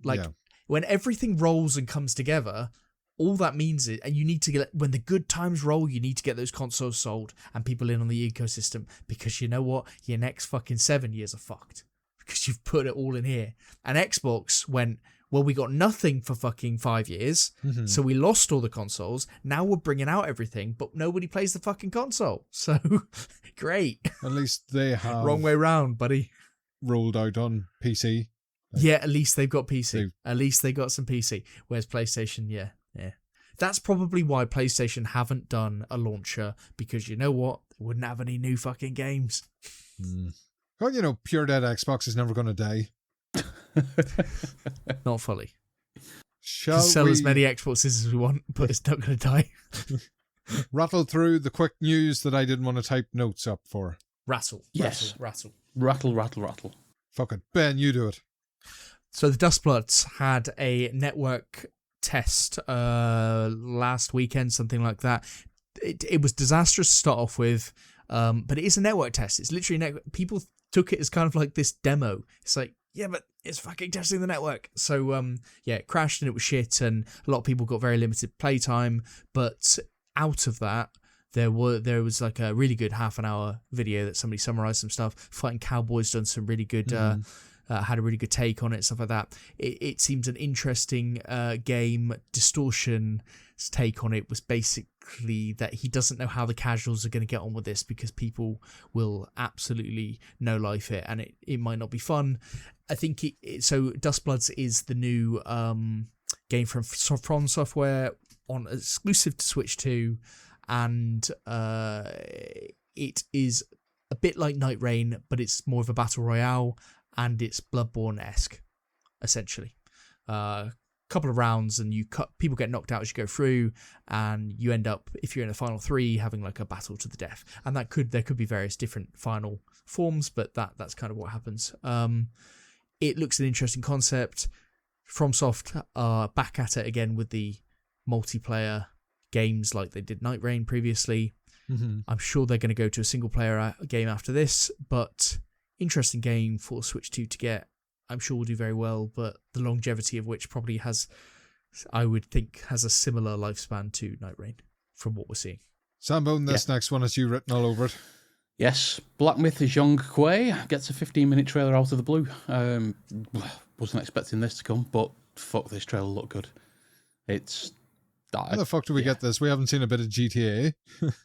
Like, when everything rolls and comes together, all that means is, and you need to get, when the good times roll, you need to get those consoles sold and people in on the ecosystem, because you know what? Your next fucking 7 years are fucked, because you've put it all in here. And Xbox went, well, we got nothing for fucking 5 years, so we lost all the consoles. Now we're bringing out everything, but nobody plays the fucking console. So, great.
At least they have...
Wrong way round, buddy.
Rolled out on PC.
Yeah, at least they've got PC. At least they got some PC. Whereas PlayStation, yeah. That's probably why PlayStation haven't done a launcher, because you know what? They wouldn't have any new fucking games.
Well, you know, pure dead Xbox is never going to die.
Not fully.
Shall
sell
we
as many Xboxes as we want, but it's not going to die.
rattle through the quick news that I didn't want to type notes up for?
Rattle.
Yes.
Rattle.
Rattle.
Fuck it. Ben, you do it.
So the Dustbloods had a network test last weekend, something like that. It was disastrous to start off with, but it is a network test. It's literally people took it as kind of like this demo. It's like, yeah, but it's fucking testing the network. So it crashed and it was shit, and a lot of people got very limited playtime. But out of that, there was like a really good half an hour video that somebody summarized some stuff. Fighting Cowboys done some really good had a really good take on it, stuff like that. It seems an interesting game. Distortion's take on it was basically that he doesn't know how the casuals are going to get on with this, because people will absolutely no-life it, and it might not be fun. I think so Dustbloods is the new game from Software on exclusive to Switch 2, and it is a bit like Night Rain, but it's more of a battle royale, and it's Bloodborne-esque, essentially. Couple of rounds, and people get knocked out as you go through, and you end up, if you're in the final 3, having like a battle to the death. And there could be various different final forms, but that's kind of what happens. It looks an interesting concept. FromSoft are back at it again with the multiplayer games like they did Night Rain previously. I'm sure they're going to go to a single player game after this, but interesting game for Switch 2 to get. I'm sure will do very well, but the longevity of which probably I would think, has a similar lifespan to Night Rain from what we're seeing.
Sambone, this next one is you written all over it.
Yes, Black Myth Zhong Kuei gets a 15-minute trailer out of the blue. Wasn't expecting this to come, but fuck, this trailer looked good. How
the fuck do we get this? We haven't seen a bit of GTA.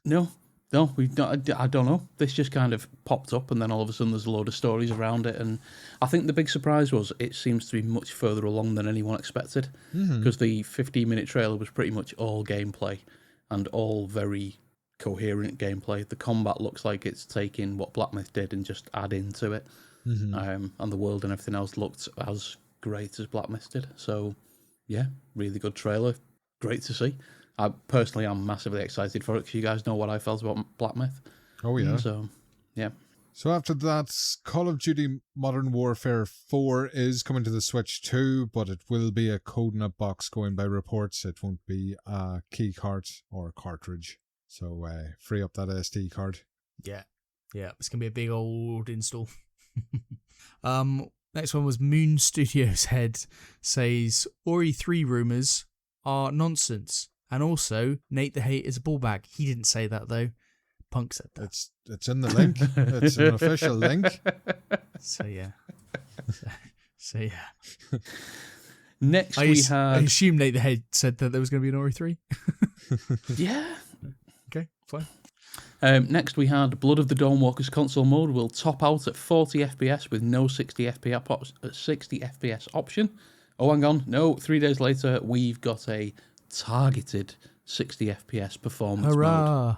No. No, we've not. I don't know. This just kind of popped up, and then all of a sudden there's a load of stories around it. And I think the big surprise was it seems to be much further along than anyone expected, because the 15-minute trailer was pretty much all gameplay and all very coherent gameplay. The combat looks like it's taking what Black Myth did and just adding to it, and the world and everything else looked as great as Black Myth did. So, yeah, really good trailer. Great to see. I personally am massively excited for it because you guys know what I felt about Black Myth.
Oh, yeah.
So, yeah.
So after that, Call of Duty Modern Warfare 4 is coming to the Switch too, but it will be a coconut box going by reports. It won't be a key card or cartridge. So free up that SD card.
Yeah. It's going to be a big old install. Next one was Moon Studios head says Ori 3 rumours are nonsense. And also, Nate the Hate is a ballbag. He didn't say that, though. Punk said that.
It's in the link. It's an official link.
So, yeah.
Next,
I assume Nate the Hate said that there was going to be an Ori 3.
Yeah.
Okay, fine.
Next, we had Blood of the Dawnwalkers console mode will top out at 40 FPS with no 60 FPS option. Oh, hang on. No, 3 days later, we've got a targeted 60 FPS performance
Hurrah.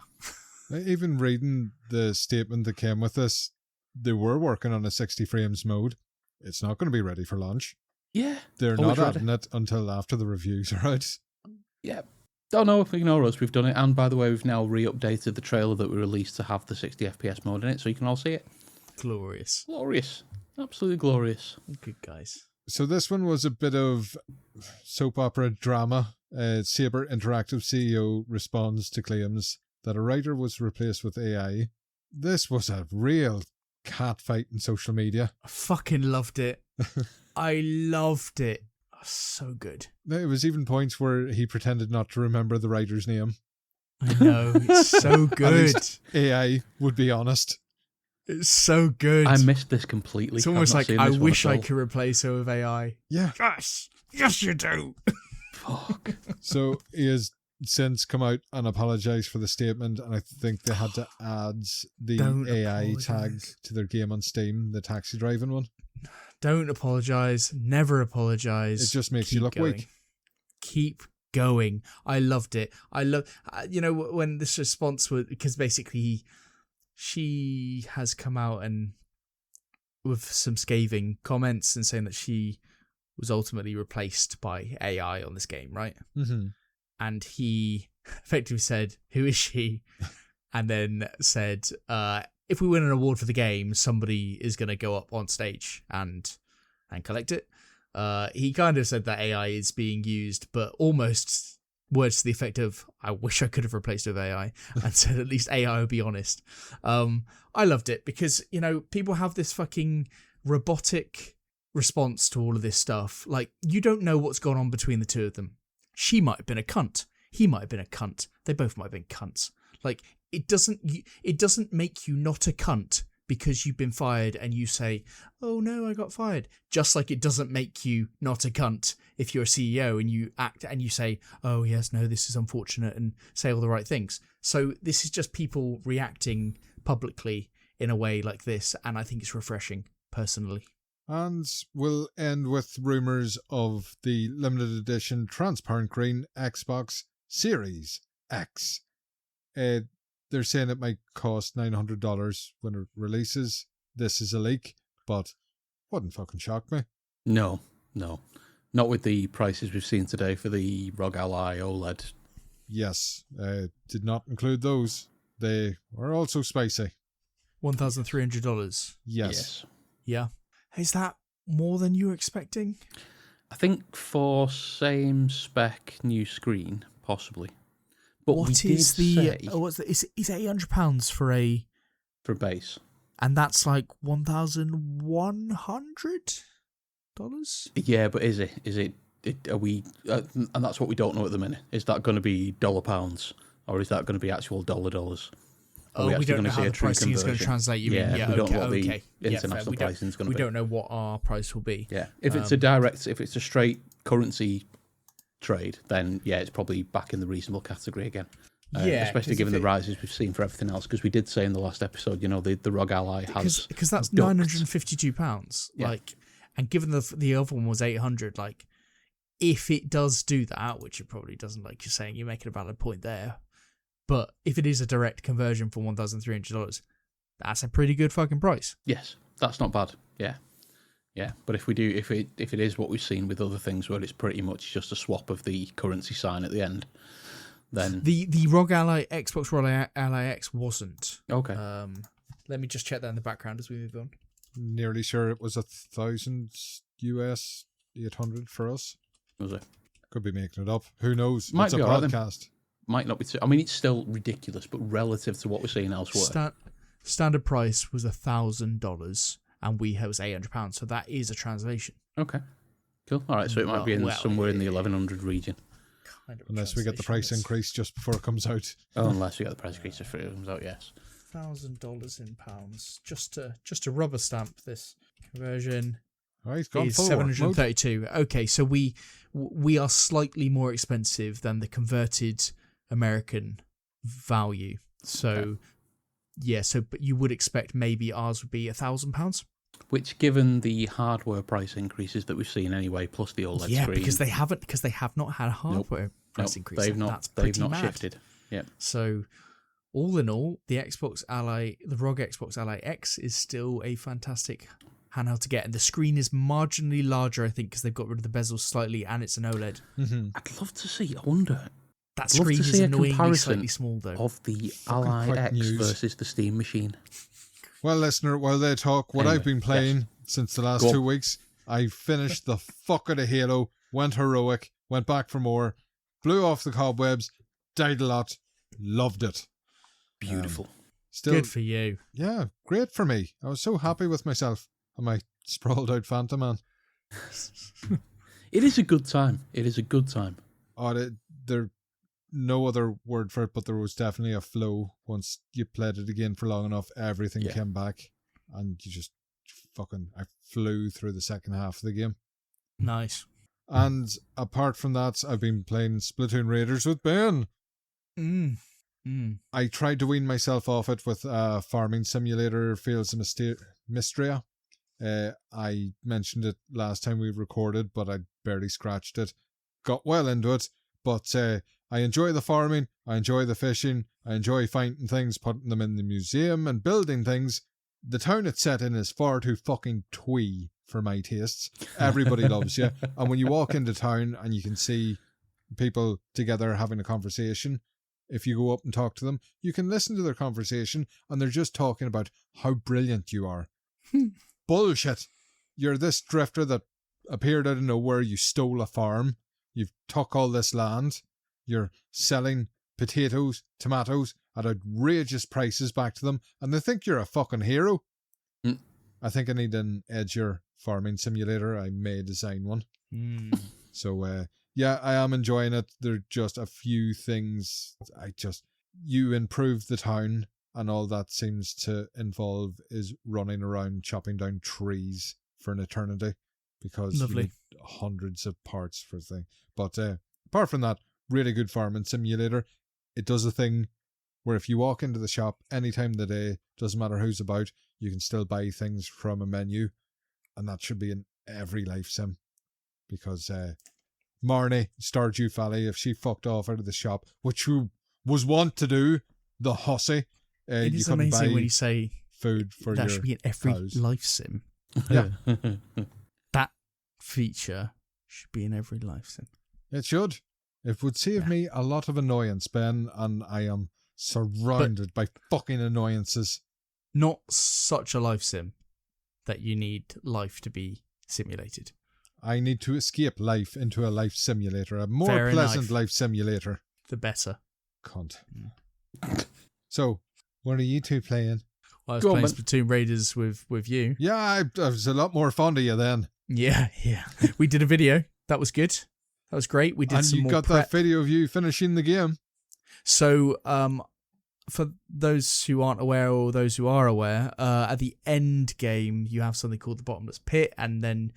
mode.
Even reading the statement that came with this, they were working on a 60 frames mode. It's not going to be ready for launch.
Yeah.
They're not adding it until after the reviews are out.
Yeah. Don't know if ignore us, we've done it. And by the way, we've now re-updated the trailer that we released to have the 60 FPS mode in it, so you can all see it.
Glorious.
Glorious. Absolutely glorious.
Good guys.
So this one was a bit of soap opera drama. Saber Interactive CEO responds to claims that a writer was replaced with AI. This was a real catfight in social media.
I fucking loved it. I loved it. Oh, so good.
There was even points where he pretended not to remember the writer's name.
I know. It's so good.
AI would be honest.
It's so good.
I missed this completely.
It's almost like I wish I could replace her with AI.
Yeah.
Yes, you do.
Fuck.
So he has since come out and apologized for the statement, and I think they had to add the
Don't
AI
apologise.
tag to their game on Steam, the taxi driving one.
Don't apologise. Never apologise.
It just makes you look
going.
weak.
Keep going. I loved it. I love, when this response was, because basically she has come out and with some scathing comments and saying that she was ultimately replaced by AI on this game, right?
Mm-hmm.
And he effectively said, "Who is she?" And then said, "If we win an award for the game, somebody is going to go up on stage and collect it." He kind of said that AI is being used, but almost words to the effect of, "I wish I could have replaced it with AI," and said at least AI would be honest. I loved it because, people have this fucking robotic response to all of this stuff. Like, you don't know what's gone on between the two of them. She might have been a cunt. He might have been a cunt. They both might have been cunts. Like, it doesn't make you not a cunt because you've been fired and you say, "Oh no, I got fired." Just like it doesn't make you not a cunt if you're a CEO and you act and you say, "Oh yes, no, this is unfortunate," and say all the right things. So this is just people reacting publicly in a way like this, and I think it's refreshing, personally.
And we'll end with rumours of the limited edition transparent green Xbox Series X. They're saying it might cost $900 when it releases. This is a leak, but wouldn't fucking shock me.
No. Not with the prices we've seen today for the ROG Ally OLED.
Yes, did not include those. They were also spicy.
$1,300.
Yes.
Yeah. Is that more than you were expecting?
I think for same spec new screen, possibly. But
What
we
is
did
the?
say
What's the? Is £800 for a?
for base?
And that's like $1,100.
Yeah, but is it? Are we? And that's what we don't know at the minute. Is that going to be dollar pounds, or is that going to be actual dollars?
Oh, we don't know how the pricing is going to translate. You mean? Yeah,
we don't know what
okay.
the international pricing is going to be.
We don't know what our price will be.
Yeah, if it's a straight currency trade, then yeah, it's probably back in the reasonable category again. especially given the rises we've seen for everything else. Because we did say in the last episode, the Rogue Ally has
because that's
ducked.
£952.
Yeah.
And given the other one was 800, if it does do that, which it probably doesn't, like you're saying, you're making a valid point there. But if it is a direct conversion for $1,300, that's a pretty good fucking price.
Yes, that's not bad. Yeah. But if it is what we've seen with other things, where it's pretty much just a swap of the currency sign at the end, then
the ROG Ally Xbox ROG Ally X wasn't.
Okay.
Let me just check that in the background as we move on.
Nearly sure it was $1,000 US, 800 for us.
Was it?
Could be making it up. Who knows?
Might
it's a
be all right
podcast.
Might not be. I mean, it's still ridiculous, but relative to what we're seeing elsewhere,
standard price was $1,000, and it was £800. So that is a translation.
Okay. Cool. All right. So it might be somewhere in the 1100 region.
Kind of
unless we get the price increase just before it comes out.
Oh, unless we get the price increase before it comes out. Yes.
$1,000 in pounds, just to rubber stamp this conversion.
Right, it's gone
is
full
732. Okay, so we are slightly more expensive than the converted American value. So but you would expect maybe ours would be £1,000.
Which, given the hardware price increases that we've seen anyway, plus the OLED screen,
because they have not had a hardware price increase.
They've not shifted. Yeah.
So all in all, the ROG Xbox Ally X is still a fantastic handheld to get, and the screen is marginally larger, I think, because they've got rid of the bezels slightly, and it's an OLED.
Mm-hmm.
I'd love to see. I wonder.
That screen is annoyingly slightly small, though.
Of the Ally X versus the Steam machine.
Well, listener, while they talk, what I've been playing since the last 2 weeks, I finished the fuck out of Halo, went heroic, went back for more, blew off the cobwebs, died a lot, loved it.
Beautiful.
Still,
good for you.
Yeah, great for me. I was so happy with myself and my sprawled out Phantom Man.
It is a good time. It is a good time.
Oh, there no other word for it, but there was definitely a flow. Once you played it again for long enough, everything came back, and you just I flew through the second half of the game.
Nice.
And apart from that, I've been playing Splatoon Raiders with Ben. I tried to wean myself off it with Farming Simulator Fields of Mystria. I mentioned it last time we recorded, but I barely scratched it. Got well into it, but I enjoy the farming, I enjoy the fishing, I enjoy finding things, putting them in the museum and building things. The town it's set in is far too fucking twee for my tastes. Everybody loves you. And when you walk into town and you can see people together having a conversation, if you go up and talk to them, you can listen to their conversation and they're just talking about how brilliant you are. Bullshit. You're this drifter that appeared out of nowhere, you stole a farm, you've took all this land, you're selling potatoes, tomatoes at outrageous prices back to them, and they think you're a fucking hero. I think I need an edgier farming simulator. I may design one. So, I am enjoying it. There are just a few things. You improve the town, and all that seems to involve is running around chopping down trees for an eternity, because you need hundreds of parts for the thing. But apart from that, really good farming simulator. It does a thing where if you walk into the shop any time of the day, doesn't matter who's about, you can still buy things from a menu, and that should be in every life sim, because Marnie, Stardew Valley, if she fucked off out of the shop, which she was wont to do, the hussy,
it is amazing when you say
food for
that
your
should be in every
cows.
life sim.
Yeah.
That feature should be in every life sim.
It should. It would save me a lot of annoyance, Ben, and I am surrounded by fucking annoyances.
Not such a life sim that you need life to be simulated.
I need to escape life into a life simulator, a more
Fair
pleasant
enough.
life simulator.
The better.
Cunt. So, what are you two playing?
Well, I was playing Splatoon Raiders with you.
Yeah, I was a lot more fond of you then.
Yeah. We did a video. That was good. That was great. We did
and
some
you
more
got
prep.
that video of you finishing the game.
So, for those who aren't aware or those who are aware, at the end game, you have something called the bottomless pit, and then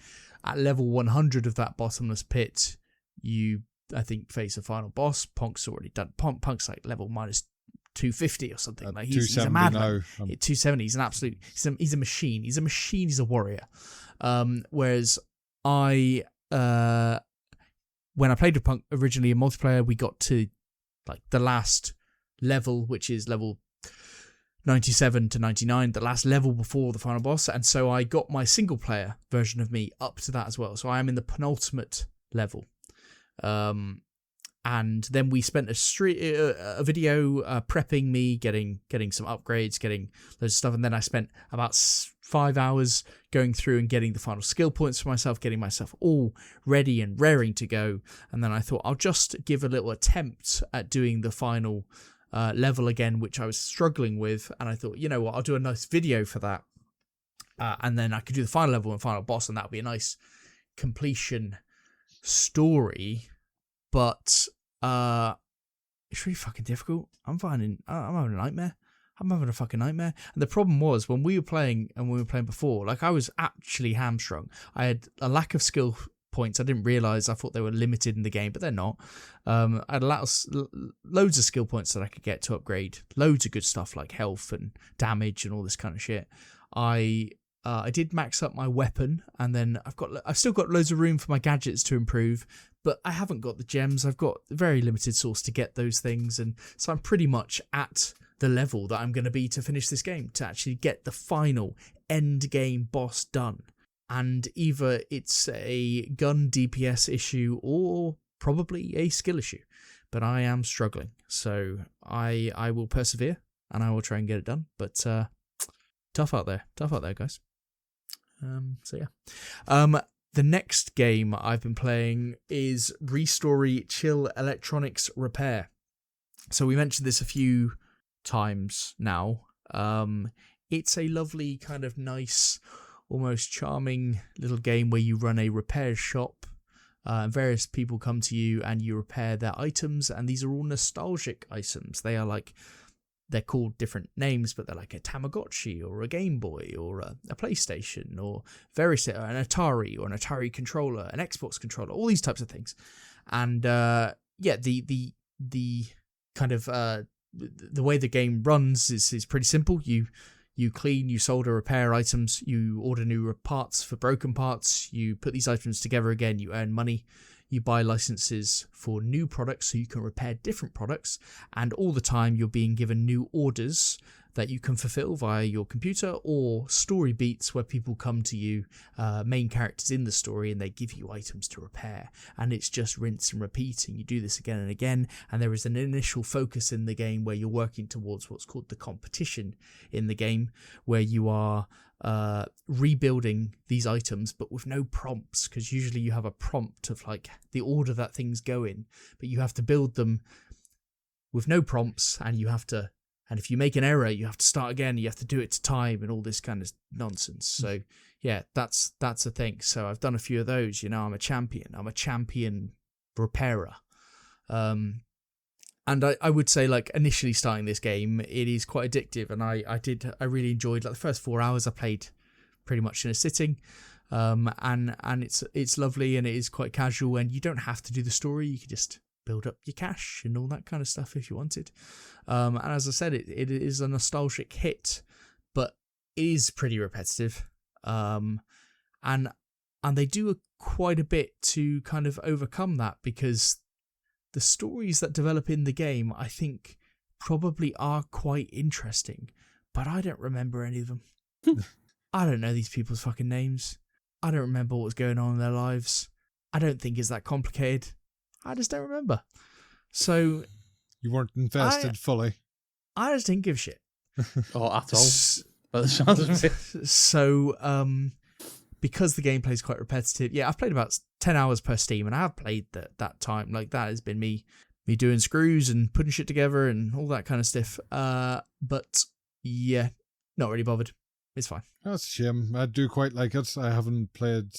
at level 100 of that bottomless pit, you I think, face a final boss. Punk's already done. Punk's like level minus 250 or something. Like he's a madman. 270. He's an absolute. He's a machine. He's a machine. He's a warrior. Whereas I, when I played with Punk originally in multiplayer, we got to like the last level, which is level 97 to 99, the last level before the final boss, and so I got my single player version of me up to that as well. So I am in the penultimate level. And then we spent a video prepping me, getting some upgrades, getting loads of stuff, and then I spent about 5 hours going through and getting the final skill points for myself, getting myself all ready and raring to go. And then I thought I'll just give a little attempt at doing the final level again, which I was struggling with, and I thought, you know what, I'll do a nice video for that, and then I could do the final level and final boss, and that would be a nice completion story. But it's really fucking difficult. I'm having a nightmare. I'm having a fucking nightmare. And the problem was when we were playing before, like I was actually hamstrung. I had a lack of skill points. I didn't realise. I thought they were limited in the game, but they're not. I had loads of skill points that I could get to upgrade. Loads of good stuff like health and damage and all this kind of shit. I did max up my weapon, and then I've still got loads of room for my gadgets to improve, but I haven't got the gems. I've got very limited source to get those things, and so I'm pretty much at the level that I'm going to be to finish this game, to actually get the final end game boss done. And either it's a gun DPS issue or probably a skill issue, but I am struggling. So I will persevere and I will try and get it done. But tough out there, guys. So yeah. The next game I've been playing is Restory Chill Electronics Repair. So we mentioned this a few times now. It's a lovely kind of nice, almost charming little game where you run a repair shop. Various people come to you and you repair their items, and these are all nostalgic items. They're called different names, but they're like a Tamagotchi or a Game Boy or a PlayStation or an Atari or an Atari controller, an Xbox controller, all these types of things. And the kind of the way the game runs is pretty simple. You clean, you solder, repair items, you order new parts for broken parts, you put these items together again, you earn money, you buy licenses for new products so you can repair different products, and all the time you're being given new orders that you can fulfill via your computer, or story beats where people come to you, main characters in the story, and they give you items to repair, and it's just rinse and repeat, and you do this again and again. And there is an initial focus in the game where you're working towards what's called the competition in the game, where you are rebuilding these items but with no prompts, because usually you have a prompt of like the order that things go in, but you have to build them with no prompts, and if you make an error, you have to start again, you have to do it to time and all this kind of nonsense. So yeah, that's a thing. So I've done a few of those. I'm a champion repairer. And I would say, like, initially starting this game, it is quite addictive, and I really enjoyed, like, the first 4 hours I played pretty much in a sitting. And it's lovely, and it is quite casual, and you don't have to do the story. You can just build up your cash and all that kind of stuff if you wanted. And as I said, it is a nostalgic hit, but it is pretty repetitive. And they do quite a bit to kind of overcome that, because the stories that develop in the game, I think, probably are quite interesting, but I don't remember any of them. I don't know these people's fucking names. I don't remember what was going on in their lives. I don't think it's that complicated. I just don't remember. So
you weren't invested fully.
I just didn't give a shit.
Or at all. By the sounds of it.
So, because the gameplay is quite repetitive, yeah, I've played about 10 hours per Steam, and I have played that time. Like, that has been me doing screws and putting shit together and all that kind of stuff. But yeah, not really bothered. It's fine.
That's a shame. I do quite like it. I haven't played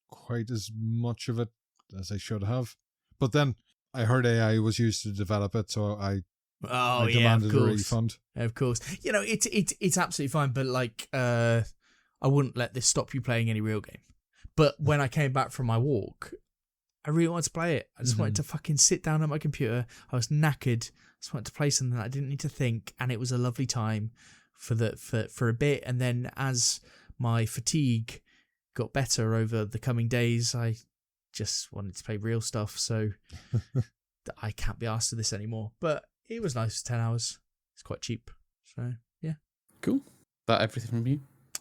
quite as much of it as I should have. But then I heard AI was used to develop it, so I demanded a refund.
Of course. It's absolutely fine, but like, I wouldn't let this stop you playing any real game. But when I came back from my walk, I really wanted to play it. I just wanted to fucking sit down at my computer. I was knackered. I just wanted to play something that I didn't need to think, and it was a lovely time for a bit. And then as my fatigue got better over the coming days, I just wanted to play real stuff. So I can't be asked for this anymore. But it was nice for 10 hours. It's quite cheap. So yeah.
Cool. That everything from you?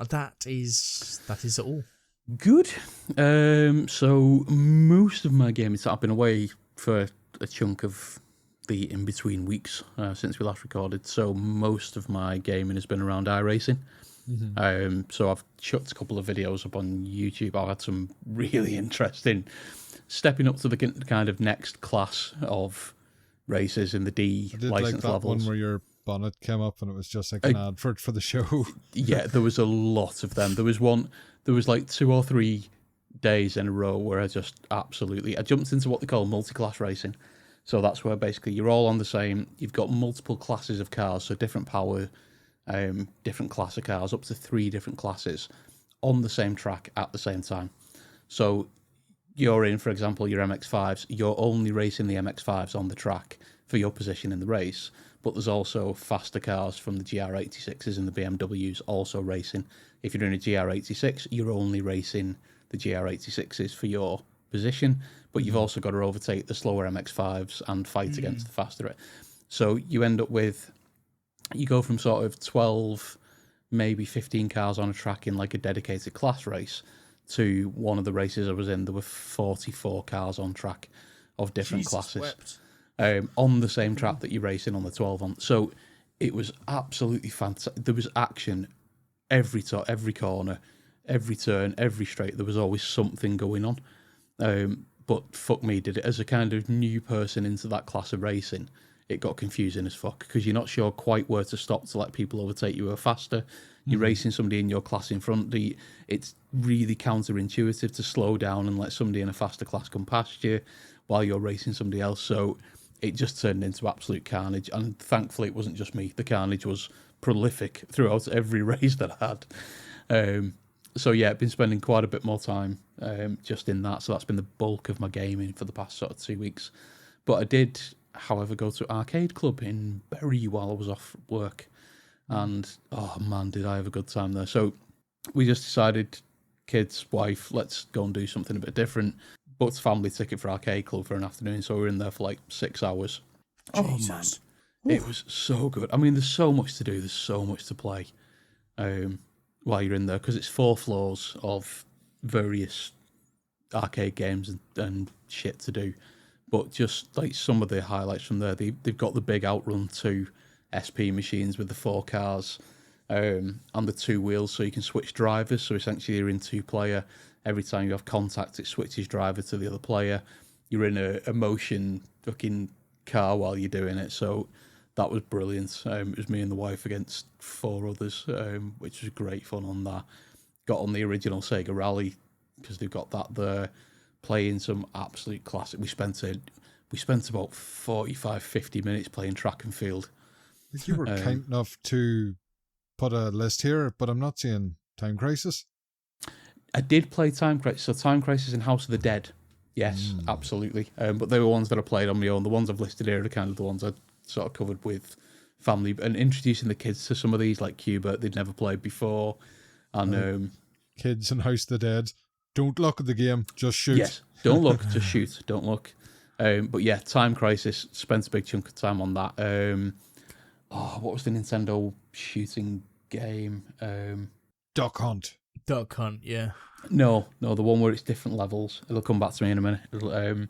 That is all.
Good. So most of my gaming, I've been away for a chunk of the in-between weeks since we last recorded, so most of my gaming has been around iRacing. So I've chucked a couple of videos up on YouTube. I've had some really interesting stepping up to the kind of next class of races in the D license
that
levels.
One where your bonnet came up and it was just like an advert for the show.
Yeah, there was a lot of them. There was like 2 or 3 days in a row where I jumped into what they call multi-class racing. So that's where basically you're all on the same, you've got multiple classes of cars, so different power, different class of cars, up to 3 different classes on the same track at the same time. So you're in, for example, your MX-5s, you're only racing the MX-5s on the track for your position in the race, but there's also faster cars from the GR86s and the BMWs also racing. If you're doing a GR86, you're only racing the GR86s for your position, but you've also got to overtake the slower MX-5s and fight against the faster. So you end up with, you go from sort of 12, maybe 15 cars on a track in like a dedicated class race to one of the races I was in, there were 44 cars on track of different classes. On the same track that you're racing on the 12 on. So it was absolutely fantastic. There was action every corner, every turn, every straight. There was always something going on. But fuck me, did it as a kind of new person into that class of racing, it got confusing as fuck because you're not sure quite where to stop to let people overtake you who are faster. You're racing somebody in your class in front. It's really counterintuitive to slow down and let somebody in a faster class come past you while you're racing somebody else. So it just turned into absolute carnage. And thankfully, it wasn't just me. The carnage was prolific throughout every race that I had. So yeah, I've been spending quite a bit more time just in that. So that's been the bulk of my gaming for the past sort of 2 weeks. But I did, however, go to Arcade Club in Bury while I was off work. And, oh man, did I have a good time there. So we just decided, kids, wife, let's go and do something a bit different. Booked a family ticket for Arcade Club for an afternoon, so we were in there for like 6 hours.
Jesus.
Oh man, it was so good. I mean, there's so much to do, there's so much to play while you're in there, because it's 4 floors of various arcade games and shit to do. But just like some of the highlights from there, they've got the big Outrun 2 SP machines with the 4 cars and the 2 wheels, so you can switch drivers. So essentially you're in 2-player. Every time you have contact, it switches driver to the other player. You're in a motion fucking car while you're doing it. So that was brilliant. It was me and the wife against 4 others, which was great fun on that. Got on the original Sega Rally because they've got that there. Playing some absolute classic. We spent about 45-50 minutes playing track and field.
You were kind enough to put a list here, but I'm not seeing Time Crisis.
I did play Time Crisis. So Time Crisis and House of the Dead. Yes, absolutely. But they were ones that I played on my own. The ones I've listed here are kind of the ones I sort of covered with family and introducing the kids to some of these, like Cuba, they'd never played before. And
Kids and House of the Dead. Don't look at the game, just shoot.
Yes, don't look, just shoot. Don't look. But yeah, Time Crisis, spent a big chunk of time on that. What was the Nintendo shooting game?
Duck Hunt.
Duck Hunt, yeah.
No, the one where it's different levels. It'll come back to me in a minute.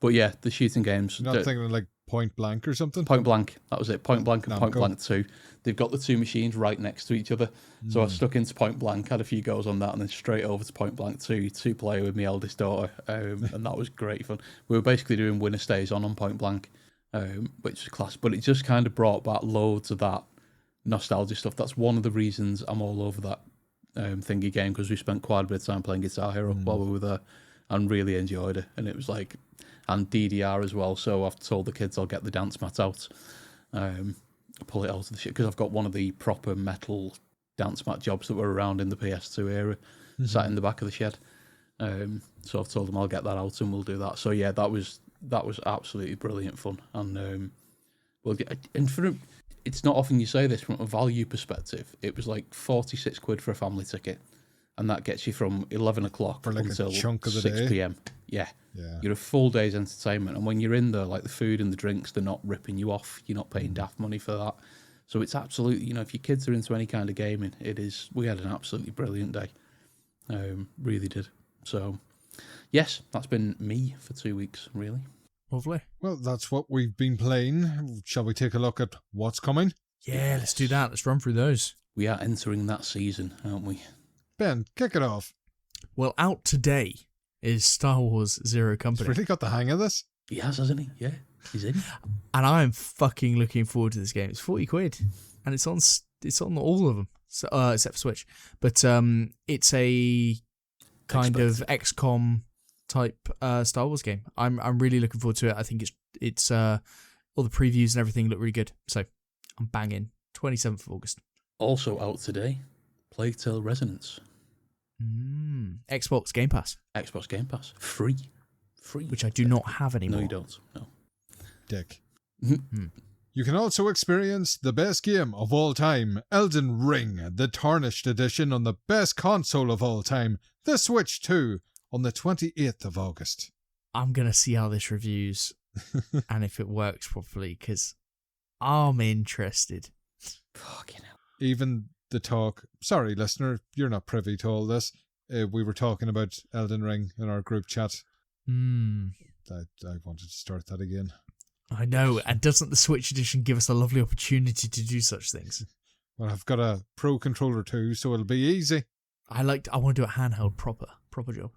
But yeah, the shooting games.
You're not thinking like Point Blank or something?
Point Blank, that was it. Point Blank and Point Blank 2. They've got the 2 machines right next to each other. So I stuck into Point Blank, had a few goes on that, and then straight over to Point Blank 2, 2-player with my eldest daughter. And that was great fun. We were basically doing winner stays on Point Blank, which was class. But it just kind of brought back loads of that nostalgia stuff. That's one of the reasons I'm all over that thingy game, because we spent quite a bit of time playing Guitar Hero while we were there and really enjoyed it. And it was like, and DDR as well. So I've told the kids I'll get the dance mat out, pull it out of the shit, because I've got one of the proper metal dance mat jobs that were around in the PS2 era, sat in the back of the shed. So I've told them I'll get that out and we'll do that. So yeah, that was absolutely brilliant fun. And it's not often you say this from a value perspective. It was like 46 quid for a family ticket, and that gets you from 11 o'clock
For like
until
a chunk of the
6
day.
p.m. Yeah. You're a full day's entertainment, and when you're in there, like the food and the drinks, they're not ripping you off. You're not paying daft money for that. So it's absolutely, if your kids are into any kind of gaming, we had an absolutely brilliant day. Really did. So, yes, that's been me for 2 weeks, really.
Lovely.
Well, that's what we've been playing. Shall we take a look at what's coming?
Yeah, let's do that. Let's run through those.
We are entering that season, aren't we?
Ben, kick it off.
Well, out today is Star Wars Zero Company.
He's really got the hang of this.
He has, hasn't he? Yeah, he's in.
And I'm fucking looking forward to this game. It's 40 quid. And it's on all of them, so, except for Switch. But it's a kind of XCOM type Star Wars game. I'm really looking forward to it. I think it's all the previews and everything look really good. So I'm banging. 27th of August.
Also out today, Plague Tale Resonance.
Xbox Game Pass.
Xbox Game Pass. Free.
Which I do not have anymore.
No, you don't. No.
Dick. You can also experience the best game of all time, Elden Ring, the Tarnished Edition on the best console of all time, the Switch 2, on the 28th of August.
I'm going to see how this reviews and if it works properly, because I'm interested.
Fucking hell.
Even the talk... Sorry, listener, you're not privy to all this. We were talking about Elden Ring in our group chat. I wanted to start that again.
I know, and doesn't the Switch Edition give us a lovely opportunity to do such things?
Well, I've got a Pro Controller too, so it'll be easy.
I want to do it handheld, proper job.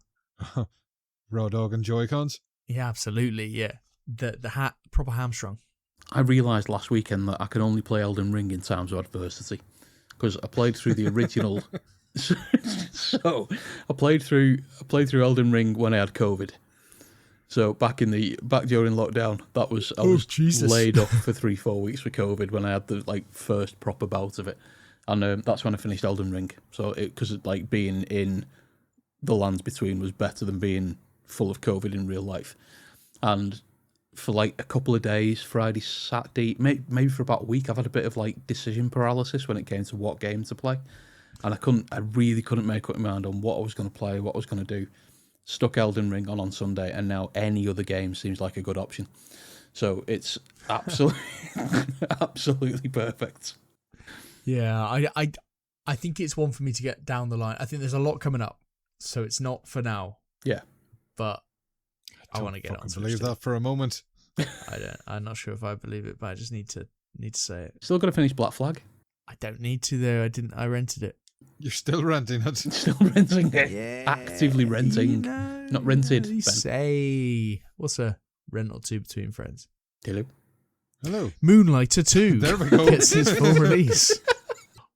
Raw dog and Joy-Cons?
Yeah, absolutely, yeah. The proper hamstrung.
I realised last weekend that I can only play Elden Ring in times of adversity, because I played through the original. So I played through Elden Ring when I had COVID. So back during lockdown, I was laid off for 3-4 weeks with COVID when I had the first proper bout of it, and that's when I finished Elden Ring. So because being in the lands between was better than being full of COVID in real life, and for a couple of days, Friday, Saturday, maybe for about a week, I've had a bit of decision paralysis when it came to what game to play, and I really couldn't make up my mind on what I was going to play, what I was going to do. Stuck Elden Ring on Sunday, and now any other game seems like a good option. So it's absolutely, absolutely perfect.
Yeah, I think it's one for me to get down the line. I think there's a lot coming up, so it's not for now.
Yeah,
but I want to get on.
Believe that for a moment.
I'm not sure if I believe it, but I just need to say it.
Still got to finish Black Flag.
I don't need to though. I rented it.
You're still renting it.
Still renting it.
Yeah,
Actively renting. Not rented. Ben.
Say, what's a rent or two between friends?
Hello.
Moonlighter 2
There we go.
gets its full release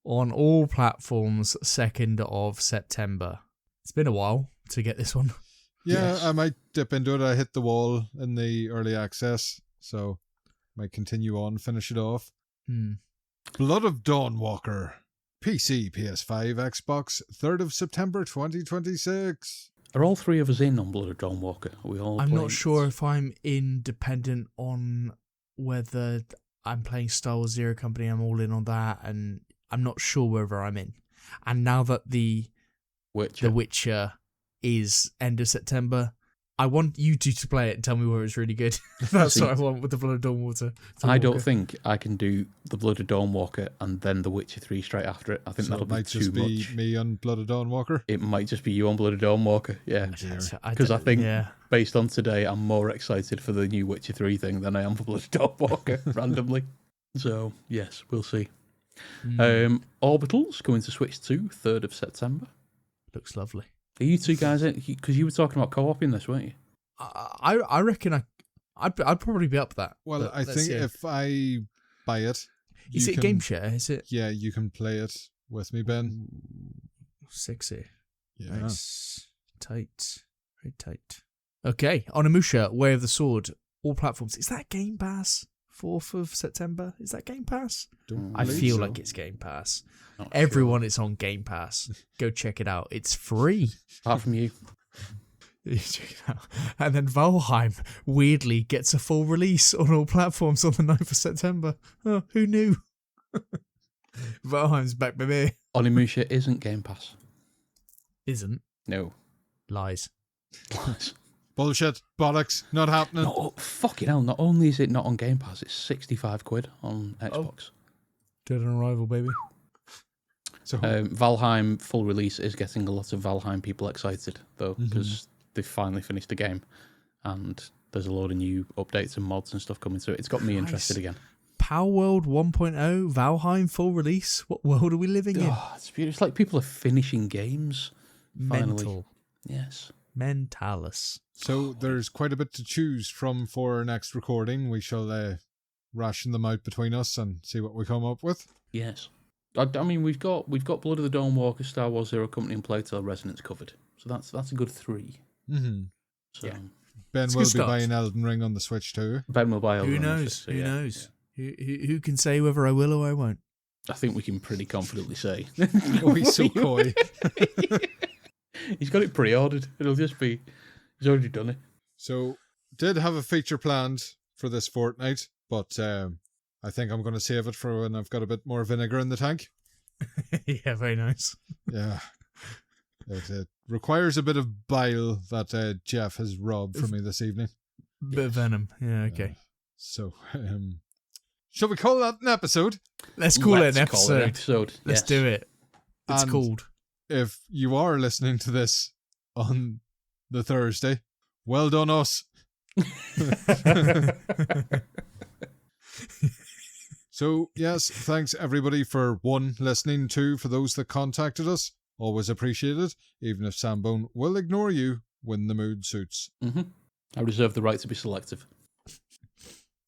on all platforms 2nd of September. It's been a while to get this one.
Yeah,
Yes.
I might dip into it. I hit the wall in the early access, so might continue on, finish it off. Blood of Dawnwalker. PC, PS5, Xbox, 3rd of September 2026.
Are all three of us in on Blood of Dawnwalker? Are we all?
I'm not sure if I'm independent on whether I'm playing Star Wars Zero Company. I'm all in on that, and I'm not sure whether I'm in. And now that The Witcher is end of September, I want you two to play it and tell me whether it's really good. That's what I want with the Blood of Dawnwater.
I don't think I can do the Blood of Dawnwalker and then The Witcher 3 straight after it. I think
So
that'll
it might
be
just
too
be
much.
me on Blood of Dawnwalker.
It might just be you on Blood of Dawnwalker, yeah. Because I think based on today, I'm more excited for the new Witcher 3 thing than I am for Blood of Dawnwalker, randomly. So, yes, we'll see. Orbitals going to Switch 2, 3rd of September.
Looks lovely.
Are you two guys in? Because you were talking about co-oping this, weren't you?
I reckon I'd probably be up that.
Well, I think if I buy it...
Is it a game share? Is it?
Yeah, you can play it with me, Ben.
Sexy.
Yeah.
Nice. Tight. Very tight. Okay. Onimusha, Way of the Sword. All platforms. Is that Game Pass? 4th of September? Is that Game Pass? I feel like it's Game Pass. Everyone is on Game Pass. Go check it out. It's free.
Apart from you.
And then Valheim weirdly gets a full release on all platforms on the 9th of September. Oh, who knew? Valheim's back, baby.
Onimusha isn't Game Pass.
Isn't?
No.
Lies.
Bullshit. Bollocks. Not happening.
No, fucking hell. Not only is it not on Game Pass, it's 65 quid on Xbox.
Dead on arrival, baby.
So,
Valheim full release is getting a lot of Valheim people excited, though, because they've finally finished the game. And there's a load of new updates and mods and stuff coming through. It's got me interested again.
Power World 1.0, Valheim full release. What world are we living in?
Oh, it's beautiful. It's like people are finishing games. Finally.
Mental.
Yes.
Mentalis.
so there's quite a bit to choose from for our next recording. We shall ration them out between us and see what we come up with.
Yes. I mean, we've got Blood of the Dawnwalker, Star Wars Zero Company, and Plague Tale Resonance covered. So that's a good 3.
Mm-hmm.
So
Yeah.
Ben
It's
will
good
be
stuff.
buying Elden Ring on the Switch too.
Ben will buy Elden
Who
Ring,
knows?
so
Who
yeah,
knows? Who can say whether I will or I won't?
yeah. I think we can pretty confidently say.
Oh, he's so coy.
He's got it pre-ordered. It'll just be... He's already done it.
So, did have a feature planned for this fortnight, but I think I'm going to save it for when I've got a bit more vinegar in the tank.
Yeah, very nice.
Yeah. It requires a bit of bile that Geoff has robbed from me this evening.
Bit of venom. Yeah, okay.
So, shall we call that an episode?
Let's call it an
Let's call it an
episode.
episode.
Let's
Yes.
do it. It's
And
called.
If you are listening to this on the Thursday, well done us. So, yes, thanks everybody for listening, for those that contacted us. Always appreciated, even if Sambone will ignore you when the mood suits.
I reserve the right to be selective.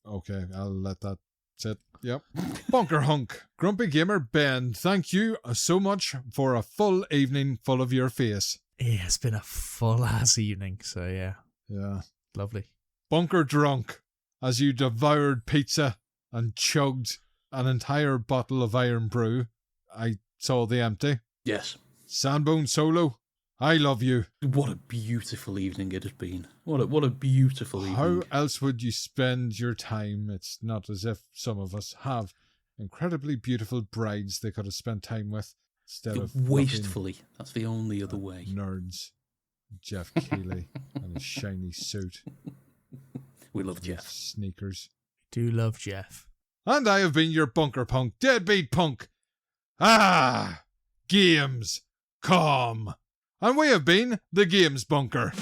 Okay, I'll let that sit. Yep. Bunker Hunk, Grumpy Gamer Ben, thank you so much for a full evening full of your face.
Yeah, it's been a full ass evening, so yeah,
Yeah.
lovely.
Bunker Drunk, as you devoured pizza and chugged an entire bottle of Iron Brew. I saw the empty.
Yes.
Sandbone Solo, I love you.
What a beautiful evening it has been. What a beautiful evening.
How else would you spend your time? It's not as if some of us have incredibly beautiful brides they could have spent time with instead of
Wastefully. That's the only other way.
nerds. Geoff Keighley and his shiny suit.
We love
His
Geoff.
sneakers.
Do love Geoff.
And I have been your bunker punk, deadbeat punk. Gamescom. And we have been the Games Bunker.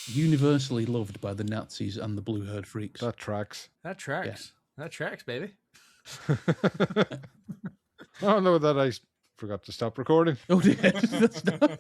Universally loved by the Nazis and the blue haired freaks.
That tracks.
That tracks. That tracks, baby.
Oh no, that I forgot to stop recording.
Oh dear. That's not...